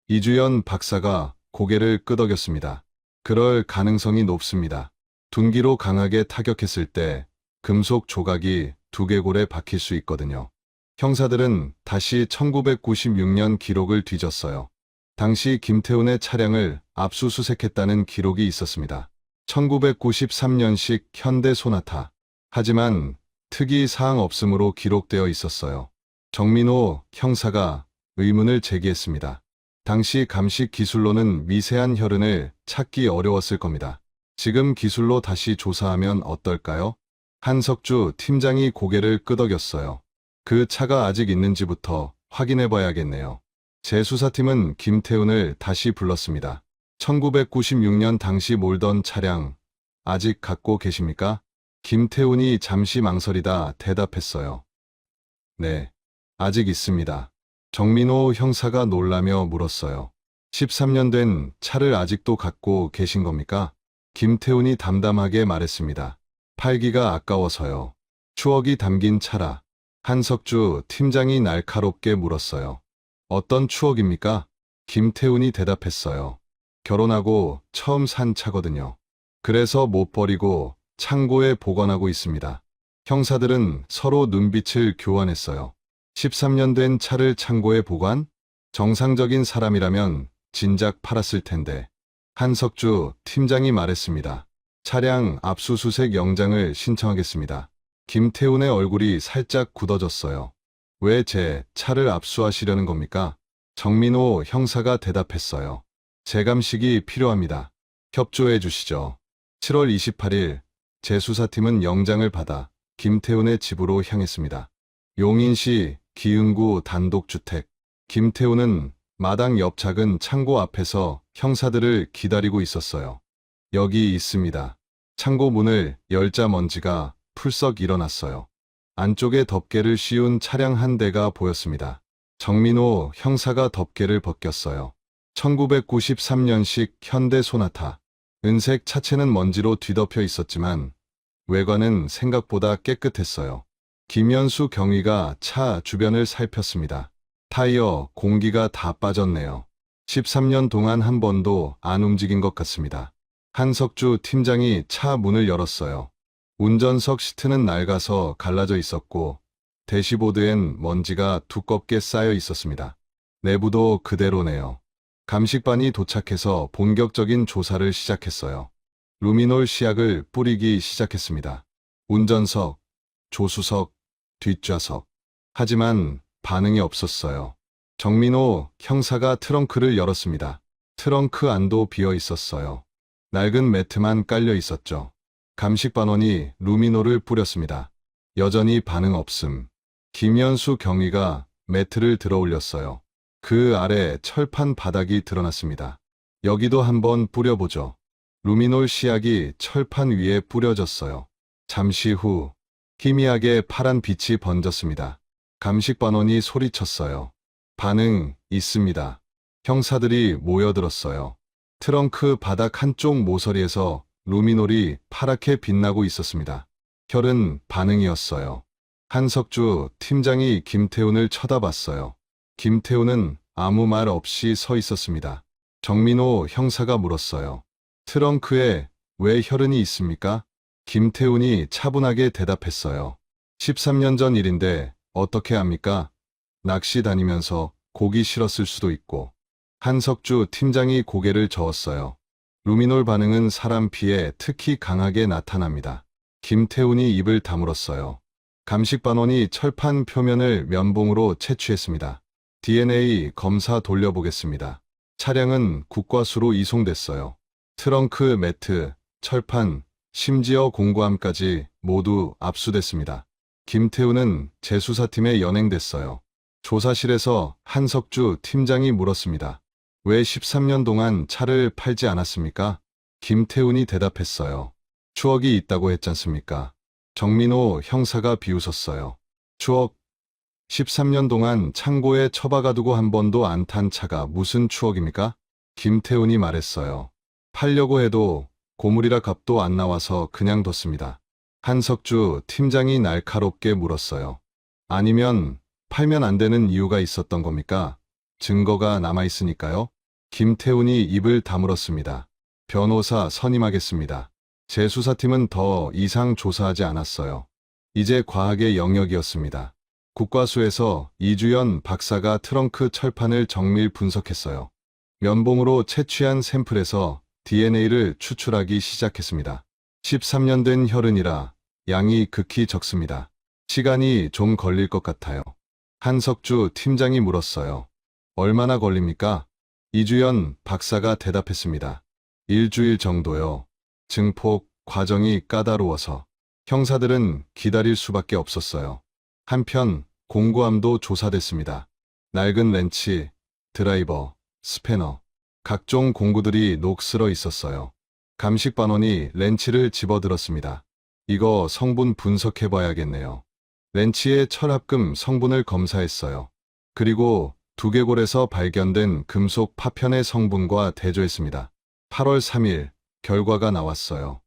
S1: 이주연 박사가 고개를 끄덕였습니다. 그럴 가능성이 높습니다. 둔기로 강하게 타격했을 때 금속 조각이 두개골에 박힐 수 있거든요. 형사들은 다시 1996년 기록을 뒤졌어요. 당시 김태훈의 차량을 압수수색했다는 기록이 있었습니다. 1993년식 현대 소나타. 하지만 특이 사항 없음으로 기록되어 있었어요. 정민호 형사가 의문을 제기했습니다. 당시 감식 기술로는 미세한 혈흔을 찾기 어려웠을 겁니다. 지금 기술로 다시 조사하면 어떨까요? 한석주 팀장이 고개를 끄덕였어요. 그 차가 아직 있는지부터 확인해 봐야겠네요. 제 수사팀은 김태훈을 다시 불렀습니다. 1996년 당시 몰던 차량 아직 갖고 계십니까? 김태훈이 잠시 망설이다 대답했어요. 네, 아직 있습니다. 정민호 형사가 놀라며 물었어요. 13년 된 차를 아직도 갖고 계신 겁니까? 김태훈이 담담하게 말했습니다. 팔기가 아까워서요. 추억이 담긴 차라. 한석주 팀장이 날카롭게 물었어요. 어떤 추억입니까? 김태훈이 대답했어요. 결혼하고 처음 산 차거든요. 그래서 못 버리고 창고에 보관하고 있습니다. 형사들은 서로 눈빛을 교환했어요. 13년 된 차를 창고에 보관? 정상적인 사람이라면 진작 팔았을 텐데. 한석주 팀장이 말했습니다. 차량 압수수색 영장을 신청하겠습니다. 김태훈의 얼굴이 살짝 굳어졌어요. 왜 제 차를 압수하시려는 겁니까? 정민호 형사가 대답했어요. 재감식이 필요합니다. 협조해 주시죠. 7월 28일 재수사팀은 영장을 받아 김태훈의 집으로 향했습니다. 용인시 기흥구 단독주택. 김태훈은 마당 옆 작은 창고 앞에서 형사들을 기다리고 있었어요. 여기 있습니다. 창고 문을 열자 먼지가 풀썩 일어났어요. 안쪽에 덮개를 씌운 차량 한 대가 보였습니다. 정민호 형사가 덮개를 벗겼어요. 1993년식 현대 소나타. 은색 차체는 먼지로 뒤덮여 있었지만 외관은 생각보다 깨끗했어요. 김현수 경위가 차 주변을 살폈습니다. 타이어 공기가 다 빠졌네요. 13년 동안 한 번도 안 움직인 것 같습니다. 한석주 팀장이 차 문을 열었어요. 운전석 시트는 낡아서 갈라져 있었고 대시보드엔 먼지가 두껍게 쌓여 있었습니다. 내부도 그대로네요. 감식반이 도착해서 본격적인 조사를 시작했어요. 루미놀 시약을 뿌리기 시작했습니다. 운전석, 조수석, 뒷좌석. 하지만 반응이 없었어요. 정민호 형사가 트렁크를 열었습니다. 트렁크 안도 비어 있었어요. 낡은 매트만 깔려 있었죠. 감식반원이 루미놀을 뿌렸습니다. 여전히 반응 없음. 김현수 경위가 매트를 들어 올렸어요. 그 아래 철판 바닥이 드러났습니다. 여기도 한번 뿌려보죠. 루미놀 시약이 철판 위에 뿌려졌어요. 잠시 후 희미하게 파란 빛이 번졌습니다. 감식반원이 소리쳤어요. 반응 있습니다. 형사들이 모여들었어요. 트렁크 바닥 한쪽 모서리에서 루미놀이 파랗게 빛나고 있었습니다. 혈은 반응이었어요. 한석주 팀장이 김태훈을 쳐다봤어요. 김태훈은 아무 말 없이 서 있었습니다. 정민호 형사가 물었어요. 트렁크에 왜 혈흔이 있습니까? 김태훈이 차분하게 대답했어요. 13년 전 일인데 어떻게 합니까? 낚시 다니면서 고기 실었을 수도 있고. 한석주 팀장이 고개를 저었어요. 루미놀 반응은 사람 피에 특히 강하게 나타납니다. 김태훈이 입을 다물었어요. 감식반원이 철판 표면을 면봉으로 채취했습니다. DNA 검사 돌려보겠습니다. 차량은 국과수로 이송됐어요. 트렁크 매트, 철판, 심지어 공구함까지 모두 압수됐습니다. 김태훈은 재수사팀에 연행됐어요. 조사실에서 한석주 팀장이 물었습니다. 왜 13년 동안 차를 팔지 않았습니까? 김태훈이 대답했어요. 추억이 있다고 했잖습니까? 정민호 형사가 비웃었어요. 추억? 13년 동안 창고에 처박아두고 한 번도 안 탄 차가 무슨 추억입니까? 김태훈이 말했어요. 팔려고 해도 고물이라 값도 안 나와서 그냥 뒀습니다. 한석주 팀장이 날카롭게 물었어요. 아니면 팔면 안 되는 이유가 있었던 겁니까? 증거가 남아있으니까요? 김태훈이 입을 다물었습니다. 변호사 선임하겠습니다. 재수사팀은 더 이상 조사하지 않았어요. 이제 과학의 영역이었습니다. 국과수에서 이주연 박사가 트렁크 철판을 정밀 분석했어요. 면봉으로 채취한 샘플에서 DNA를 추출하기 시작했습니다. 13년 된 혈흔이라 양이 극히 적습니다. 시간이 좀 걸릴 것 같아요. 한석주 팀장이 물었어요. 얼마나 걸립니까? 이주연 박사가 대답했습니다. 일주일 정도요. 증폭 과정이 까다로워서 형사들은 기다릴 수밖에 없었어요. 한편 공구함도 조사됐습니다. 낡은 렌치, 드라이버, 스패너, 각종 공구들이 녹슬어 있었어요. 감식반원이 렌치를 집어들었습니다. 이거 성분 분석해봐야겠네요. 렌치의 철합금 성분을 검사했어요. 그리고 두개골에서 발견된 금속 파편의 성분과 대조했습니다. 8월 3일 결과가 나왔어요.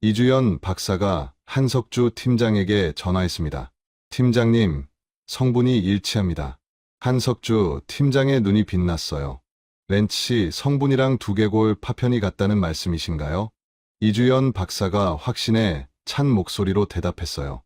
S1: 이주연 박사가 한석주 팀장에게 전화했습니다. 팀장님, 성분이 일치합니다. 한석주 팀장의 눈이 빛났어요. 렌치 성분이랑 두개골 파편이 같다는 말씀이신가요? 이주연 박사가 확신에 찬 목소리로 대답했어요.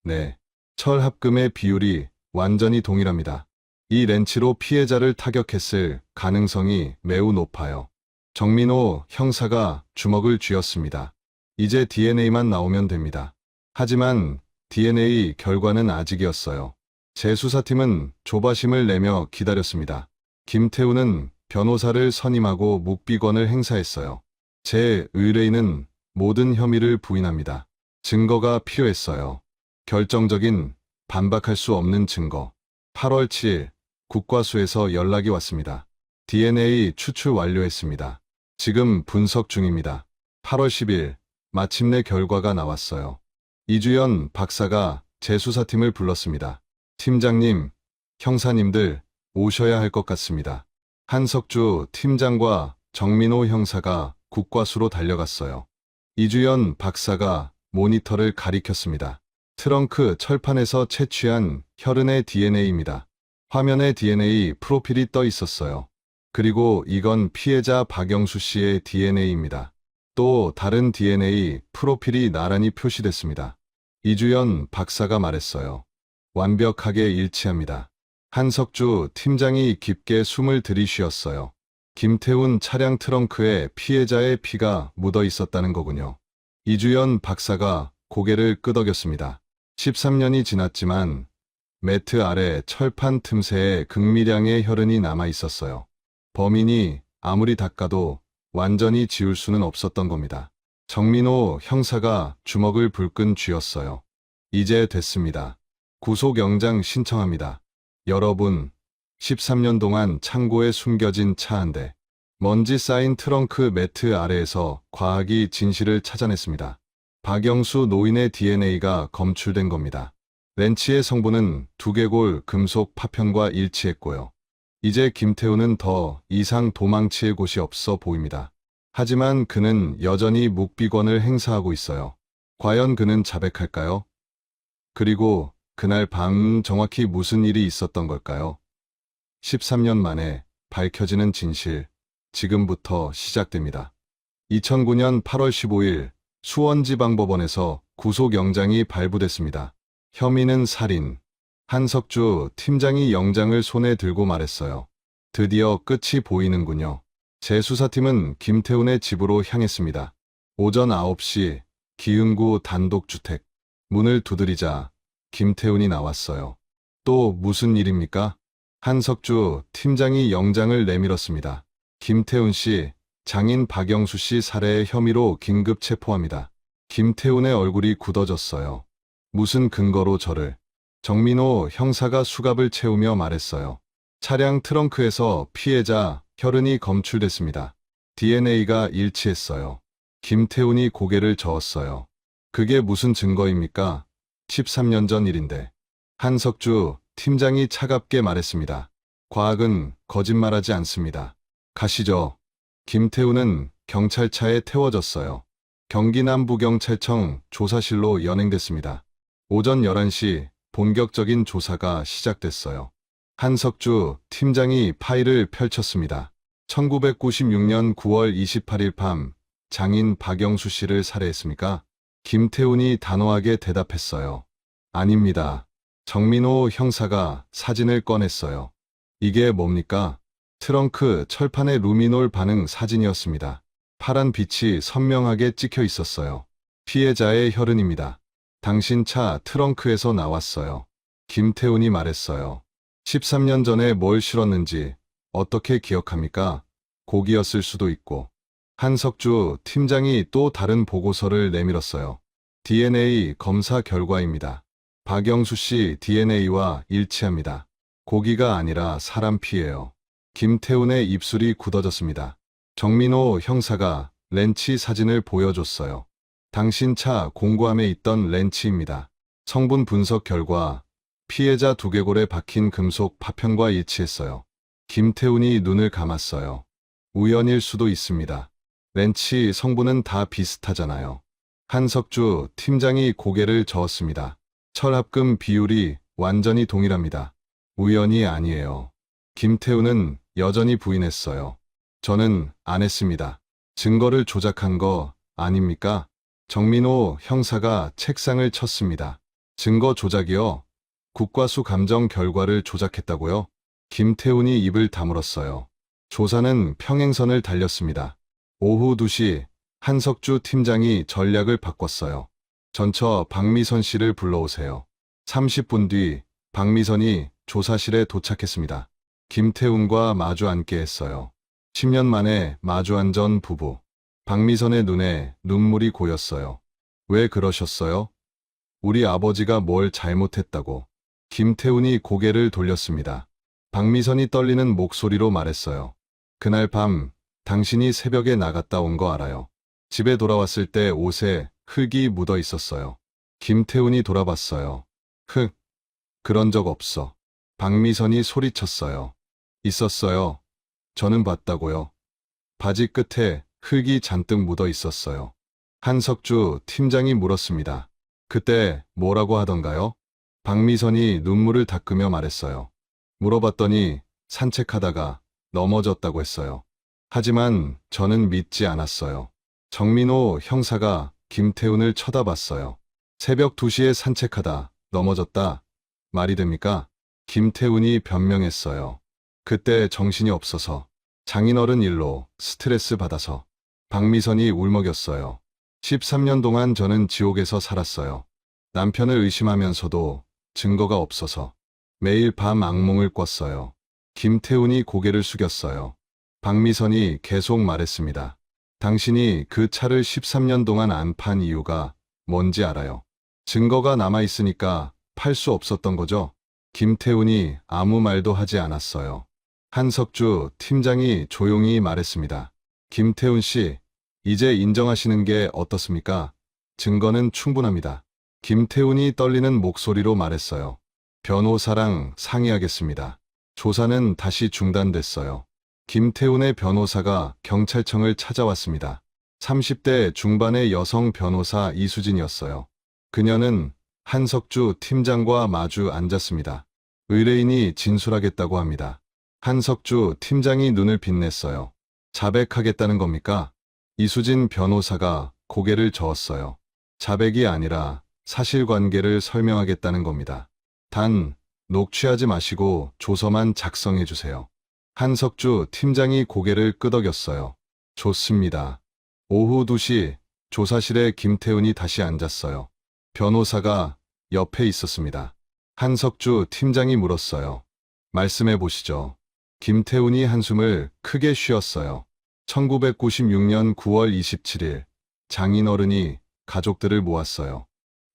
S1: 네, 철합금의 비율이 완전히 동일합니다. 이 렌치로 피해자를 타격했을 가능성이 매우 높아요. 정민호 형사가 주먹을 쥐었습니다. 이제 DNA만 나오면 됩니다. 하지만 DNA 결과는 아직이었어요. 재수사팀은 조바심을 내며 기다렸습니다. 김태우는 변호사를 선임하고 묵비권을 행사했어요. 제 의뢰인은 모든 혐의를 부인합니다. 증거가 필요했어요. 결정적인 반박할 수 없는 증거. 8월 7일 국과수에서 연락이 왔습니다. DNA 추출 완료했습니다. 지금 분석 중입니다. 8월 10일 마침내 결과가 나왔어요. 이주연 박사가 재수사팀을 불렀습니다. 팀장님, 형사님들 오셔야 할 것 같습니다. 한석주 팀장과 정민호 형사가 국과수로 달려갔어요. 이주연 박사가 모니터를 가리켰습니다. 트렁크 철판에서 채취한 혈흔의 DNA입니다. 화면에 DNA 프로필이 떠 있었어요. 그리고 이건 피해자 박영수 씨의 DNA입니다. 또 다른 DNA 프로필이 나란히 표시됐습니다. 이주연 박사가 말했어요. 완벽하게 일치합니다. 한석주 팀장이 깊게 숨을 들이쉬었어요. 김태훈 차량 트렁크에 피해자의 피가 묻어 있었다는 거군요. 이주연 박사가 고개를 끄덕였습니다. 13년이 지났지만 매트 아래 철판 틈새에 극미량의 혈흔이 남아 있었어요. 범인이 아무리 닦아도 완전히 지울 수는 없었던 겁니다. 정민호 형사가 주먹을 불끈 쥐었어요. 이제 됐습니다. 구속영장 신청합니다. 여러분, 13년 동안 창고에 숨겨진 차 한 대, 먼지 쌓인 트렁크 매트 아래에서 과학이 진실을 찾아냈습니다. 박영수 노인의 DNA가 검출된 겁니다. 렌치의 성분은 두개골 금속 파편과 일치했고요. 이제 김태우는 더 이상 도망칠 곳이 없어 보입니다. 하지만 그는 여전히 묵비권을 행사하고 있어요. 과연 그는 자백할까요? 그리고 그날 밤 정확히 무슨 일이 있었던 걸까요? 13년 만에 밝혀지는 진실, 지금부터 시작됩니다. 2009년 8월 15일 수원지방법원에서 구속영장이 발부됐습니다. 혐의는 살인. 한석주 팀장이 영장을 손에 들고 말했어요. 드디어 끝이 보이는군요. 재수사팀은 김태훈의 집으로 향했습니다. 오전 9시 기흥구 단독주택. 문을 두드리자 김태훈이 나왔어요. 또 무슨 일입니까? 한석주 팀장이 영장을 내밀었습니다. 김태훈 씨, 장인 박영수 씨 살해의 혐의로 긴급 체포합니다. 김태훈의 얼굴이 굳어졌어요. 무슨 근거로 저를? 정민호 형사가 수갑을 채우며 말했어요. 차량 트렁크에서 피해자 혈흔이 검출됐습니다. DNA가 일치했어요. 김태훈이 고개를 저었어요. 그게 무슨 증거입니까? 13년 전 일인데. 한석주 팀장이 차갑게 말했습니다. 과학은 거짓말하지 않습니다. 가시죠. 김태훈은 경찰차에 태워졌어요. 경기 남부경찰청 조사실로 연행됐습니다. 오전 11시 본격적인 조사가 시작됐어요. 한석주 팀장이 파일을 펼쳤습니다. 1996년 9월 28일 밤 장인 박영수 씨를 살해했습니까? 김태훈이 단호하게 대답했어요. 아닙니다. 정민호 형사가 사진을 꺼냈어요. 이게 뭡니까? 트렁크 철판의 루미놀 반응 사진이었습니다. 파란 빛이 선명하게 찍혀 있었어요. 피해자의 혈흔입니다. 당신 차 트렁크에서 나왔어요. 김태훈이 말했어요. 13년 전에 뭘 실었는지 어떻게 기억합니까? 고기였을 수도 있고. 한석주 팀장이 또 다른 보고서를 내밀었어요. DNA 검사 결과입니다. 박영수 씨 DNA와 일치합니다. 고기가 아니라 사람 피예요. 김태훈의 입술이 굳어졌습니다. 정민호 형사가 렌치 사진을 보여줬어요. 당신 차 공구함에 있던 렌치입니다. 성분 분석 결과 피해자 두개골에 박힌 금속 파편과 일치했어요. 김태훈이 눈을 감았어요. 우연일 수도 있습니다. 렌치 성분은 다 비슷하잖아요. 한석주 팀장이 고개를 저었습니다. 철합금 비율이 완전히 동일합니다. 우연이 아니에요. 김태훈은 여전히 부인했어요. 저는 안 했습니다. 증거를 조작한 거 아닙니까? 정민호 형사가 책상을 쳤습니다. 증거 조작이요? 국과수 감정 결과를 조작했다고요? 김태훈이 입을 다물었어요. 조사는 평행선을 달렸습니다. 오후 2시 한석주 팀장이 전략을 바꿨어요. 전처 박미선 씨를 불러오세요. 30분 뒤 박미선이 조사실에 도착했습니다. 김태훈과 마주 앉게 했어요. 10년 만에 마주 앉은 부부. 박미선의 눈에 눈물이 고였어요. 왜 그러셨어요? 우리 아버지가 뭘 잘못했다고. 김태훈이 고개를 돌렸습니다. 박미선이 떨리는 목소리로 말했어요. 그날 밤 당신이 새벽에 나갔다 온 거 알아요. 집에 돌아왔을 때 옷에 흙이 묻어 있었어요. 김태훈이 돌아봤어요. 흙? 그런 적 없어. 박미선이 소리쳤어요. 있었어요. 저는 봤다고요. 바지 끝에 흙이 잔뜩 묻어 있었어요. 한석주 팀장이 물었습니다. 그때 뭐라고 하던가요? 박미선이 눈물을 닦으며 말했어요. 물어봤더니 산책하다가 넘어졌다고 했어요. 하지만 저는 믿지 않았어요. 정민호 형사가 김태훈을 쳐다봤어요. 새벽 2시에 산책하다 넘어졌다. 말이 됩니까? 김태훈이 변명했어요. 그때 정신이 없어서, 장인어른 일로 스트레스 받아서. 박미선이 울먹였어요. 13년 동안 저는 지옥에서 살았어요. 남편을 의심하면서도 증거가 없어서 매일 밤 악몽을 꿨어요. 김태훈이 고개를 숙였어요. 박미선이 계속 말했습니다. 당신이 그 차를 13년 동안 안 판 이유가 뭔지 알아요. 증거가 남아있으니까 팔 수 없었던 거죠? 김태훈이 아무 말도 하지 않았어요. 한석주 팀장이 조용히 말했습니다. 김태훈 씨, 이제 인정하시는 게 어떻습니까? 증거는 충분합니다. 김태훈이 떨리는 목소리로 말했어요. 변호사랑 상의하겠습니다. 조사는 다시 중단됐어요. 김태훈의 변호사가 경찰청을 찾아왔습니다. 30대 중반의 여성 변호사 이수진이었어요. 그녀는 한석주 팀장과 마주 앉았습니다. 의뢰인이 진술하겠다고 합니다. 한석주 팀장이 눈을 빛냈어요. 자백하겠다는 겁니까? 이수진 변호사가 고개를 저었어요. 자백이 아니라 사실관계를 설명하겠다는 겁니다. 단, 녹취하지 마시고 조서만 작성해 주세요. 한석주 팀장이 고개를 끄덕였어요. 좋습니다. 오후 2시 조사실에 김태훈이 다시 앉았어요. 변호사가 옆에 있었습니다. 한석주 팀장이 물었어요. 말씀해 보시죠. 김태훈이 한숨을 크게 쉬었어요. 1996년 9월 27일 장인어른이 가족들을 모았어요.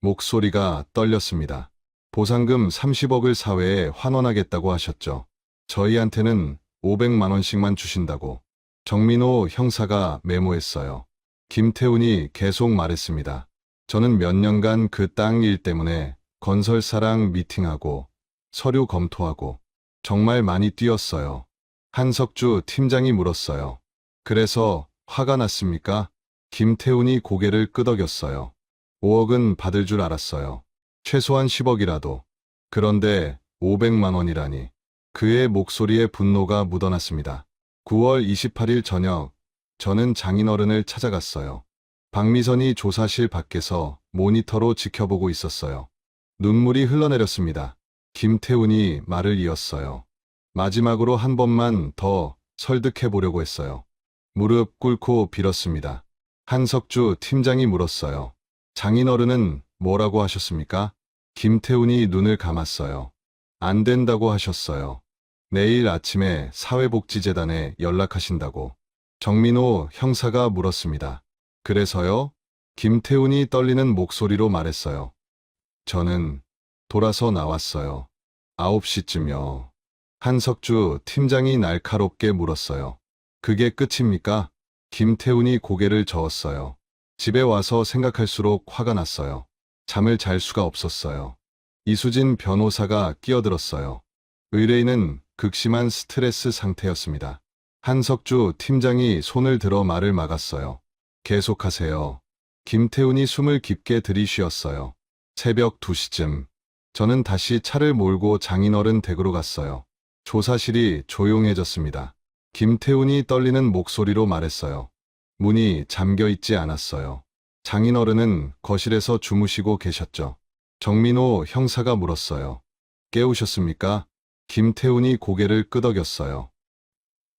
S1: 목소리가 떨렸습니다. 보상금 30억을 사회에 환원하겠다고 하셨죠. 저희한테는 500만 원씩만 주신다고. 정민호 형사가 메모했어요. 김태훈이 계속 말했습니다. 저는 몇 년간 그 땅 일 때문에 건설사랑 미팅하고 서류 검토하고 정말 많이 뛰었어요. 한석주 팀장이 물었어요. 그래서 화가 났습니까? 김태훈이 고개를 끄덕였어요. 5억은 받을 줄 알았어요. 최소한 10억이라도. 그런데 500만 원이라니. 그의 목소리에 분노가 묻어났습니다. 9월 28일 저녁, 저는 장인어른을 찾아갔어요. 박미선이 조사실 밖에서 모니터로 지켜보고 있었어요. 눈물이 흘러내렸습니다. 김태훈이 말을 이었어요. 마지막으로 한 번만 더 설득해 보려고 했어요. 무릎 꿇고 빌었습니다. 한석주 팀장이 물었어요. 장인어른은 뭐라고 하셨습니까? 김태훈이 눈을 감았어요. 안 된다고 하셨어요. 내일 아침에 사회복지재단에 연락하신다고. 정민호 형사가 물었습니다. 그래서요? 김태훈이 떨리는 목소리로 말했어요. 저는 돌아서 나왔어요. 9시쯤요. 한석주 팀장이 날카롭게 물었어요. 그게 끝입니까? 김태훈이 고개를 저었어요. 집에 와서 생각할수록 화가 났어요. 잠을 잘 수가 없었어요. 이수진 변호사가 끼어들었어요. 의뢰인은 극심한 스트레스 상태였습니다. 한석주 팀장이 손을 들어 말을 막았어요. 계속하세요. 김태훈이 숨을 깊게 들이쉬었어요. 새벽 2시쯤 저는 다시 차를 몰고 장인어른 댁으로 갔어요. 조사실이 조용해졌습니다. 김태훈이 떨리는 목소리로 말했어요. 문이 잠겨 있지 않았어요. 장인어른은 거실에서 주무시고 계셨죠. 정민호 형사가 물었어요. 깨우셨습니까? 김태훈이 고개를 끄덕였어요.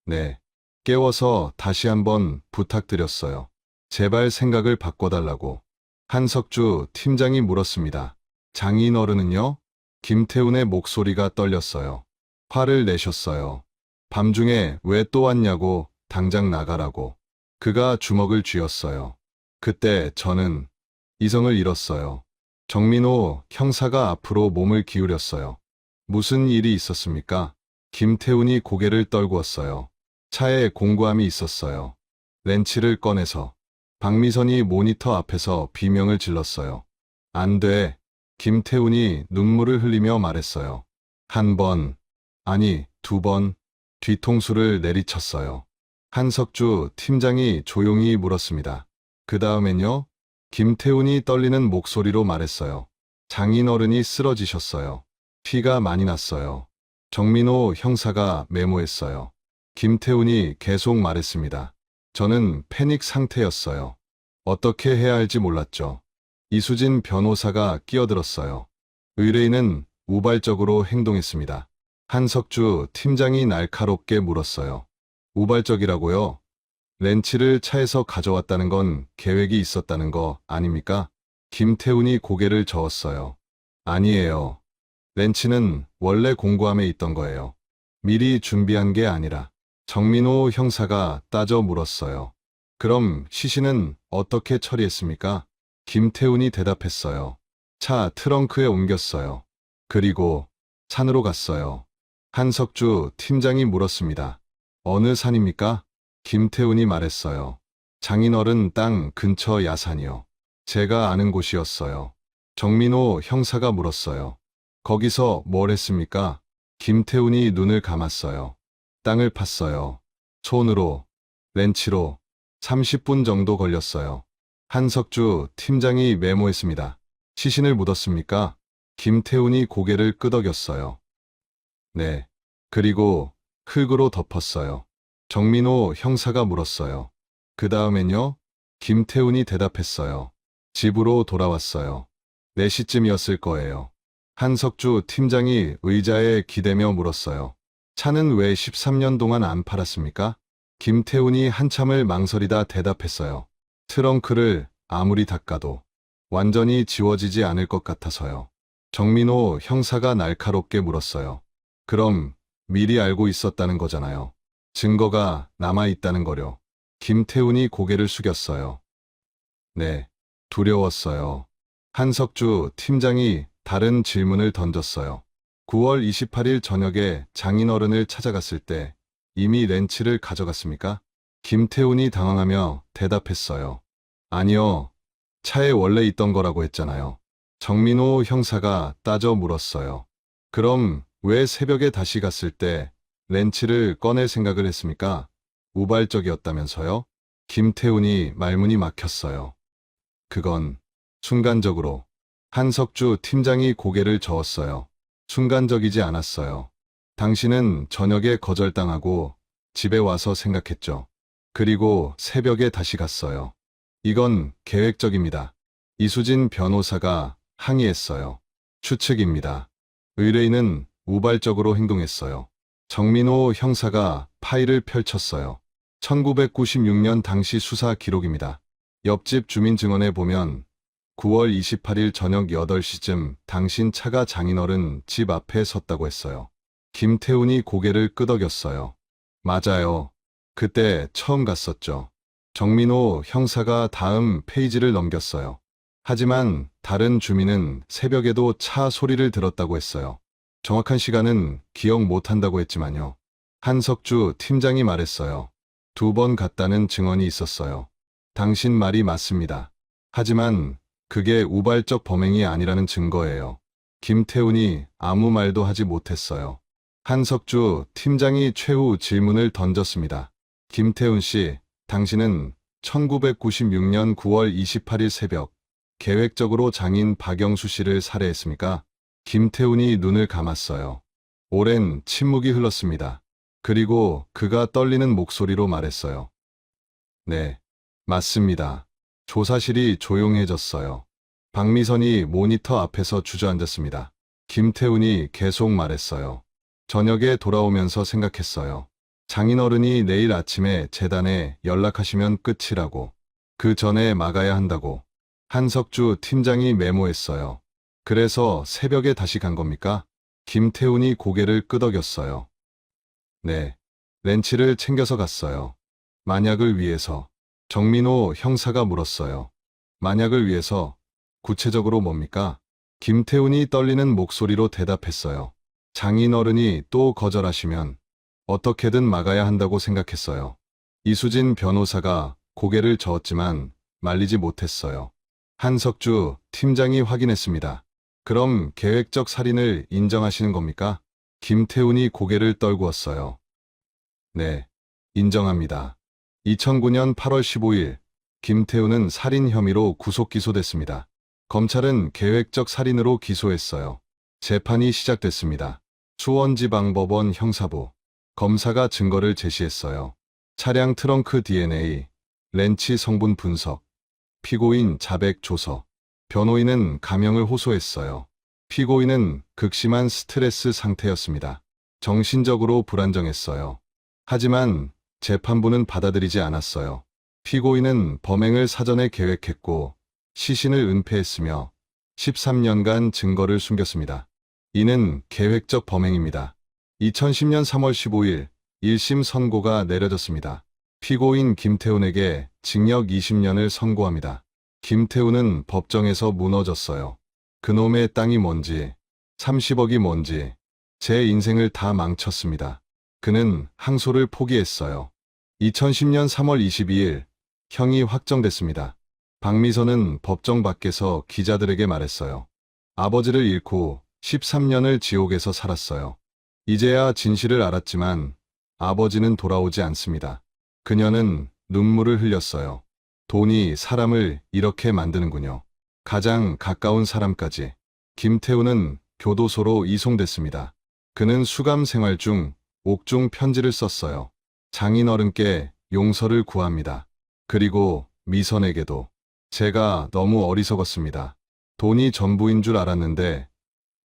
S1: 네. 깨워서 다시 한번 부탁드렸어요. 제발 생각을 바꿔달라고. 한석주 팀장이 물었습니다. 장인 어른은요? 김태훈의 목소리가 떨렸어요. 화를 내셨어요. 밤중에 왜 또 왔냐고, 당장 나가라고. 그가 주먹을 쥐었어요. 그때 저는 이성을 잃었어요. 정민호 형사가 앞으로 몸을 기울였어요. 무슨 일이 있었습니까? 김태훈이 고개를 떨구었어요. 차에 공구함이 있었어요. 렌치를 꺼내서 박미선이 모니터 앞에서 비명을 질렀어요. 안 돼. 김태훈이 눈물을 흘리며 말했어요. 한 번, 아니, 두 번, 뒤통수를 내리쳤어요. 한석주 팀장이 조용히 물었습니다. 그 다음엔요? 김태훈이 떨리는 목소리로 말했어요. 장인어른이 쓰러지셨어요. 피가 많이 났어요. 정민호 형사가 메모했어요. 김태훈이 계속 말했습니다. 저는 패닉 상태였어요. 어떻게 해야 할지 몰랐죠. 이수진 변호사가 끼어들었어요. 의뢰인은 우발적으로 행동했습니다. 한석주 팀장이 날카롭게 물었어요. 우발적이라고요? 렌치를 차에서 가져왔다는 건 계획이 있었다는 거 아닙니까? 김태훈이 고개를 저었어요. 아니에요. 렌치는 원래 공구함에 있던 거예요. 미리 준비한 게 아니라. 정민호 형사가 따져 물었어요. 그럼 시신은 어떻게 처리했습니까? 김태훈이 대답했어요. 차 트렁크에 옮겼어요. 그리고 산으로 갔어요. 한석주 팀장이 물었습니다. 어느 산입니까? 김태훈이 말했어요. 장인어른 땅 근처 야산이요. 제가 아는 곳이었어요. 정민호 형사가 물었어요. 거기서 뭘 했습니까? 김태훈이 눈을 감았어요. 땅을 팠어요. 손으로, 렌치로 30분 정도 걸렸어요. 한석주 팀장이 메모했습니다. 시신을 묻었습니까? 김태훈이 고개를 끄덕였어요. 네. 그리고 흙으로 덮었어요. 정민호 형사가 물었어요. 그 다음엔요? 김태훈이 대답했어요. 집으로 돌아왔어요. 4시쯤이었을 거예요. 한석주 팀장이 의자에 기대며 물었어요. 차는 왜 13년 동안 안 팔았습니까? 김태훈이 한참을 망설이다 대답했어요. 트렁크를 아무리 닦아도 완전히 지워지지 않을 것 같아서요. 정민호 형사가 날카롭게 물었어요. 그럼 미리 알고 있었다는 거잖아요. 증거가 남아있다는 거요. 김태훈이 고개를 숙였어요. 네, 두려웠어요. 한석주 팀장이 다른 질문을 던졌어요. 9월 28일 저녁에 장인어른을 찾아갔을 때 이미 렌치를 가져갔습니까? 김태훈이 당황하며 대답했어요. 아니요. 차에 원래 있던 거라고 했잖아요. 정민호 형사가 따져 물었어요. 그럼 왜 새벽에 다시 갔을 때 렌치를 꺼낼 생각을 했습니까? 우발적이었다면서요? 김태훈이 말문이 막혔어요. 그건 순간적으로. 한석주 팀장이 고개를 저었어요. 순간적이지 않았어요. 당신은 저녁에 거절당하고 집에 와서 생각했죠. 그리고 새벽에 다시 갔어요. 이건 계획적입니다. 이수진 변호사가 항의했어요. 추측입니다. 의뢰인은 우발적으로 행동했어요. 정민호 형사가 파일을 펼쳤어요. 1996년 당시 수사 기록입니다. 옆집 주민 증언에 보면 9월 28일 저녁 8시쯤 당신 차가 장인어른 집 앞에 섰다고 했어요. 김태훈이 고개를 끄덕였어요. 맞아요. 그때 처음 갔었죠. 정민호 형사가 다음 페이지를 넘겼어요. 하지만 다른 주민은 새벽에도 차 소리를 들었다고 했어요. 정확한 시간은 기억 못한다고 했지만요. 한석주 팀장이 말했어요. 2번 갔다는 증언이 있었어요. 당신 말이 맞습니다. 하지만 그게 우발적 범행이 아니라는 증거예요. 김태훈이 아무 말도 하지 못했어요. 한석주 팀장이 최후 질문을 던졌습니다. 김태훈 씨, 당신은 1996년 9월 28일 새벽 계획적으로 장인 박영수 씨를 살해했습니까? 김태훈이 눈을 감았어요. 오랜 침묵이 흘렀습니다. 그리고 그가 떨리는 목소리로 말했어요. 네, 맞습니다. 조사실이 조용해졌어요. 박미선이 모니터 앞에서 주저앉았습니다. 김태훈이 계속 말했어요. 저녁에 돌아오면서 생각했어요. 장인어른이 내일 아침에 재단에 연락하시면 끝이라고. 그 전에 막아야 한다고. 한석주 팀장이 메모했어요. 그래서 새벽에 다시 간 겁니까? 김태훈이 고개를 끄덕였어요. 네. 렌치를 챙겨서 갔어요. 만약을 위해서. 정민호 형사가 물었어요. 만약을 위해서 구체적으로 뭡니까? 김태훈이 떨리는 목소리로 대답했어요. 장인어른이 또 거절하시면 어떻게든 막아야 한다고 생각했어요. 이수진 변호사가 고개를 저었지만 말리지 못했어요. 한석주 팀장이 확인했습니다. 그럼 계획적 살인을 인정하시는 겁니까? 김태훈이 고개를 떨구었어요. 네, 인정합니다. 2009년 8월 15일, 김태훈은 살인 혐의로 구속 기소됐습니다. 검찰은 계획적 살인으로 기소했어요. 재판이 시작됐습니다. 수원지방법원 형사부. 검사가 증거를 제시했어요. 차량 트렁크 DNA, 렌치 성분 분석, 피고인 자백 조서. 변호인은 감형을 호소했어요. 피고인은 극심한 스트레스 상태였습니다. 정신적으로 불안정했어요. 하지만 재판부는 받아들이지 않았어요. 피고인은 범행을 사전에 계획했고 시신을 은폐했으며 13년간 증거를 숨겼습니다. 이는 계획적 범행입니다. 2010년 3월 15일 1심 선고가 내려졌습니다. 피고인 김태훈에게 징역 20년을 선고합니다. 김태훈은 법정에서 무너졌어요. 그놈의 땅이 뭔지, 30억이 뭔지, 제 인생을 다 망쳤습니다. 그는 항소를 포기했어요. 2010년 3월 22일 형이 확정됐습니다. 박미선은 법정 밖에서 기자들에게 말했어요. 아버지를 잃고 13년을 지옥에서 살았어요. 이제야 진실을 알았지만 아버지는 돌아오지 않습니다. 그녀는 눈물을 흘렸어요. 돈이 사람을 이렇게 만드는군요. 가장 가까운 사람까지. 김태훈은 교도소로 이송됐습니다. 그는 수감 생활 중 옥중 편지를 썼어요. 장인어른께 용서를 구합니다. 그리고 미선에게도. 제가 너무 어리석었습니다. 돈이 전부인 줄 알았는데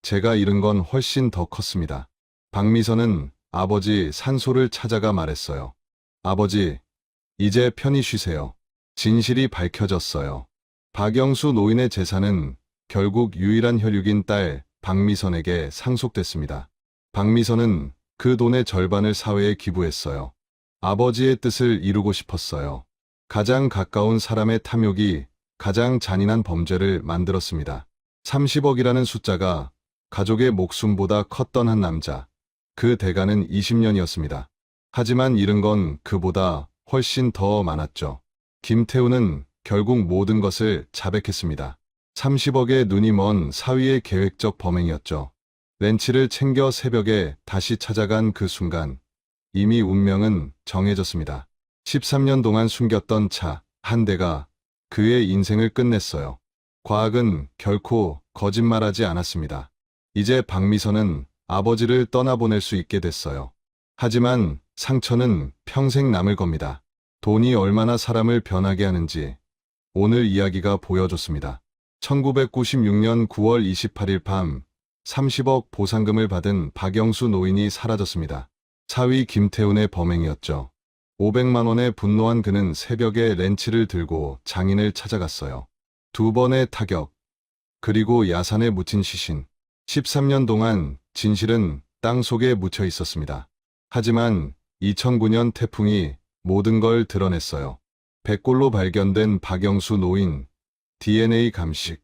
S1: 제가 잃은 건 훨씬 더 컸습니다. 박미선은 아버지 산소를 찾아가 말했어요. 아버지, 이제 편히 쉬세요. 진실이 밝혀졌어요. 박영수 노인의 재산은 결국 유일한 혈육인 딸 박미선에게 상속됐습니다. 박미선은 그 돈의 절반을 사회에 기부했어요. 아버지의 뜻을 이루고 싶었어요. 가장 가까운 사람의 탐욕이 가장 잔인한 범죄를 만들었습니다. 30억이라는 숫자가 가족의 목숨보다 컸던 한 남자. 그 대가는 20년이었습니다. 하지만 잃은 건 그보다 훨씬 더 많았죠. 김태훈은 결국 모든 것을 자백했습니다. 30억에 눈이 먼 사위의 계획적 범행이었죠. 렌치를 챙겨 새벽에 다시 찾아간 그 순간 이미 운명은 정해졌습니다. 13년 동안 숨겼던 차 한 대가 그의 인생을 끝냈어요. 과학은 결코 거짓말하지 않았습니다. 이제 박미선은 아버지를 떠나보낼 수 있게 됐어요. 하지만 상처는 평생 남을 겁니다. 돈이 얼마나 사람을 변하게 하는지 오늘 이야기가 보여줬습니다. 1996년 9월 28일 밤 30억 보상금을 받은 박영수 노인이 사라졌습니다. 사위 김태훈의 범행이었죠. 500만 원에 분노한 그는 새벽에 렌치를 들고 장인을 찾아갔어요. 2번의 타격, 그리고 야산에 묻힌 시신. 13년 동안 진실은 땅 속에 묻혀 있었습니다. 하지만 2009년 태풍이 모든 걸 드러냈어요. 백골로 발견된 박영수 노인, DNA 감식,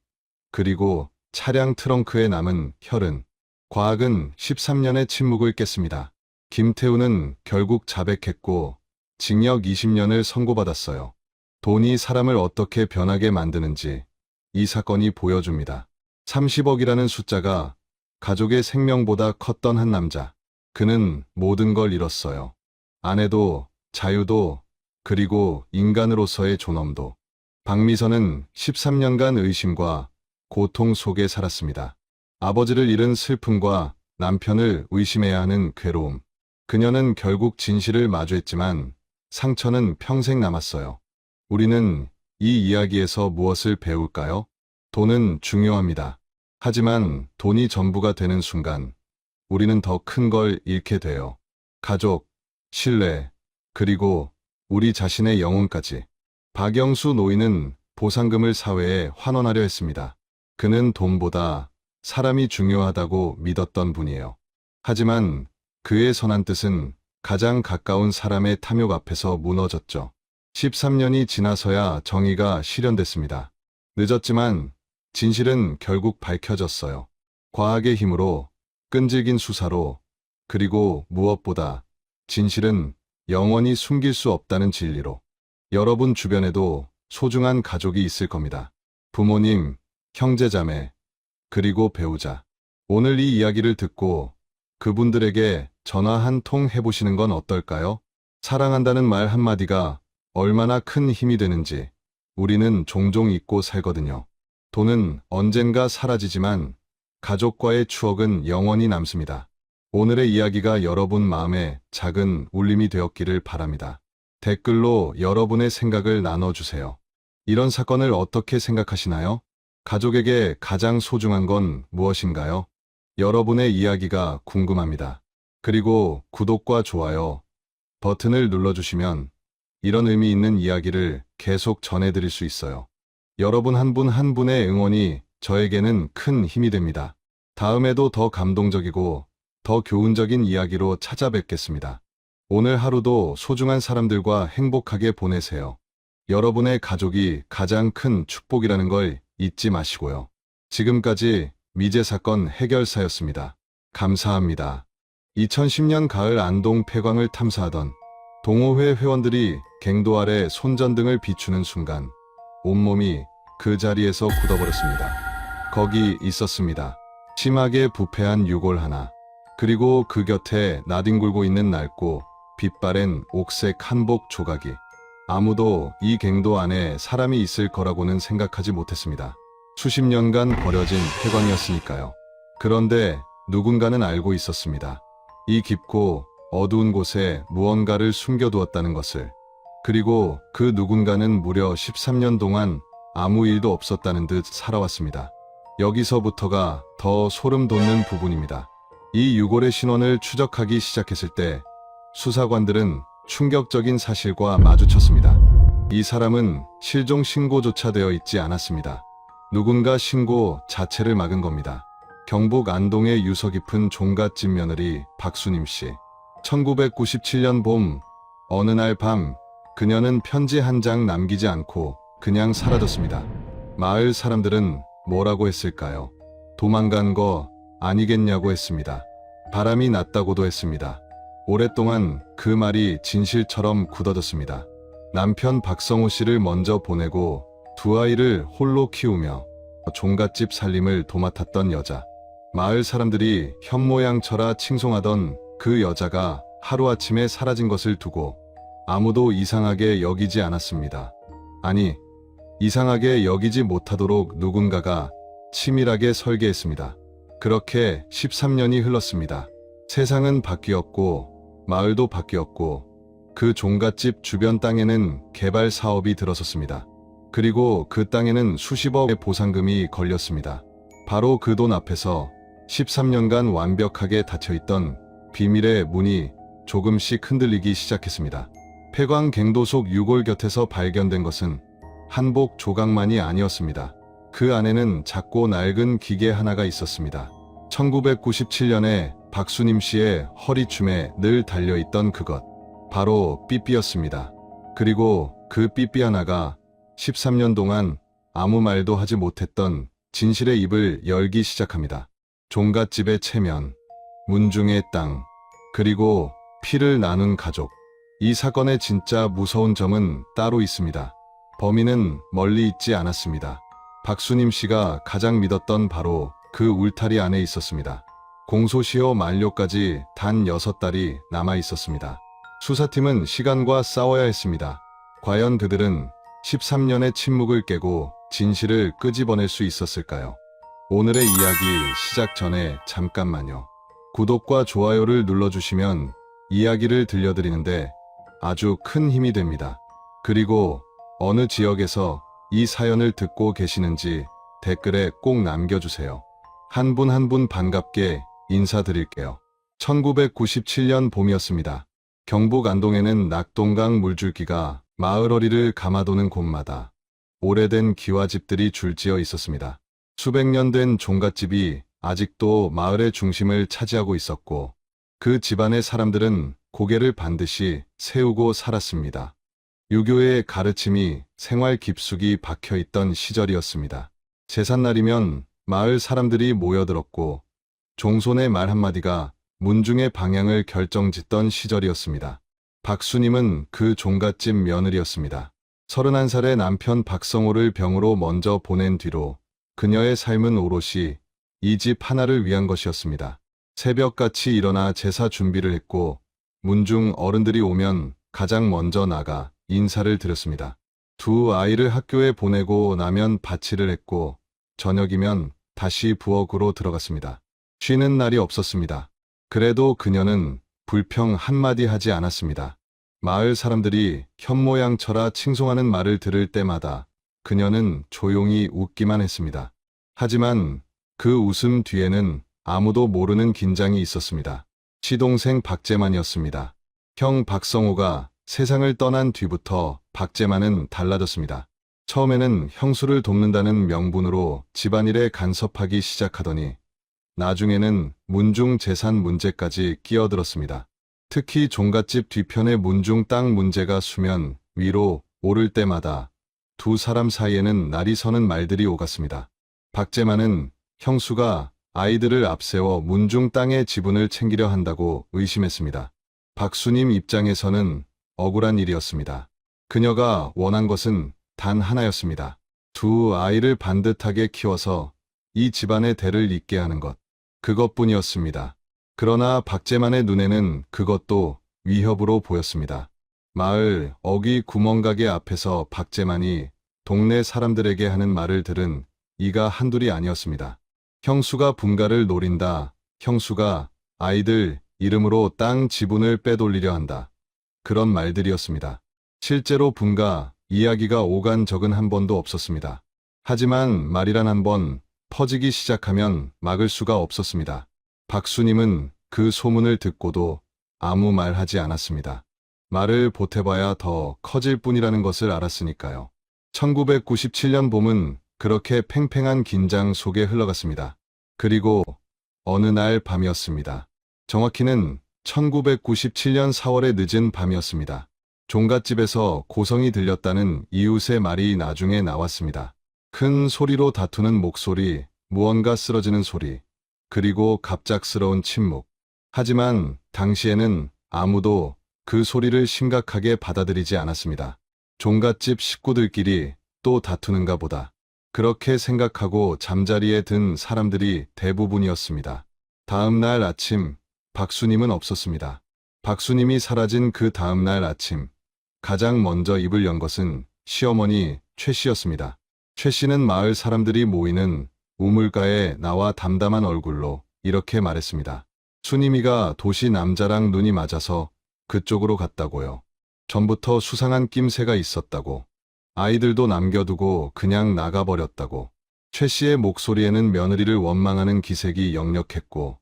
S1: 그리고 차량 트렁크에 남은 혈흔. 과학은 13년의 침묵을 깼습니다. 김태훈은 결국 자백했고 징역 20년을 선고받았어요. 돈이 사람을 어떻게 변하게 만드는지 이 사건이 보여줍니다. 30억이라는 숫자가 가족의 생명보다 컸던 한 남자. 그는 모든 걸 잃었어요. 아내도, 자유도, 그리고 인간으로서의 존엄도. 박미선은 13년간 의심과 고통 속에 살았습니다. 아버지를 잃은 슬픔과 남편을 의심해야 하는 괴로움. 그녀는 결국 진실을 마주했지만 상처는 평생 남았어요. 우리는 이 이야기에서 무엇을 배울까요? 돈은 중요합니다. 하지만 돈이 전부가 되는 순간 우리는 더 큰 걸 잃게 돼요. 가족, 신뢰, 그리고 우리 자신의 영혼까지. 박영수 노인은 보상금을 사회에 환원하려 했습니다. 그는 돈보다 사람이 중요하다고 믿었던 분이에요. 하지만 그의 선한 뜻은 가장 가까운 사람의 탐욕 앞에서 무너졌죠. 13년이 지나서야 정의가 실현됐습니다. 늦었지만 진실은 결국 밝혀졌어요. 과학의 힘으로, 끈질긴 수사로, 그리고 무엇보다 진실은 영원히 숨길 수 없다는 진리로. 여러분 주변에도 소중한 가족이 있을 겁니다. 부모님, 형제자매, 그리고 배우자. 오늘 이 이야기를 듣고 그분들에게 전화 한 통 해보시는 건 어떨까요? 사랑한다는 말 한마디가 얼마나 큰 힘이 되는지 우리는 종종 잊고 살거든요. 돈은 언젠가 사라지지만 가족과의 추억은 영원히 남습니다. 오늘의 이야기가 여러분 마음에 작은 울림이 되었기를 바랍니다. 댓글로 여러분의 생각을 나눠주세요. 이런 사건을 어떻게 생각하시나요? 가족에게 가장 소중한 건 무엇인가요? 여러분의 이야기가 궁금합니다. 그리고 구독과 좋아요 버튼을 눌러주시면 이런 의미 있는 이야기를 계속 전해드릴 수 있어요. 여러분 한 분 한 분의 응원이 저에게는 큰 힘이 됩니다. 다음에도 더 감동적이고 더 교훈적인 이야기로 찾아뵙겠습니다. 오늘 하루도 소중한 사람들과 행복하게 보내세요. 여러분의 가족이 가장 큰 축복이라는 걸 잊지 마시고요. 지금까지 미제 사건 해결사였습니다. 감사합니다. 2010년 가을 안동 폐광을 탐사하던 동호회 회원들이 갱도 아래 손전등을 비추는 순간 온몸이 그 자리에서 굳어버렸습니다. 거기 있었습니다. 심하게 부패한 유골 하나, 그리고 그 곁에 나뒹굴고 있는 낡고 빛바랜 옥색 한복 조각이. 아무도 이 갱도 안에 사람이 있을 거라고는 생각하지 못했습니다. 수십 년간 버려진 폐광이었으니까요. 그런데 누군가는 알고 있었습니다. 이 깊고 어두운 곳에 무언가를 숨겨두었다는 것을. 그리고 그 누군가는 무려 13년 동안 아무 일도 없었다는 듯 살아왔습니다. 여기서부터가 더 소름 돋는 부분입니다. 이 유골의 신원을 추적하기 시작했을 때 수사관들은 충격적인 사실과 마주쳤습니다. 이 사람은 실종 신고조차 되어 있지 않았습니다. 누군가 신고 자체를 막은 겁니다. 경북 안동의 유서 깊은 종갓집 며느리 박수님 씨. 1997년 봄, 어느 날 밤, 그녀는 편지 한 장 남기지 않고 그냥 사라졌습니다. 마을 사람들은 뭐라고 했을까요? 도망간 거 아니겠냐고 했습니다. 바람이 났다고도 했습니다. 오랫동안 그 말이 진실처럼 굳어졌습니다. 남편 박성호 씨를 먼저 보내고 두 아이를 홀로 키우며 종갓집 살림을 도맡았던 여자. 마을 사람들이 현모양처라 칭송하던 그 여자가 하루아침에 사라진 것을 두고 아무도 이상하게 여기지 않았습니다. 아니, 이상하게 여기지 못하도록 누군가가 치밀하게 설계했습니다. 그렇게 13년이 흘렀습니다. 세상은 바뀌었고 마을도 바뀌었고 그 종갓집 주변 땅에는 개발 사업이 들어섰습니다. 그리고 그 땅에는 수십억의 보상금이 걸렸습니다. 바로 그 돈 앞에서 13년간 완벽하게 닫혀있던 비밀의 문이 조금씩 흔들리기 시작했습니다. 폐광 갱도 속 유골 곁에서 발견된 것은 한복 조각만이 아니었습니다. 그 안에는 작고 낡은 기계 하나가 있었습니다. 1997년에 박수님 씨의 허리춤에 늘 달려있던 그것. 바로 삐삐였습니다. 그리고 그 삐삐 하나가 13년 동안 아무 말도 하지 못했던 진실의 입을 열기 시작합니다. 종갓집의 체면, 문중의 땅, 그리고 피를 나눈 가족. 이 사건의 진짜 무서운 점은 따로 있습니다. 범인은 멀리 있지 않았습니다. 박수님 씨가 가장 믿었던 바로 그 울타리 안에 있었습니다. 공소시효 만료까지 단 6달이 남아 있었습니다. 수사팀은 시간과 싸워야 했습니다. 과연 그들은 13년의 침묵을 깨고 진실을 끄집어낼 수 있었을까요? 오늘의 이야기 시작 전에 잠깐만요. 구독과 좋아요를 눌러주시면 이야기를 들려드리는데 아주 큰 힘이 됩니다. 그리고 어느 지역에서 이 사연을 듣고 계시는지 댓글에 꼭 남겨주세요. 한 분 한 분 반갑게 인사드릴게요. 1997년 봄이었습니다. 경북 안동에는 낙동강 물줄기가 마을 어리를 감아도는 곳마다 오래된 기와집들이 줄지어 있었습니다. 수백 년 된 종갓집이 아직도 마을의 중심을 차지하고 있었고 그 집안의 사람들은 고개를 반드시 세우고 살았습니다. 유교의 가르침이 생활 깊숙이 박혀있던 시절이었습니다. 제삿날이면 마을 사람들이 모여들었고 종손의 말 한마디가 문중의 방향을 결정짓던 시절이었습니다. 박수님은 그 종갓집 며느리였습니다. 31살의 남편 박성호를 병으로 먼저 보낸 뒤로 그녀의 삶은 오롯이 이 집 하나를 위한 것이었습니다. 새벽같이 일어나 제사 준비를 했고 문중 어른들이 오면 가장 먼저 나가 인사를 드렸습니다. 두 아이를 학교에 보내고 나면 바치를 했고 저녁이면 다시 부엌으로 들어갔습니다. 쉬는 날이 없었습니다. 그래도 그녀는 불평 한마디 하지 않았습니다. 마을 사람들이 현모양처라 칭송하는 말을 들을 때마다 그녀는 조용히 웃기만 했습니다. 하지만 그 웃음 뒤에는 아무도 모르는 긴장이 있었습니다. 시동생 박재만이었습니다. 형 박성호가 세상을 떠난 뒤부터 박재만은 달라졌습니다. 처음에는 형수를 돕는다는 명분으로 집안일에 간섭하기 시작하더니 나중에는 문중 재산 문제까지 끼어들었습니다. 특히 종갓집 뒤편의 문중 땅 문제가 수면 위로 오를 때마다 두 사람 사이에는 날이 서는 말들이 오갔습니다. 박재만은 형수가 아이들을 앞세워 문중 땅의 지분을 챙기려 한다고 의심했습니다. 박수님 입장에서는 억울한 일이었습니다. 그녀가 원한 것은 단 하나였습니다. 두 아이를 반듯하게 키워서 이 집안의 대를 잇게 하는 것. 그것뿐이었습니다. 그러나 박재만의 눈에는 그것도 위협으로 보였습니다. 마을 어귀 구멍가게 앞에서 박재만이 동네 사람들에게 하는 말을 들은 이가 한둘이 아니었습니다. 형수가 분가를 노린다. 형수가 아이들 이름으로 땅 지분을 빼돌리려 한다. 그런 말들이었습니다. 실제로 분가 이야기가 오간 적은 한 번도 없었습니다. 하지만 말이란 한 번 퍼지기 시작하면 막을 수가 없었습니다. 박수님은 그 소문을 듣고도 아무 말 하지 않았습니다. 말을 보태봐야 더 커질 뿐이라는 것을 알았으니까요. 1997년 봄은 그렇게 팽팽한 긴장 속에 흘러갔습니다. 그리고 어느 날 밤이었습니다. 정확히는 1997년 4월의 늦은 밤이었습니다. 종갓집에서 고성이 들렸다는 이웃의 말이 나중에 나왔습니다. 큰 소리로 다투는 목소리, 무언가 쓰러지는 소리, 그리고 갑작스러운 침묵. 하지만 당시에는 아무도 그 소리를 심각하게 받아들이지 않았습니다. 종갓집 식구들끼리 또 다투는가 보다. 그렇게 생각하고 잠자리에 든 사람들이 대부분이었습니다. 다음 날 아침, 박수님은 없었습니다. 박수님이 사라진 그 다음 날 아침, 가장 먼저 입을 연 것은 시어머니 최 씨였습니다. 최 씨는 마을 사람들이 모이는 우물가에 나와 담담한 얼굴로 이렇게 말했습니다. 수님이가 도시 남자랑 눈이 맞아서 그쪽으로 갔다고요. 전부터 수상한 낌새가 있었다고. 아이들도 남겨두고 그냥 나가버렸다고. 최 씨의 목소리에는 며느리를 원망하는 기색이 역력했고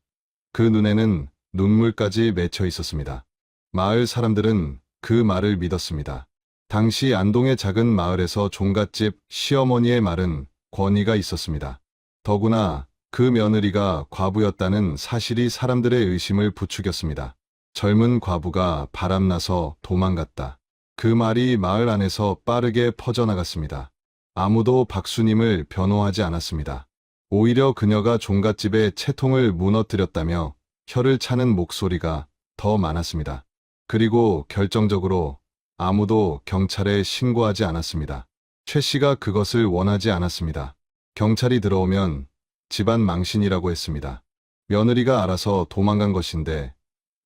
S1: 그 눈에는 눈물까지 맺혀 있었습니다. 마을 사람들은 그 말을 믿었습니다. 당시 안동의 작은 마을에서 종갓집 시어머니의 말은 권위가 있었습니다. 더구나 그 며느리가 과부였다는 사실이 사람들의 의심을 부추겼습니다. 젊은 과부가 바람나서 도망갔다. 그 말이 마을 안에서 빠르게 퍼져나갔습니다. 아무도 박수님을 변호하지 않았습니다. 오히려 그녀가 종갓집의 채통을 무너뜨렸다며 혀를 차는 목소리가 더 많았습니다. 그리고 결정적으로 아무도 경찰에 신고하지 않았습니다. 최 씨가 그것을 원하지 않았습니다. 경찰이 들어오면 집안 망신이라고 했습니다. 며느리가 알아서 도망간 것인데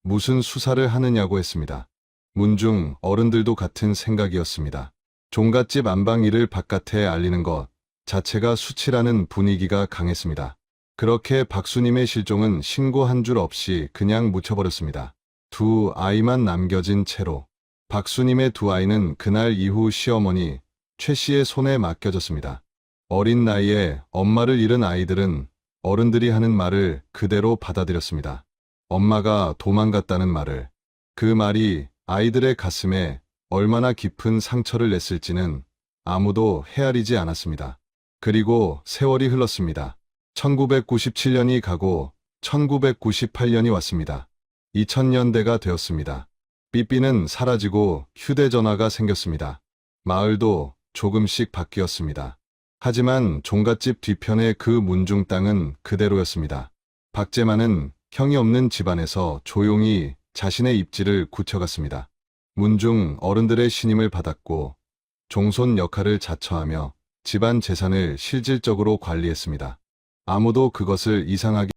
S1: 무슨 수사를 하느냐고 했습니다. 문중 어른들도 같은 생각이었습니다. 종갓집 안방 일을 바깥에 알리는 것 자체가 수치라는 분위기가 강했습니다. 그렇게 박수님의 실종은 신고 한 줄 없이 그냥 묻혀버렸습니다. 두 아이만 남겨진 채로 박수님의 두 아이는 그날 이후 시어머니 최 씨의 손에 맡겨졌습니다. 어린 나이에 엄마를 잃은 아이들은 어른들이 하는 말을 그대로 받아들였습니다. 엄마가 도망갔다는 말을. 그 말이 아이들의 가슴에 얼마나 깊은 상처를 냈을지는 아무도 헤아리지 않았습니다. 그리고 세월이 흘렀습니다. 1997년이 가고 1998년이 왔습니다. 2000년대가 되었습니다. 삐삐는 사라지고 휴대전화가 생겼습니다. 마을도 조금씩 바뀌었습니다. 하지만 종갓집 뒤편의 그 문중 땅은 그대로였습니다. 박재만은 형이 없는 집안에서 조용히 자신의 입지를 굳혀갔습니다. 문중 어른들의 신임을 받았고 종손 역할을 자처하며 집안 재산을 실질적으로 관리했습니다. 아무도 그것을 이상하게